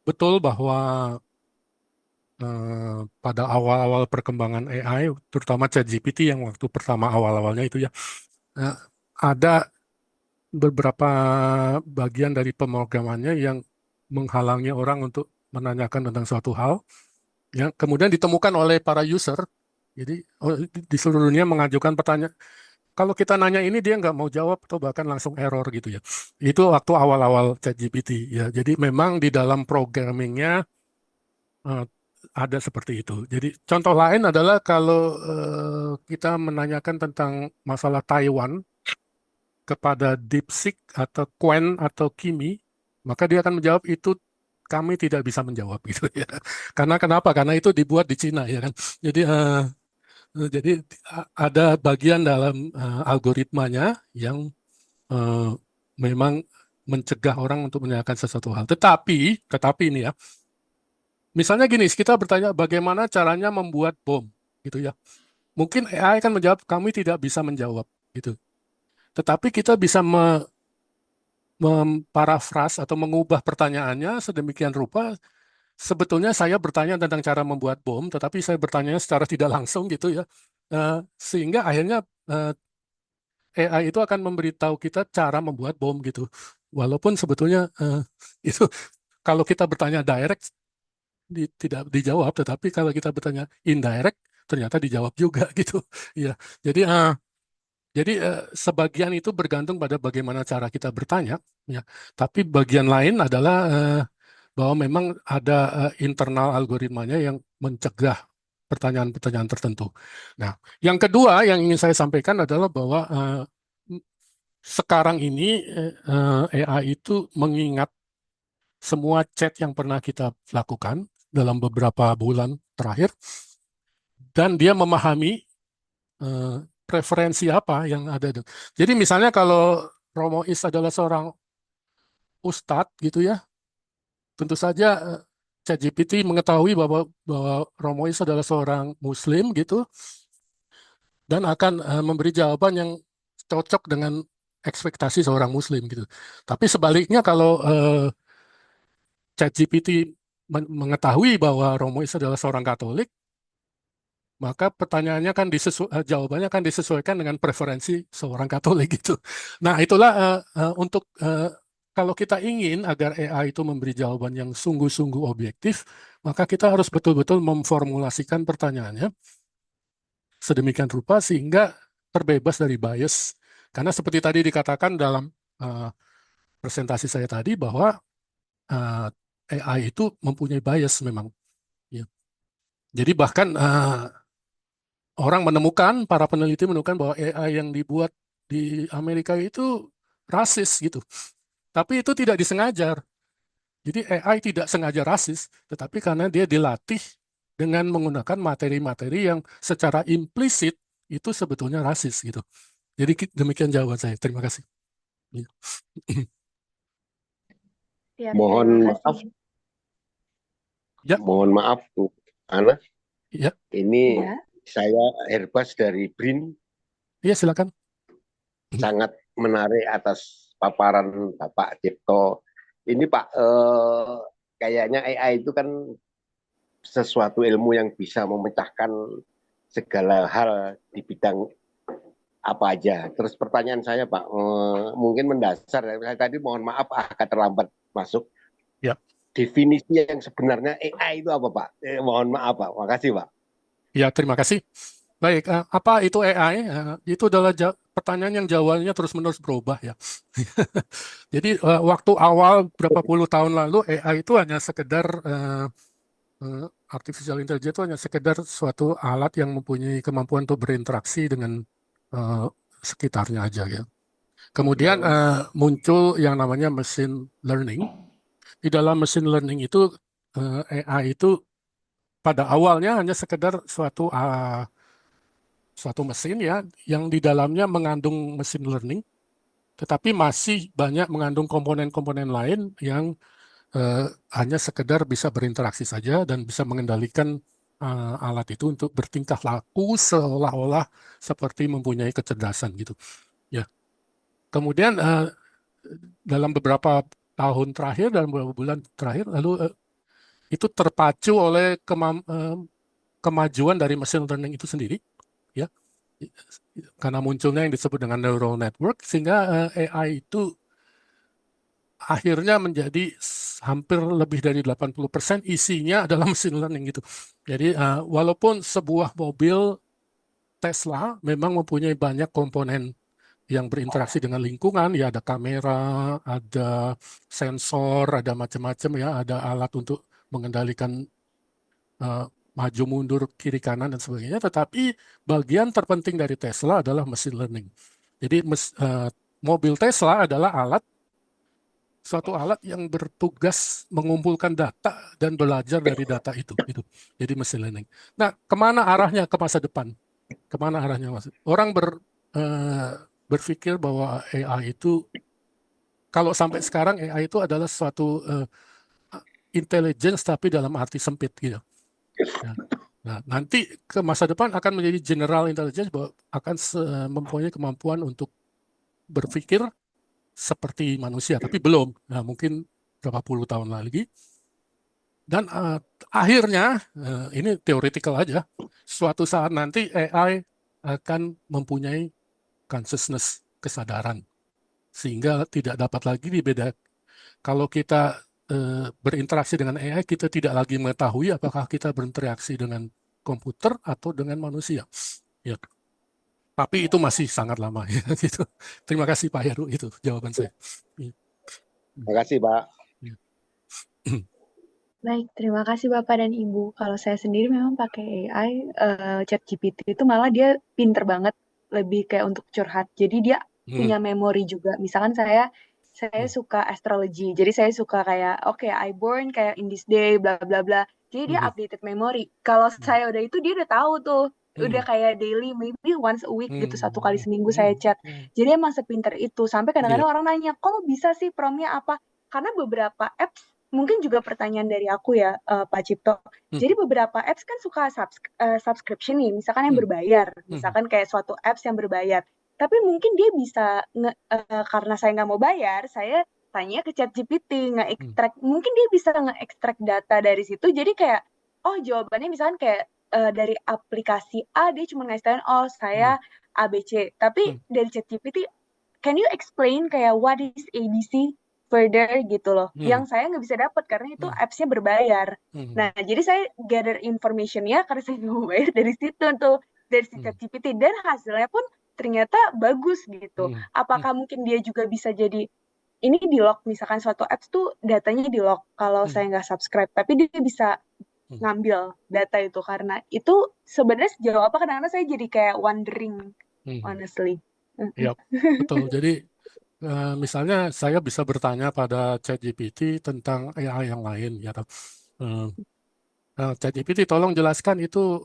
betul bahwa pada awal-awal perkembangan AI, terutama ChatGPT yang waktu pertama awal-awalnya itu ya, ada beberapa bagian dari pemrogramannya yang menghalangi orang untuk menanyakan tentang suatu hal, yang kemudian ditemukan oleh para user. Jadi di seluruh dunia mengajukan pertanyaan. Kalau kita nanya ini dia nggak mau jawab atau bahkan langsung error gitu ya. Itu waktu awal-awal ChatGPT ya. Jadi memang di dalam programmingnya ada seperti itu. Jadi contoh lain adalah kalau kita menanyakan tentang masalah Taiwan kepada DeepSeek atau Qwen atau Kimi, maka dia akan menjawab itu kami tidak bisa menjawab gitu ya. Karena kenapa? Karena itu dibuat di Cina ya kan. Jadi ada bagian dalam algoritmanya yang memang mencegah orang untuk menanyakan sesuatu hal. Tetapi ini ya, misalnya gini, kita bertanya bagaimana caranya membuat bom, gitu ya. Mungkin AI akan menjawab, kami tidak bisa menjawab, gitu. Tetapi kita bisa memparafras atau mengubah pertanyaannya sedemikian rupa. Sebetulnya saya bertanya tentang cara membuat bom, tetapi saya bertanya secara tidak langsung, gitu ya. Sehingga akhirnya AI itu akan memberitahu kita cara membuat bom, gitu. Walaupun sebetulnya itu kalau kita bertanya direct, tidak dijawab, tetapi kalau kita bertanya indirect ternyata dijawab juga gitu. Ya, jadi sebagian itu bergantung pada bagaimana cara kita bertanya, ya. Tapi bagian lain adalah bahwa memang ada internal algoritmanya yang mencegah pertanyaan-pertanyaan tertentu. Nah, yang kedua yang ingin saya sampaikan adalah bahwa sekarang ini AI itu mengingat semua chat yang pernah kita lakukan dalam beberapa bulan terakhir, dan dia memahami preferensi apa yang ada. Jadi misalnya kalau Romo Is adalah seorang ustadz gitu ya, tentu saja ChatGPT mengetahui bahwa Romo Is adalah seorang Muslim gitu, dan akan memberi jawaban yang cocok dengan ekspektasi seorang Muslim gitu. Tapi sebaliknya kalau ChatGPT mengetahui bahwa Romo Is adalah seorang Katolik, maka pertanyaannya kan jawabannya kan disesuaikan dengan preferensi seorang Katolik gitu. Nah, itulah untuk kalau kita ingin agar AI itu memberi jawaban yang sungguh-sungguh objektif, maka kita harus betul-betul memformulasikan pertanyaannya sedemikian rupa sehingga terbebas dari bias. Karena seperti tadi dikatakan dalam presentasi saya tadi bahwa AI itu mempunyai bias memang. Ya. Jadi bahkan para peneliti menemukan bahwa AI yang dibuat di Amerika itu rasis gitu. Tapi itu tidak disengaja. Jadi AI tidak sengaja rasis, tetapi karena dia dilatih dengan menggunakan materi-materi yang secara implisit itu sebetulnya rasis gitu. Jadi demikian jawaban saya. Terima kasih. Ya, Mohon terima maaf, kasih. Ya, mohon maaf Bu Ana. ya, Ini Ya. saya Herbas dari BRIN, ya silakan. sangat menarik atas paparan Bapak Cipto. Ini Pak, kayaknya AI itu kan sesuatu ilmu yang bisa memecahkan segala hal di bidang apa aja. Terus pertanyaan saya Pak, mungkin mendasar. Saya tadi mohon maaf agak terlambat masuk. Ya. Definisi yang sebenarnya AI itu apa Pak? Mohon maaf Pak, makasih Pak. Ya, terima kasih. Baik, apa itu AI? Itu adalah pertanyaan yang jawabannya terus-menerus berubah ya. Jadi waktu awal berapa puluh tahun lalu AI itu hanya sekedar artificial intelligence itu hanya sekedar suatu alat yang mempunyai kemampuan untuk berinteraksi dengan sekitarnya aja ya. Kemudian muncul yang namanya machine learning. Di dalam machine learning itu AI itu pada awalnya hanya sekedar suatu mesin ya yang di dalamnya mengandung machine learning, tetapi masih banyak mengandung komponen-komponen lain yang hanya sekedar bisa berinteraksi saja dan bisa mengendalikan alat itu untuk bertingkah laku seolah-olah seperti mempunyai kecerdasan gitu. Ya. Kemudian dalam beberapa tahun terakhir, dalam beberapa bulan terakhir, lalu itu terpacu oleh kemajuan dari machine learning itu sendiri, ya, karena munculnya yang disebut dengan neural network, sehingga AI itu akhirnya menjadi hampir lebih dari 80% isinya adalah machine learning gitu. Jadi walaupun sebuah mobil Tesla memang mempunyai banyak komponen yang berinteraksi dengan lingkungan, ya ada kamera, ada sensor, ada macam-macam ya, ada alat untuk mengendalikan maju mundur kiri kanan dan sebagainya. Tetapi bagian terpenting dari Tesla adalah machine learning. Jadi mobil Tesla adalah suatu alat yang bertugas mengumpulkan data dan belajar dari data itu. Gitu. Jadi machine learning. Nah, kemana arahnya ke masa depan? Kemana arahnya? Orang berpikir bahwa AI itu, kalau sampai sekarang AI itu adalah suatu intelligence tapi dalam arti sempit gitu. Nah, nanti ke masa depan akan menjadi general intelligence, bahwa akan mempunyai kemampuan untuk berpikir seperti manusia, tapi belum. Nah, mungkin berapa puluh tahun lagi. Dan akhirnya, ini theoretical aja, suatu saat nanti AI akan mempunyai consciousness, kesadaran. Sehingga tidak dapat lagi dibedakan. Kalau kita berinteraksi dengan AI, kita tidak lagi mengetahui apakah kita berinteraksi dengan komputer atau dengan manusia. Ya. Tapi itu masih sangat lama ya gitu. Terima kasih Pak Heru, itu jawaban saya. Terima kasih Pak. Baik, terima kasih Bapak dan Ibu. Kalau saya sendiri memang pakai AI, ChatGPT itu malah dia pinter banget, lebih kayak untuk curhat. Jadi dia punya memori juga. Misalkan saya suka astrology, jadi saya suka kayak I born kayak in this day, bla bla bla. Jadi dia updated memory. Kalau saya udah itu dia udah tahu tuh, udah kayak daily, maybe once a week gitu, 1 kali seminggu saya chat. Jadi emang sepinter itu. Sampai kadang-kadang orang nanya, kok bisa sih promnya apa? Karena beberapa apps mungkin juga pertanyaan dari aku ya, Pak Cipto. Jadi beberapa apps kan suka subscription nih, misalkan yang berbayar, misalkan kayak suatu apps yang berbayar. Tapi mungkin dia bisa karena saya nggak mau bayar, saya tanya ke ChatGPT, nge-extract, mungkin dia bisa nge-extract data dari situ. Jadi kayak, oh jawabannya misalkan kayak dari aplikasi A dia cuma ngasih tahu, oh saya ABC. Tapi dari ChatGPT, can you explain kayak what is ABC further gitu loh, yang saya nggak bisa dapat karena itu apps-nya berbayar. Nah, jadi saya gather information-nya karena saya nggak mau bayar dari situ tuh, dari si ChatGPT, dan hasilnya pun ternyata bagus gitu. Apakah mungkin dia juga bisa jadi ini di lock, misalkan suatu apps tuh datanya di lock kalau saya nggak subscribe, tapi dia bisa ngambil data itu, karena itu sebenarnya sejauh apa, kadang-kadang saya jadi kayak wondering honestly. Ya, betul. Jadi misalnya saya bisa bertanya pada ChatGPT tentang AI yang lain, ya. ChatGPT tolong jelaskan itu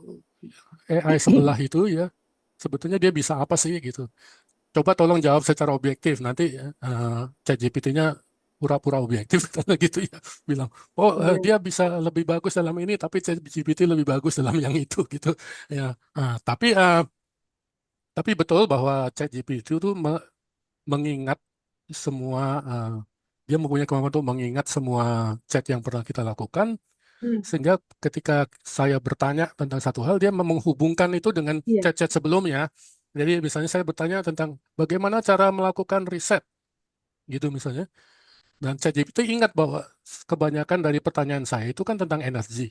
AI sebelah itu ya, sebetulnya dia bisa apa sih gitu. Coba tolong jawab secara objektif. Nanti ChatGPT-nya pura-pura objektif karena gitu ya, bilang, oh dia bisa lebih bagus dalam ini, tapi ChatGPT lebih bagus dalam yang itu gitu. Ya, tapi betul bahwa ChatGPT itu mengingat semua, dia mempunyai kemampuan untuk mengingat semua chat yang pernah kita lakukan, sehingga ketika saya bertanya tentang satu hal, dia menghubungkan itu dengan chat-chat sebelumnya. Jadi misalnya saya bertanya tentang bagaimana cara melakukan riset, gitu misalnya. Dan ChatGPT ingat bahwa kebanyakan dari pertanyaan saya itu kan tentang energi.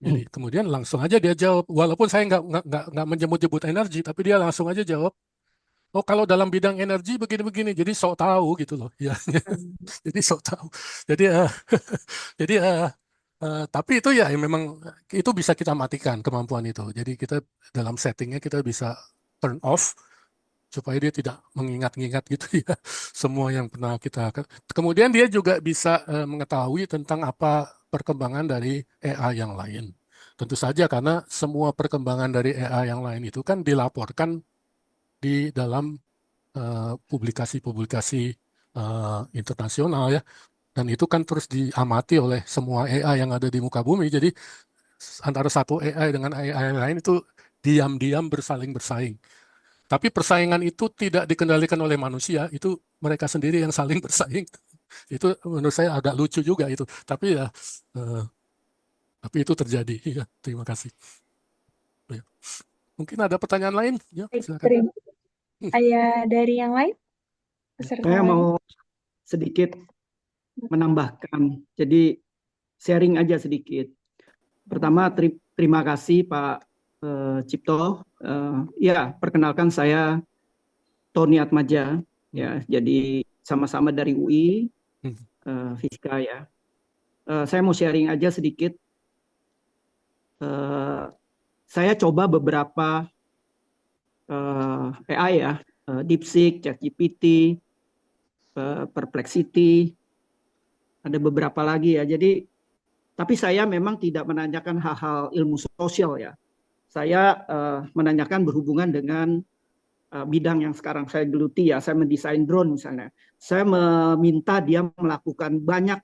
Jadi kemudian langsung aja dia jawab, walaupun saya nggak menjemput-jemput energi, tapi dia langsung aja jawab, oh kalau dalam bidang energi begini-begini, jadi sok tahu gitu loh, ya. Jadi sok tahu. Jadi tapi itu ya memang itu bisa kita matikan kemampuan itu. Jadi kita dalam settingnya kita bisa turn off supaya dia tidak mengingat-ingat gitu ya semua yang pernah kita. Kemudian dia juga bisa mengetahui tentang apa perkembangan dari AI yang lain. Tentu saja karena semua perkembangan dari AI yang lain itu kan dilaporkan di dalam publikasi-publikasi internasional ya. Dan itu kan terus diamati oleh semua AI yang ada di muka bumi. Jadi antara satu AI dengan AI lain itu diam-diam bersaling bersaing. Tapi persaingan itu tidak dikendalikan oleh manusia, itu mereka sendiri yang saling bersaing. Itu menurut saya agak lucu juga itu. Tapi ya, tapi itu terjadi. Ya, terima kasih. Ya. Mungkin ada pertanyaan lain? Ya, silakan. Dari yang lain? Saya mau sedikit menambahkan, jadi sharing aja sedikit. Pertama, terima kasih Pak Cipto. Ya, perkenalkan saya Tony Atmaja. Ya, jadi sama-sama dari UI Fisika ya. Saya mau sharing aja sedikit. Saya coba beberapa AI ya, DeepSeek, ChatGPT, Perplexity, ada beberapa lagi ya. Jadi, tapi saya memang tidak menanyakan hal-hal ilmu sosial ya. Saya menanyakan berhubungan dengan bidang yang sekarang saya geluti ya. Saya mendesain drone misalnya. Saya meminta dia melakukan banyak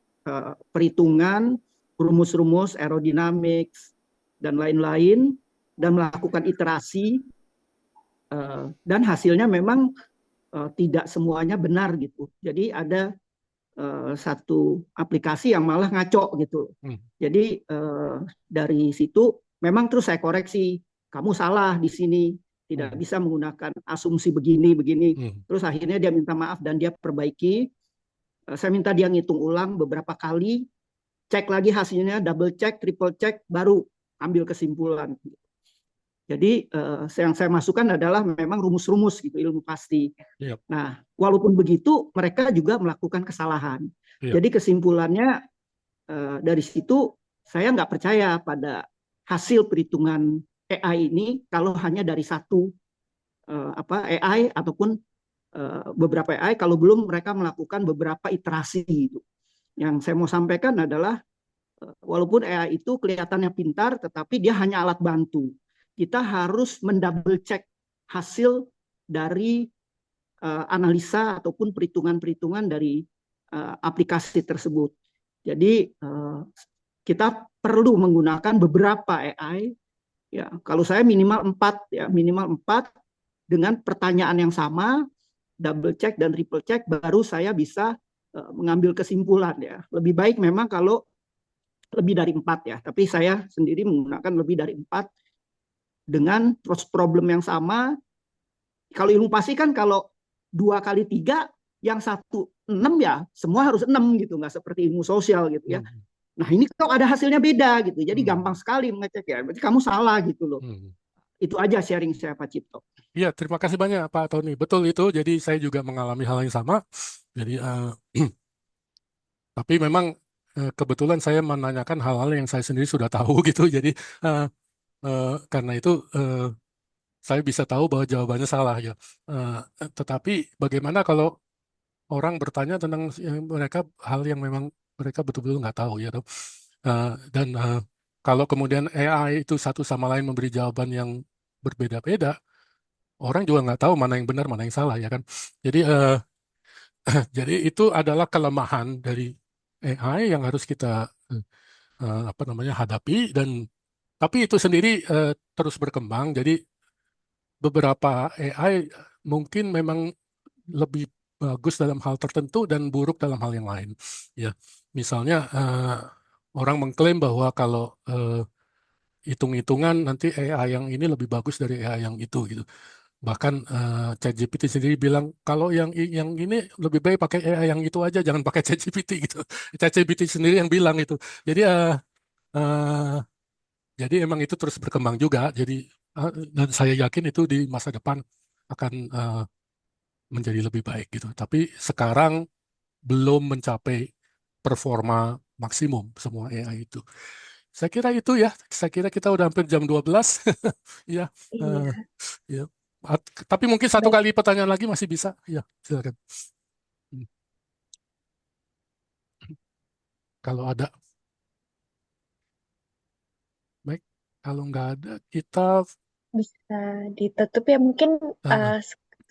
perhitungan, rumus-rumus aerodynamics dan lain-lain, dan melakukan iterasi. Dan hasilnya memang tidak semuanya benar gitu. Jadi ada satu aplikasi yang malah ngaco gitu. Jadi dari situ memang terus saya koreksi, kamu salah di sini, tidak bisa menggunakan asumsi begini. Terus akhirnya dia minta maaf dan dia perbaiki. Saya minta dia ngitung ulang beberapa kali, cek lagi hasilnya, double check, triple check, baru ambil kesimpulan. Jadi yang saya masukkan adalah memang rumus-rumus gitu, ilmu pasti. Nah, walaupun begitu mereka juga melakukan kesalahan. Jadi kesimpulannya dari situ saya nggak percaya pada hasil perhitungan AI ini kalau hanya dari satu AI ataupun beberapa AI, kalau belum mereka melakukan beberapa iterasi gitu. Yang saya mau sampaikan adalah walaupun AI itu kelihatannya pintar, tetapi dia hanya alat bantu. Kita harus mendouble check hasil dari analisa ataupun perhitungan-perhitungan dari aplikasi tersebut. Jadi kita perlu menggunakan beberapa AI. Ya, kalau saya minimal 4 ya, minimal 4 dengan pertanyaan yang sama, double check dan triple check, baru saya bisa mengambil kesimpulan ya. Lebih baik memang kalau lebih dari 4 ya, tapi saya sendiri menggunakan lebih dari 4 dengan problem yang sama. Kalau ilmu pasti kan kalau 2 kali 3 yang satu 6 ya semua harus 6 gitu, nggak seperti ilmu sosial gitu ya. Nah ini kok ada hasilnya beda gitu, jadi gampang sekali mengecek ya, berarti kamu salah gitu loh. Itu aja sharing saya Pak Cipto. Iya, terima kasih banyak Pak Tony. Betul itu. Jadi saya juga mengalami hal yang sama. Jadi, tapi memang kebetulan saya menanyakan hal-hal yang saya sendiri sudah tahu gitu. Jadi karena itu saya bisa tahu bahwa jawabannya salah ya. Eh, tetapi bagaimana kalau orang bertanya tentang mereka hal yang memang mereka betul-betul nggak tahu ya. Dan kalau kemudian AI itu satu sama lain memberi jawaban yang berbeda-beda, orang juga nggak tahu mana yang benar, mana yang salah ya kan. Jadi jadi itu adalah kelemahan dari AI yang harus kita apa namanya hadapi dan tapi itu sendiri terus berkembang. Jadi beberapa AI mungkin memang lebih bagus dalam hal tertentu dan buruk dalam hal yang lain. Ya, misalnya orang mengklaim bahwa kalau hitung-hitungan nanti AI yang ini lebih bagus dari AI yang itu gitu. Bahkan ChatGPT sendiri bilang kalau yang ini lebih baik pakai AI yang itu aja, jangan pakai ChatGPT gitu. ChatGPT sendiri yang bilang itu. Jadi eh, jadi emang itu terus berkembang juga. Jadi dan saya yakin itu di masa depan akan menjadi lebih baik gitu. Tapi sekarang belum mencapai performa maksimum semua AI itu. Saya kira itu ya. Saya kira kita udah hampir jam 12. Ya, eh, Iya, ya. Tapi mungkin satu baik. kali pertanyaan lagi masih bisa. Ya, silakan. Hmm. Kalau ada, baik. Kalau nggak ada, kita Bisa ditutup ya mungkin uh,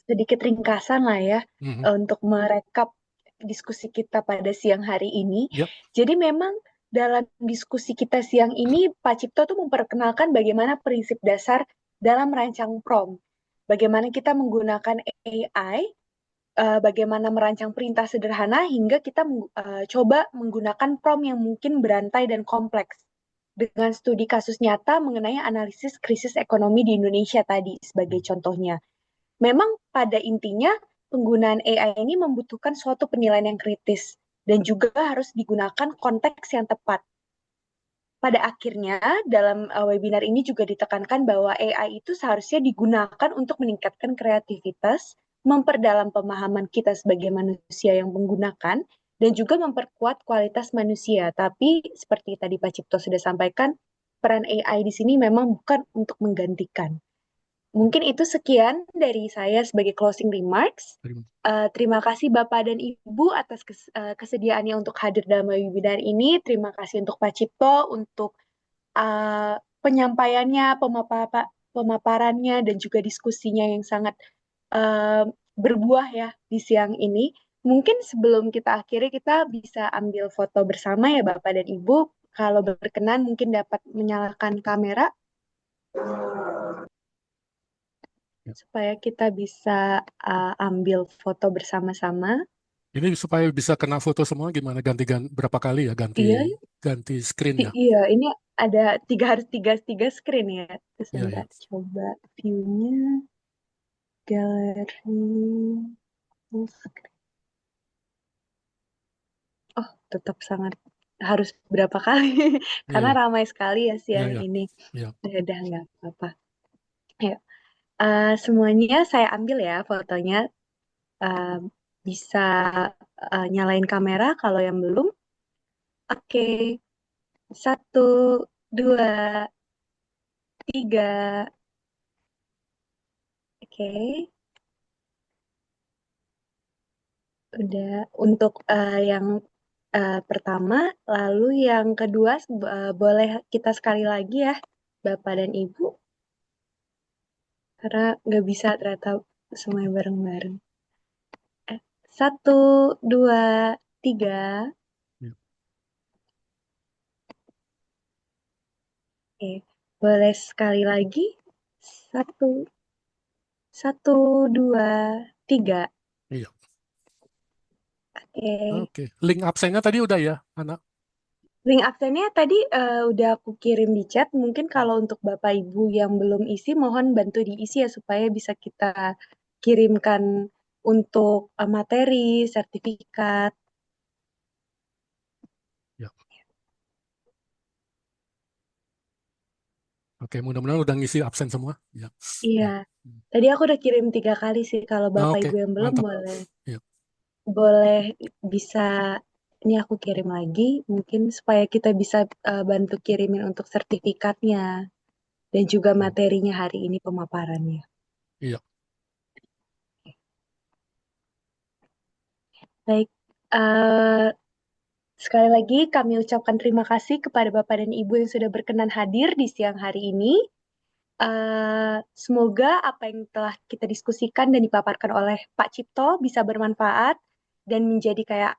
sedikit ringkasan lah ya mhm. untuk merekap diskusi kita pada siang hari ini. Yap. Jadi memang dalam diskusi kita siang ini Pak Cipto tuh memperkenalkan bagaimana prinsip dasar dalam merancang prompt. Bagaimana kita menggunakan AI, bagaimana merancang perintah sederhana hingga kita coba menggunakan prompt yang mungkin berantai dan kompleks dengan studi kasus nyata mengenai analisis krisis ekonomi di Indonesia tadi sebagai contohnya. Memang pada intinya penggunaan AI ini membutuhkan suatu penilaian yang kritis dan juga harus digunakan konteks yang tepat. Pada akhirnya, dalam webinar ini juga ditekankan bahwa AI itu seharusnya digunakan untuk meningkatkan kreativitas, memperdalam pemahaman kita sebagai manusia yang menggunakan, dan juga memperkuat kualitas manusia. Tapi seperti tadi Pak Cipto sudah sampaikan, peran AI di sini memang bukan untuk menggantikan. Mungkin itu sekian dari saya sebagai closing remarks. Terima kasih Bapak dan Ibu atas kesediaannya untuk hadir dalam webinar ini. Terima kasih untuk Pak Cipto untuk penyampaiannya, pemaparannya, dan juga diskusinya yang sangat uh, berbuah ya di siang ini. Mungkin sebelum kita akhiri, kita bisa ambil foto bersama ya Bapak dan Ibu. Kalau berkenan mungkin dapat menyalakan kamera supaya kita bisa ambil foto bersama-sama. Ini supaya bisa kena foto semua gimana? Ganti berapa kali ya ganti Iya, ganti screen ya? iya, ini ada harus tiga screen ya. Iya, iya. Sebentar, coba view-nya, galeri, full screen. Oh, tetap sangat harus berapa kali? Iya, Karena iya. ramai sekali ya Iya, siang iya. ini. Iya. Udah nggak apa-apa. Ayo, semuanya saya ambil ya fotonya. Uh, bisa nyalain kamera kalau yang belum. Oke, satu, dua, tiga. Oke, udah. Untuk yang pertama, lalu yang kedua boleh kita sekali lagi ya, Bapak dan Ibu, karena nggak bisa ternyata semuanya bareng-bareng. Satu, dua, tiga. Iya. Oke, boleh sekali lagi. Satu, satu, dua, tiga. Iya. Oke. Oke. Link absennya tadi udah ya, anak? Link absennya tadi udah aku kirim di chat. Mungkin kalau untuk Bapak Ibu yang belum isi, mohon bantu diisi ya supaya bisa kita kirimkan untuk materi, sertifikat. Ya. Oke, mudah-mudahan udah ngisi absen semua. Ya. Iya, Ya. tadi aku udah kirim 3 kali sih. Kalau Bapak Oke, Ibu yang belum mantap. boleh Ya. boleh bisa ini aku kirim lagi mungkin supaya kita bisa bantu kirimin untuk sertifikatnya dan juga materinya hari ini pemaparannya. Iya. Baik, eh, sekali lagi kami ucapkan terima kasih kepada Bapak dan Ibu yang sudah berkenan hadir di siang hari ini. Semoga apa yang telah kita diskusikan dan dipaparkan oleh Pak Cipto bisa bermanfaat dan menjadi kayak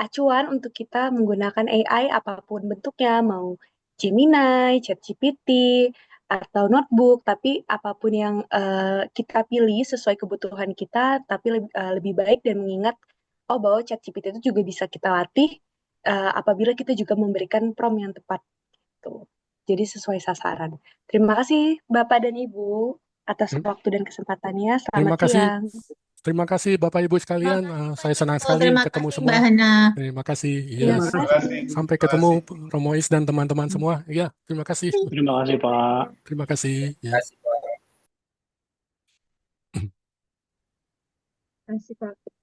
acuan untuk kita menggunakan AI apapun bentuknya, mau Gemini, ChatGPT, atau notebook, tapi apapun yang kita pilih sesuai kebutuhan kita, tapi lebih baik dan mengingat bahwa ChatGPT itu juga bisa kita latih apabila kita juga memberikan prompt yang tepat. Gitu. Jadi sesuai sasaran. Terima kasih Bapak dan Ibu atas Terima waktu dan kesempatannya. Selamat terima kasih. siang. Terima kasih Bapak Ibu sekalian. Saya senang sekali Terima ketemu kasih semua. Mbak Hana. Terima kasih. Iya. Terima Terima kasih. kasih. Sampai Terima ketemu kasih. Romois dan teman-teman semua. Iya, terima kasih. Terima kasih Pak. Terima kasih. Ya. Kasih, Pak. Terima kasih Pak.